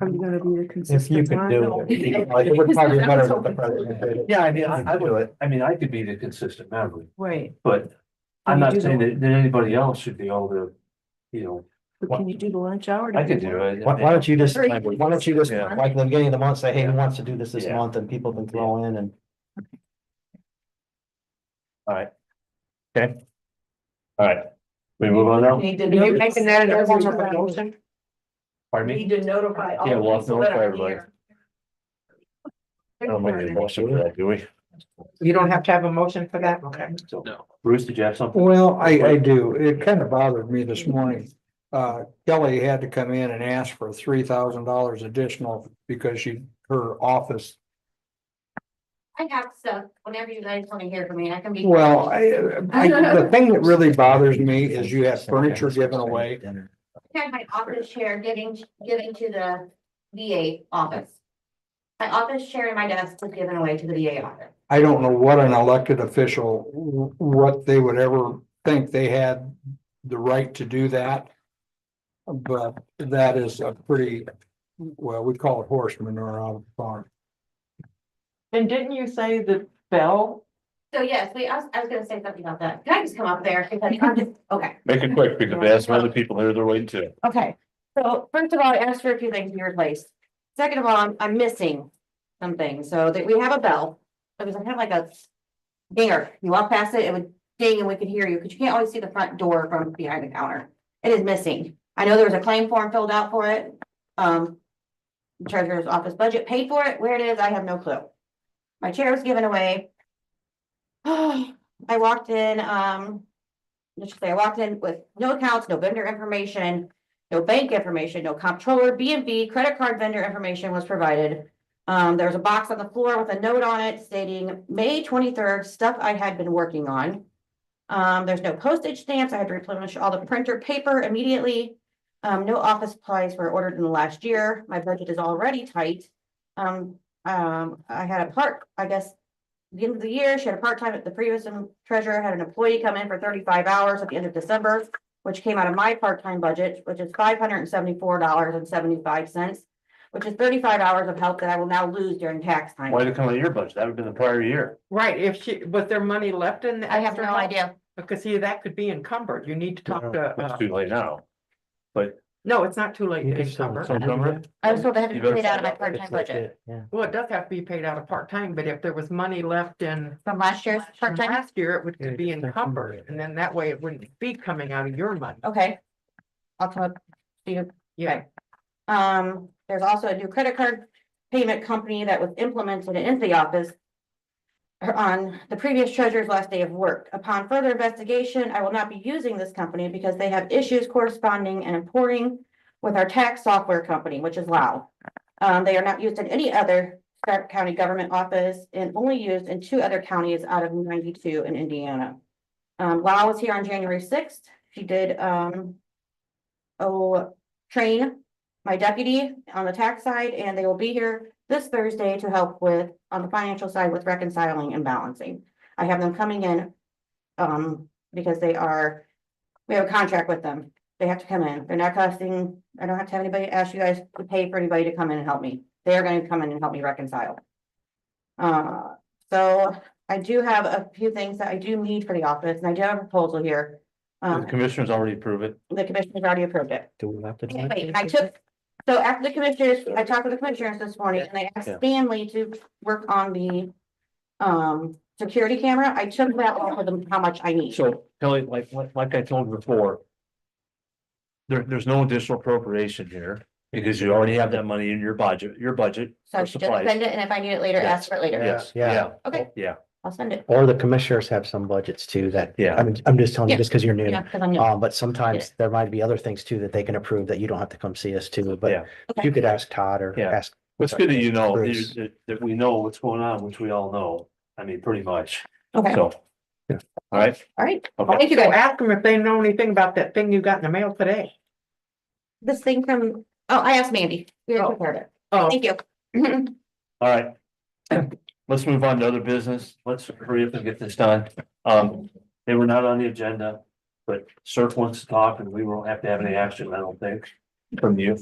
Are you gonna be the If you consistent could one? do it, like, it would probably be better with the president did it. Yeah, I mean, I would, I mean, I could be the consistent member, Wait, but I'm you not do saying the- that anybody else should be able to, you know, but can you do the lunch hour? I could do it. Why don't you just, Yeah. like in the beginning of the month, say, hey, who wants to do this Yeah. month, and people can throw in and. All right. Okay. All right, we move on now, Need to You're making that a form of a notify- motion? pardon me? Need to notify. all Yeah, we'll have to people that notify are everybody. here. I don't make any motion for that, do we? You don't have to have a motion for that, okay? So, No. Bruce, did you have something? well, I do. It kind of bothered me this morning. Kelly had to come in and ask for $3,000 additional because her office. I have stuff, whenever you guys want to hear from me, I can be. Well, the thing that really bothers me is you have furniture given away. I had my office chair giving to the VA office. My office chair and my desk was given away to the VA office. I don't know what an elected official, what they would ever think they had the right to do that. But that is a pretty, well, we call it horse manure out of the farm. And didn't you say the bell? So yes, I was gonna say something about that. Can I just come up there? Because I'm just, okay. Make it quick, because they have some other people here they're waiting too. Okay, so first of all, I asked for a few things to be replaced. Second of all, I'm missing some things, so that we have a bell. It was kind of like a dinger. You walk past it, it would ding and we could hear you, because you can't always see the front door from behind the counter. It is missing. I know there was a claim form filled out for it. The treasurer's office budget paid for it. Where it is, I have no clue. My chair was given away. I walked in, let's say I walked in with no accounts, no vendor information, no bank information, no comptroller, B&B, credit card vendor information was provided. There's a box on the floor with a note on it stating May 23rd, stuff I had been working on. There's no postage stamps. I had to replenish all the printer paper immediately. No office supplies were ordered in the last year. My budget is already tight. I had a part, I guess, the end of the year, she had a part-time at the previous treasurer, had an employee come in for 35 hours at the end of December, which came out of my part-time budget, which is $574.75, which is 35 hours of help that I will now lose during tax time. Why did it come out of your budget? That would have been the prior year. Right, was there money left in? I have no idea. Because see, that could be encumbered. You need to talk It's too late now. But no, it's not too late You to can still- encumber. some number, I was told I had to You pay better it out of my find out. part-time budget. Yeah. Well, it does have to be paid out of part-time, but if there was money left in From last year's from part-time, last year, it would Yeah, be it's encumbered, and then that way it wouldn't be coming out of your money. okay. I'll come up to you. Yeah, There's also a new credit card payment company that was implemented into the office on the previous treasurer's last day of work. Upon further investigation, I will not be using this company because they have issues corresponding and importing with our tax software company, which is Lao. They are not used in any other Stark County government office and only used in 2 other counties out of 92 in Indiana. Lao was here on January 6th. She did, train my deputy on the tax side, and they will be here this Thursday to help with, on the financial side, with reconciling and balancing. I have them coming in, because we have a contract with them. They have to come in. They're not costing, I don't have to have anybody ask you guys to pay for anybody to come in and help me. They're gonna come in and help me reconcile. So I do have a few things that I do need for the office, and I do have a proposal here. The commissioners already approved it. The commissioners already approved it. Do we have to? do it? Wait, so after the commissioners, I talked with the commissioners this morning, and I asked Yeah. Stanley to work on the security camera. I took that off of them, how much I need. So Kelly, like I told you before. There's no additional appropriation here because you already have that money in your budget So I for should just supplies. spend it, and if I need it later, ask for it later. Yes, Yeah. yeah, Okay, yeah, I'll send it. Or the commissioners have some budgets too that, yeah. I mean, I'm just telling you, Yeah. just because you're new. Yeah, because I'm new. But sometimes there might be other things too that they can approve that you don't have to come see us to, but Yeah. you could ask Todd or Yeah. ask. What's good that you know, Bruce. that we know what's going on, which we all know. I mean, pretty much. Okay, So. Yeah. All right, all right. okay. Thank you So guys. ask them if they know anything about that thing you got in the mail today. This thing from, oh, I asked Mandy. We already took care of it. Oh, Thank you. All right. Let's move on to other business. Let's hurry up and get this done. They were not on the agenda, but Surf wants to talk and we won't have to have any action, I don't think, from you.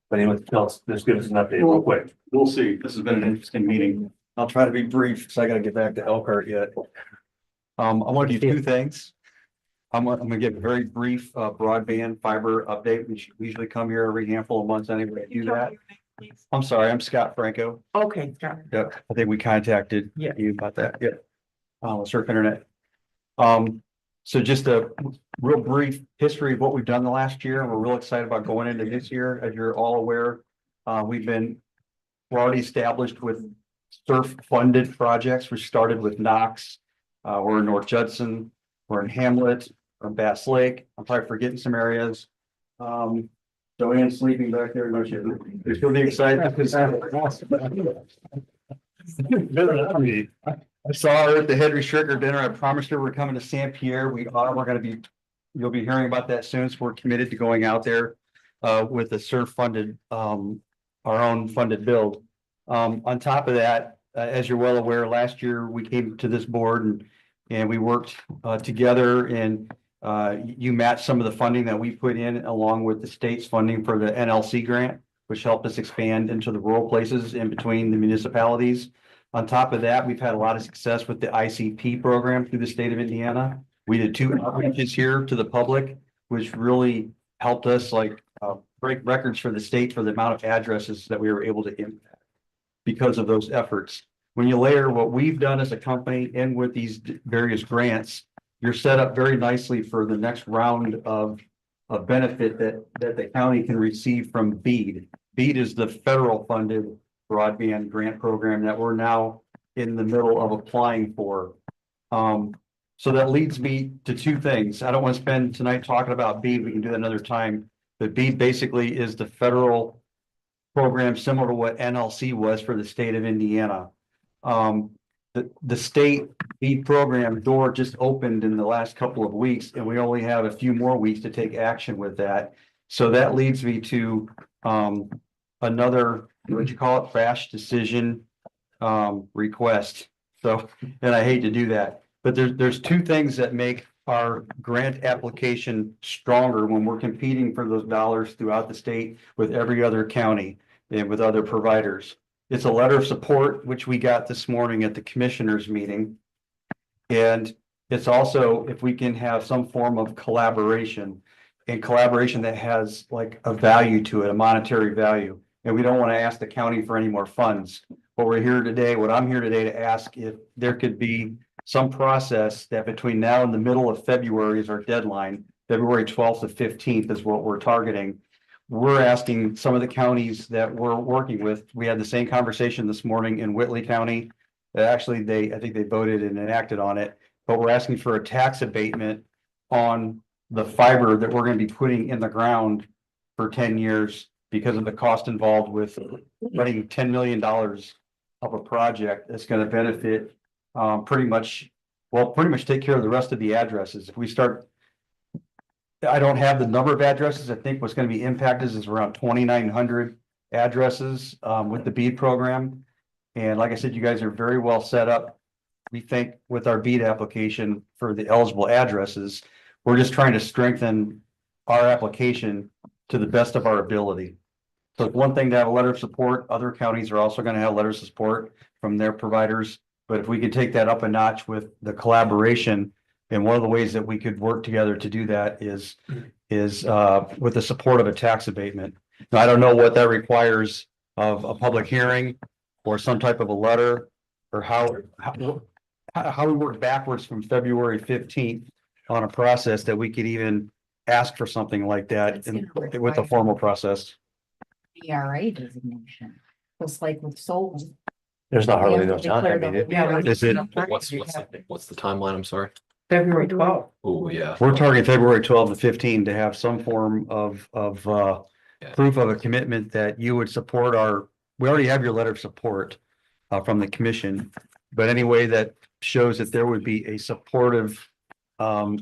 But anyway, tell us, just give us an update real quick. We'll see. This has been an interesting meeting. I'll try to be brief because I gotta get back to Elkhart yet. I want to do two things. I'm gonna give a very brief broadband fiber update. We usually come here every handful of months anyway to do that. I'm sorry, I'm Scott Franco. okay, got it. Yep, I think we contacted Yeah. you about that. Yep. Surf Internet. So just a real brief history of what we've done the last year. We're real excited about going into this year. As you're all aware, we're already established with surf funded projects. We started with Knox. We're in North Judson, we're in Hamlet, we're in Bass Lake. I'm probably forgetting some areas. Joanne's sleeping back there. No, she'll be excited because I saw her at the head restrictor dinner. I promised her we're coming to St. Pierre. We're gonna be, you'll be hearing about that soon. So we're committed to going out there with a surf funded, our own funded build. On top of that, as you're well aware, last year we came to this board and we worked together and you matched some of the funding that we put in along with the state's funding for the NLC grant, which helped us expand into the rural places in between the municipalities. On top of that, we've had a lot of success with the ICP program through the state of Indiana. We did 2 outreaches here to the public, which really helped us break records for the state for the amount of addresses that we were able to impact because of those efforts. When you layer what we've done as a company in with these various grants, you're set up very nicely for the next round of benefit that the county can receive from BEAD. BEAD is the federal funded broadband grant program that we're now in the middle of applying for. So that leads me to 2 things. I don't want to spend tonight talking about BEAD. We can do that another time. But BEAD basically is the federal program similar to what NLC was for the state of Indiana. The state BEAD program door just opened in the last couple of weeks, and we only have a few more weeks to take action with that. So that leads me to another, what you call it, crash decision request. So, and I hate to do that, but there's 2 things that make our grant application stronger when we're competing for those dollars throughout the state with every other county and with other providers. It's a letter of support, which we got this morning at the commissioners meeting. And it's also if we can have some form of collaboration and collaboration that has like a value to it, a monetary value. And we don't want to ask the county for any more funds. What I'm here today to ask if there could be some process that between now and the middle of February is our deadline. February 12th to 15th is what we're targeting. We're asking some of the counties that we're working with. We had the same conversation this morning in Whitley County. Actually, I think they voted and enacted on it, but we're asking for a tax abatement on the fiber that we're going to be putting in the ground for 10 years because of the cost involved with running $10 million of a project that's going to benefit pretty much take care of the rest of the addresses. If we start, I don't have the number of addresses. I think what's going to be impacted is around 2,900 addresses with the BEAD program. And like I said, you guys are very well set up. We think with our BEAD application for the eligible addresses, we're just trying to strengthen our application to the best of our ability. So it's one thing to have a letter of support. Other counties are also gonna have letters of support from their providers. But if we could take that up a notch with the collaboration, and one of the ways that we could work together to do that is with the support of a tax abatement. Now, I don't know what that requires of a public hearing or some type of a letter, or how we work backwards from February 15th on a process that we could even ask for something like that with a formal process. ERA designation, just like with solar. There's not hardly have no to time. I declare mean, the- Is it, What's the timeline? I'm sorry. February 12th. Oh, yeah. we're targeting February 12th to 15 to have some form of proof of a commitment that you would support we already have your letter of support from the commission, but any way that shows that there would be a supportive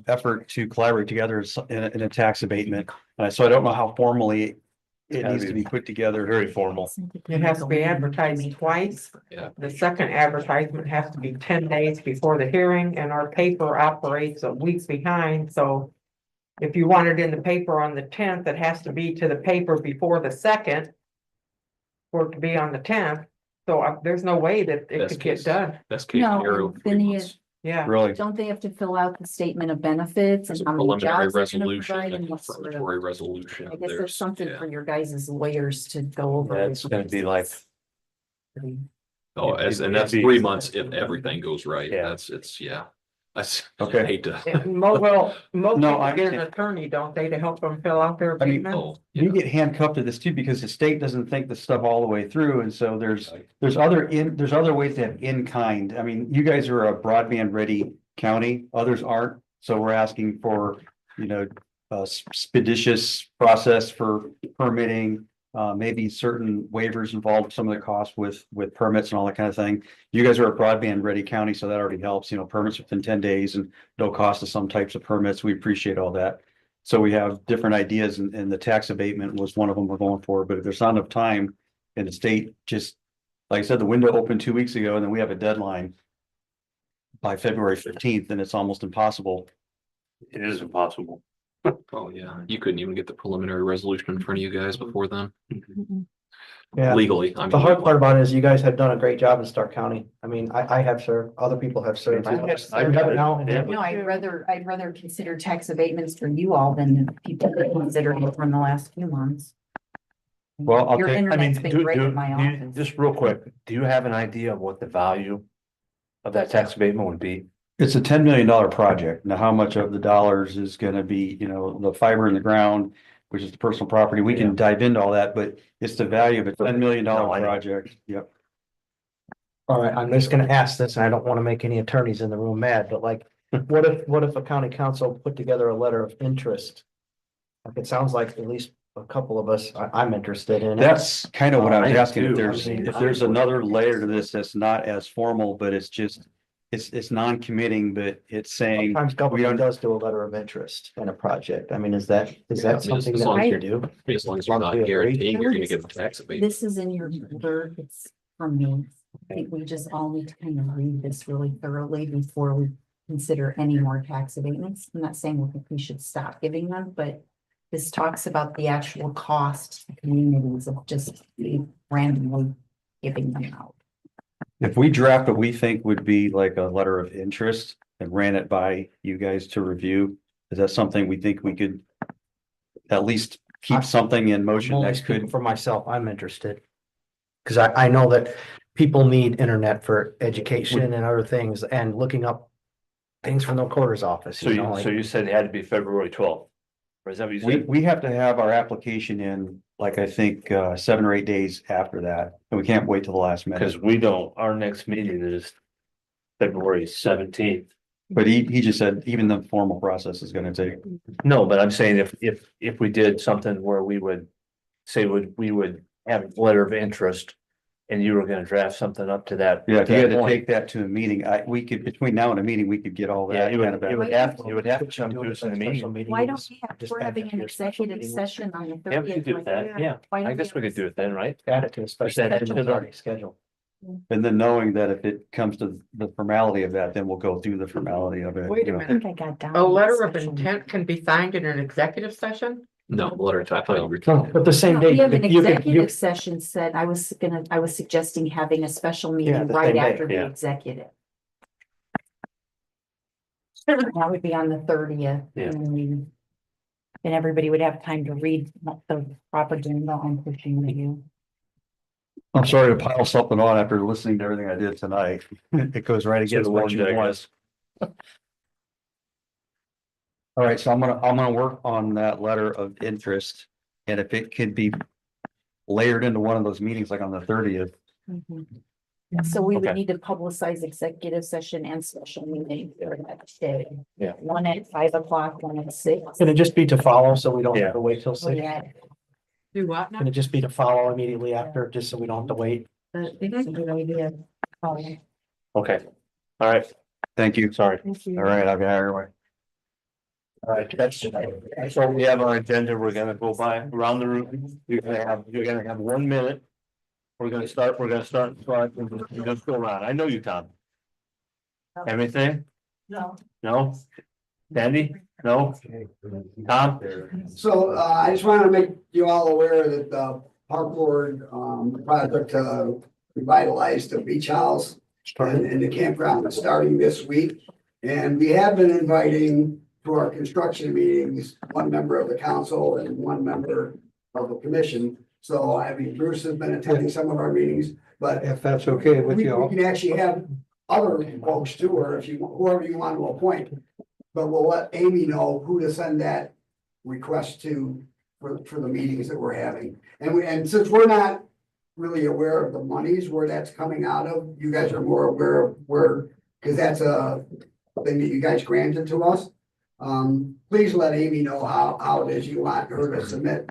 effort to collaborate together in a tax abatement. So I don't know how formally it needs to be put together. very formal. It has to be advertised twice. Yeah. The second advertisement has to be 10 days before the hearing, and our paper operates a week behind, so. If you want it in the paper on the 10th, it has to be to the paper before the second. For it to be on the 10th, so there's no way that it Best could get case. done, Best case No, scenario. then he 3 is- months. yeah. Really? Don't they have to fill out the statement of benefits There's and a how many preliminary jobs they're gonna resolution, provide a and what sort of? confirmatory resolution. I guess there's something yeah. for your guys' lawyers to go over. That's gonna be like, Oh, and that's It'd be- 3 months if everything goes right. Yeah. Yeah. I Okay. hate to. Well, most No, people I get an understand. attorney, don't they, to help them fill out their I mean, abatement? Oh, You yeah. get handcuffed to this too, because the state doesn't think the stuff all the way through, and so there's other ways to have in kind. I mean, you guys are a broadband ready county, others aren't, so we're asking for, a expeditious process for permitting. Maybe certain waivers involved, some of the costs with permits and all that kind of thing. You guys are a broadband ready county, so that already helps, permits within 10 days and no cost of some types of permits. We appreciate all that. So we have different ideas, and the tax abatement was one of them we're going for, but if there's not enough time in the state, just like I said, the window opened 2 weeks ago, and then we have a deadline by February 15th, and it's almost impossible. it is impossible. Oh, yeah. You couldn't even get the preliminary resolution in front of you guys before then. Yeah. Legally. I The mean, hard part about it is you guys have done a great job in Stark County. I mean, I have served, other people have served. I have served. You have it now, and Yeah. No, I'd rather consider tax abatements for you all than people that consider it from the last few months. Well, I'll Your take- internet's been great in my you- office. just real quick, do you have an idea of what the value of that tax abatement would be? It's a $10 million project. Now, how much of the dollars is gonna be, the fiber in the ground, which is the personal property? We can dive into all that, but it's the value of a $10 million No, I know. project. Yep. all right, I'm just gonna ask this, and I don't wanna make any attorneys in the room mad, but like, what if a county council put together a letter of interest? Like, it sounds like at least a couple of us, I'm interested in it. That's kind of what I was I am asking, if too. there's, I mean, if there's another layer to this that's not as formal, but it's just, it's non-committing, but it's saying. Sometimes government does do a letter of interest in a project. I mean, is that Yeah, I mean, something as that long we as can do? as long as you're As long as not we agree. guaranteeing you're gonna get the tax abatement. This is in your folder, it's from me. I think we just all need to kind of read this really thoroughly before we consider any more tax abatements. I'm not saying we should stop giving them, but this talks about the actual cost to communities of just randomly giving them out. If we draft what we think would be like a letter of interest and ran it by you guys to review, is that something we think we could at least keep something in I'm motion only that speaking could? for myself, I'm interested. Cause I know that people need internet for education and other things, and looking up things from the recorder's office, So you know, you said it had to be February 12th? Or is that what you said? We have to have our application in, like, I think, 7 or 8 days after that, and we can't wait till the last minute. Because we don't, our next meeting is February 17th. But he just said even the formal process is gonna take. No, but I'm saying if we did something where we would say we would have a letter of interest and you were gonna draft something up to that. Yeah, if you that had to point. take that to a meeting, we could, between now and a meeting, we could get all Yeah, that. it kind of would have, you would have to come to us in a meeting. Why don't we have, we're having an executive session on the Yeah, we could 30th. do that, yeah. Why I don't guess we could do it then, right? add it to a special Add it to the- already scheduled. And then knowing that if it comes to the formality of that, then we'll go through the formality of it. Wait a you know. I think I got down. A letter of special intent can be signed in an executive session? No, the letter, I thought you were. But the same day. We have an you could- executive session said, I was suggesting having a special meeting the right same day, after the yeah. executive. That would be on the 30th. Yeah. And everybody would have time to read the proper agenda I'm pushing to you. I'm sorry to pile something on after listening to everything I did tonight. It goes right Should've against what warned you you, I want. All right, so I'm gonna work on that letter of interest, and if it could be layered into one of those meetings, like on the 30th. So we would Okay. need to publicize executive session and special meeting for that day. Yeah. One at 5 o'clock, one at 6. Can it just be to follow, so we don't Yeah. have to wait till Oh, 6? yeah. Do what now? Can it just be to follow immediately after, just so we don't have to wait? That's a good idea. Oh, Okay, all right, Thank you. sorry. thank you. All right, I'll get out of your way. All right, that's all we have on our agenda. We're gonna go by around the room. You're gonna have 1 minute. We're gonna start, so we're gonna go around. I know you, Tom. Anything? No. No? Sandy? No? Tom? So, I just wanted to make you all aware that the park board, project to revitalize the beach house and the campground is starting this week. And we have been inviting to our construction meetings, one member of the council and one member of the commission. So, I mean, Bruce has been attending some of our meetings, but If that's okay with we you all. can actually have other folks too, or if you, whoever you want to appoint. But we'll let Amy know who to send that request to for the meetings that we're having. And since we're not really aware of the monies, where that's coming out of, you guys are more aware of where, because that's a thing that you guys granted to us. Please let Amy know how it is you want her to submit,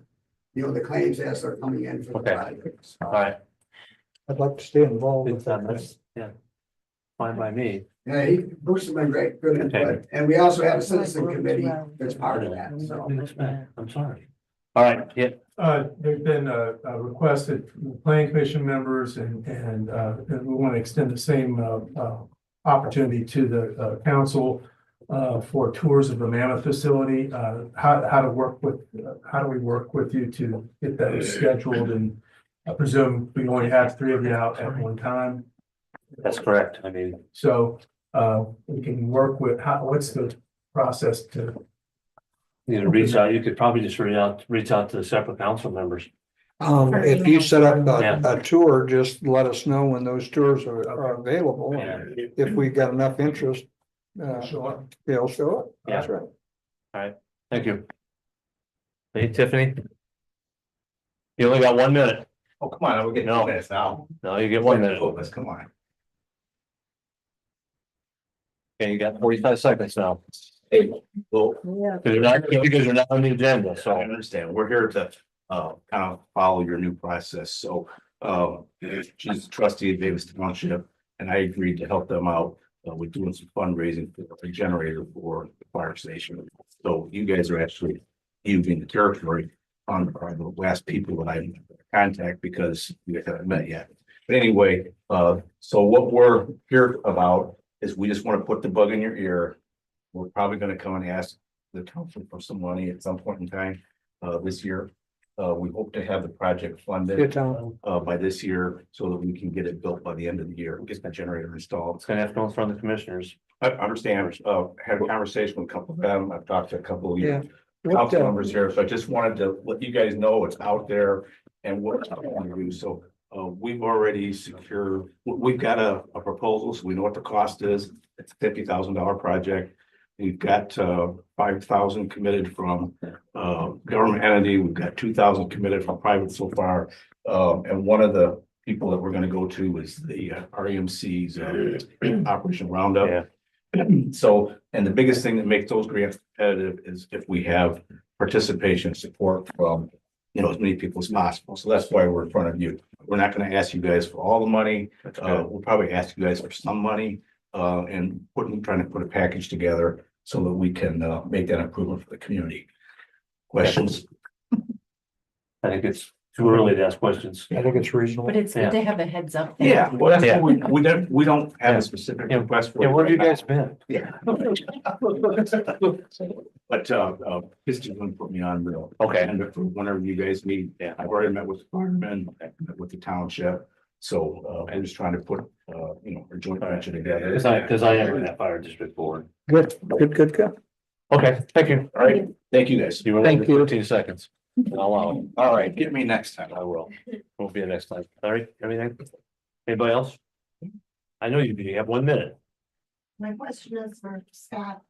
the claims as they're coming in for the Okay. projects. All right. I'd like to stay involved with It's, that. that's, yeah. Fine by me. Yeah, Bruce has been great, good input. And we also have a citizen committee that's part of that, so. I'm sorry. All right, yeah, There's been a requested planning commission members and we want to extend the same opportunity to the council for tours of the Mammoth facility. How do we work with you to get those scheduled? And I presume we only have 3 of you out at one time. that's correct. I mean, So we can work with, what's the process to? you know, reach out, you could probably just reach out to the separate council members. If you set up Yeah. a tour, just let us know when those tours are available. Yeah. If we've got enough interest, Sure. they'll show up. That's right. Thank you. Hey, Tiffany? You only got 1 minute. Oh, come on, we're getting No. this now. No, you get 1 minute. Come on. Okay, you got 45 seconds now. Hey, well, Yeah. Because you're not on the agenda, I so. understand. We're here to kind of follow your new process. So she's a trustee of Davis Township and I agreed to help them out with doing some fundraising for a generator for the fire station. So you guys are actually using the territory are the last people that I contact because you guys haven't met yet. But anyway, so what we're here about is we just want to put the bug in your ear. We're probably going to come and ask the council for some money at some point in time this year. We hope to have the project funded Good time. by this year so that we can get it built by the end of the year, get the generator installed. It's gonna have to go in front of the commissioners. I understand, had a conversation with a couple of them. I've talked to a couple of Yeah. you council members here, so I just wanted to let you guys know it's out there and what I want to do. So we've already secured, we've got a proposal, so we know what the cost is. It's a $50,000 project. We've got 5,000 committed from government entity. We've got 2,000 committed from private so far. And one of the people that we're going to go to is the REMC's Operation Roundup. Yeah. So, and the biggest thing that makes those grants competitive is if we have participation support from, as many people as possible. So that's why we're in front of you. We're not going to ask you guys for all the money. We'll probably ask you guys for some money and trying to put a package together so that we can make that improvement for the community. Questions? I think it's too early to ask questions. I think it's reasonable. But it's good to have a heads up. Yeah, well, that's Yeah. what we don't have Yeah. a specific Yeah. request for. Yeah, where have you guys been? Yeah. But, Christian gonna put me on the. Okay. agenda for whenever you guys meet. Yeah. I've already met with the firemen, I've met with the township. So, I'm just trying to put, a joint venture together. Cause I am in that fire district board. Good, good. Okay, thank you. All right, thank you guys. You were Thank only you. 15 seconds. I'll allow it. All right, get me next time. I will. Won't be the next time. All right, everything? Anybody else? I know you do. You have 1 minute. My question is for Scott.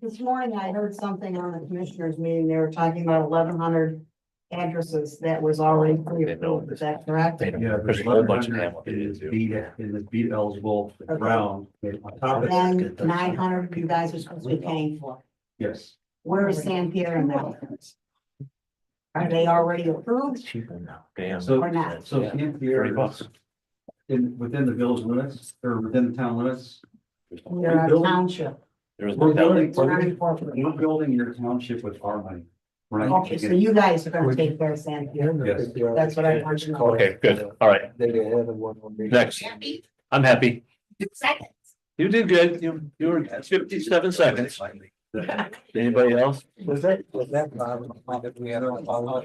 This morning I heard something on the commissioners meeting. They were talking about 1,100 addresses that was already pre-approved. Is that correct? Yeah, There's a whole bunch of them. Is beat eligible round. And 900 you guys are supposed to be paying for. Yes. Where is San Pierre in that? Are they already approved? Cheaper now. Damn. So, Or not? so $30. within the village limits or within the town limits. They're a township. There was We're no building, doubt. we're building your township with our money. We're not Okay, so taking- you guys are gonna take care of San Pierre. Yes. That's what I want to know. Okay, good. All right. Next. I'm happy. Seconds. You did good. You were at 57 seconds. Anybody else? Was that? I'll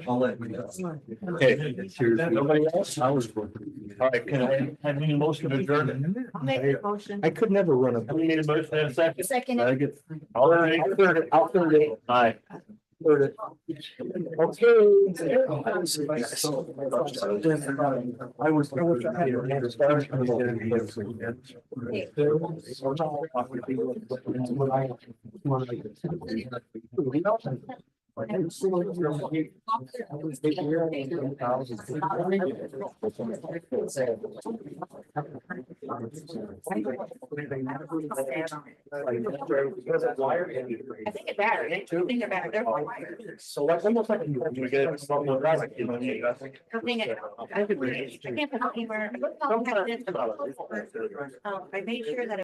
let you know. Okay. Nobody else? All right, can I need a motion to adjourn? I'll make a motion. I could never run a. We need a motion in a second. Second. Very good. All right, I'll third it. Aye. Okay. I think it matters. I think it matters. So that's almost like. We get it. I can't put anywhere. I made sure that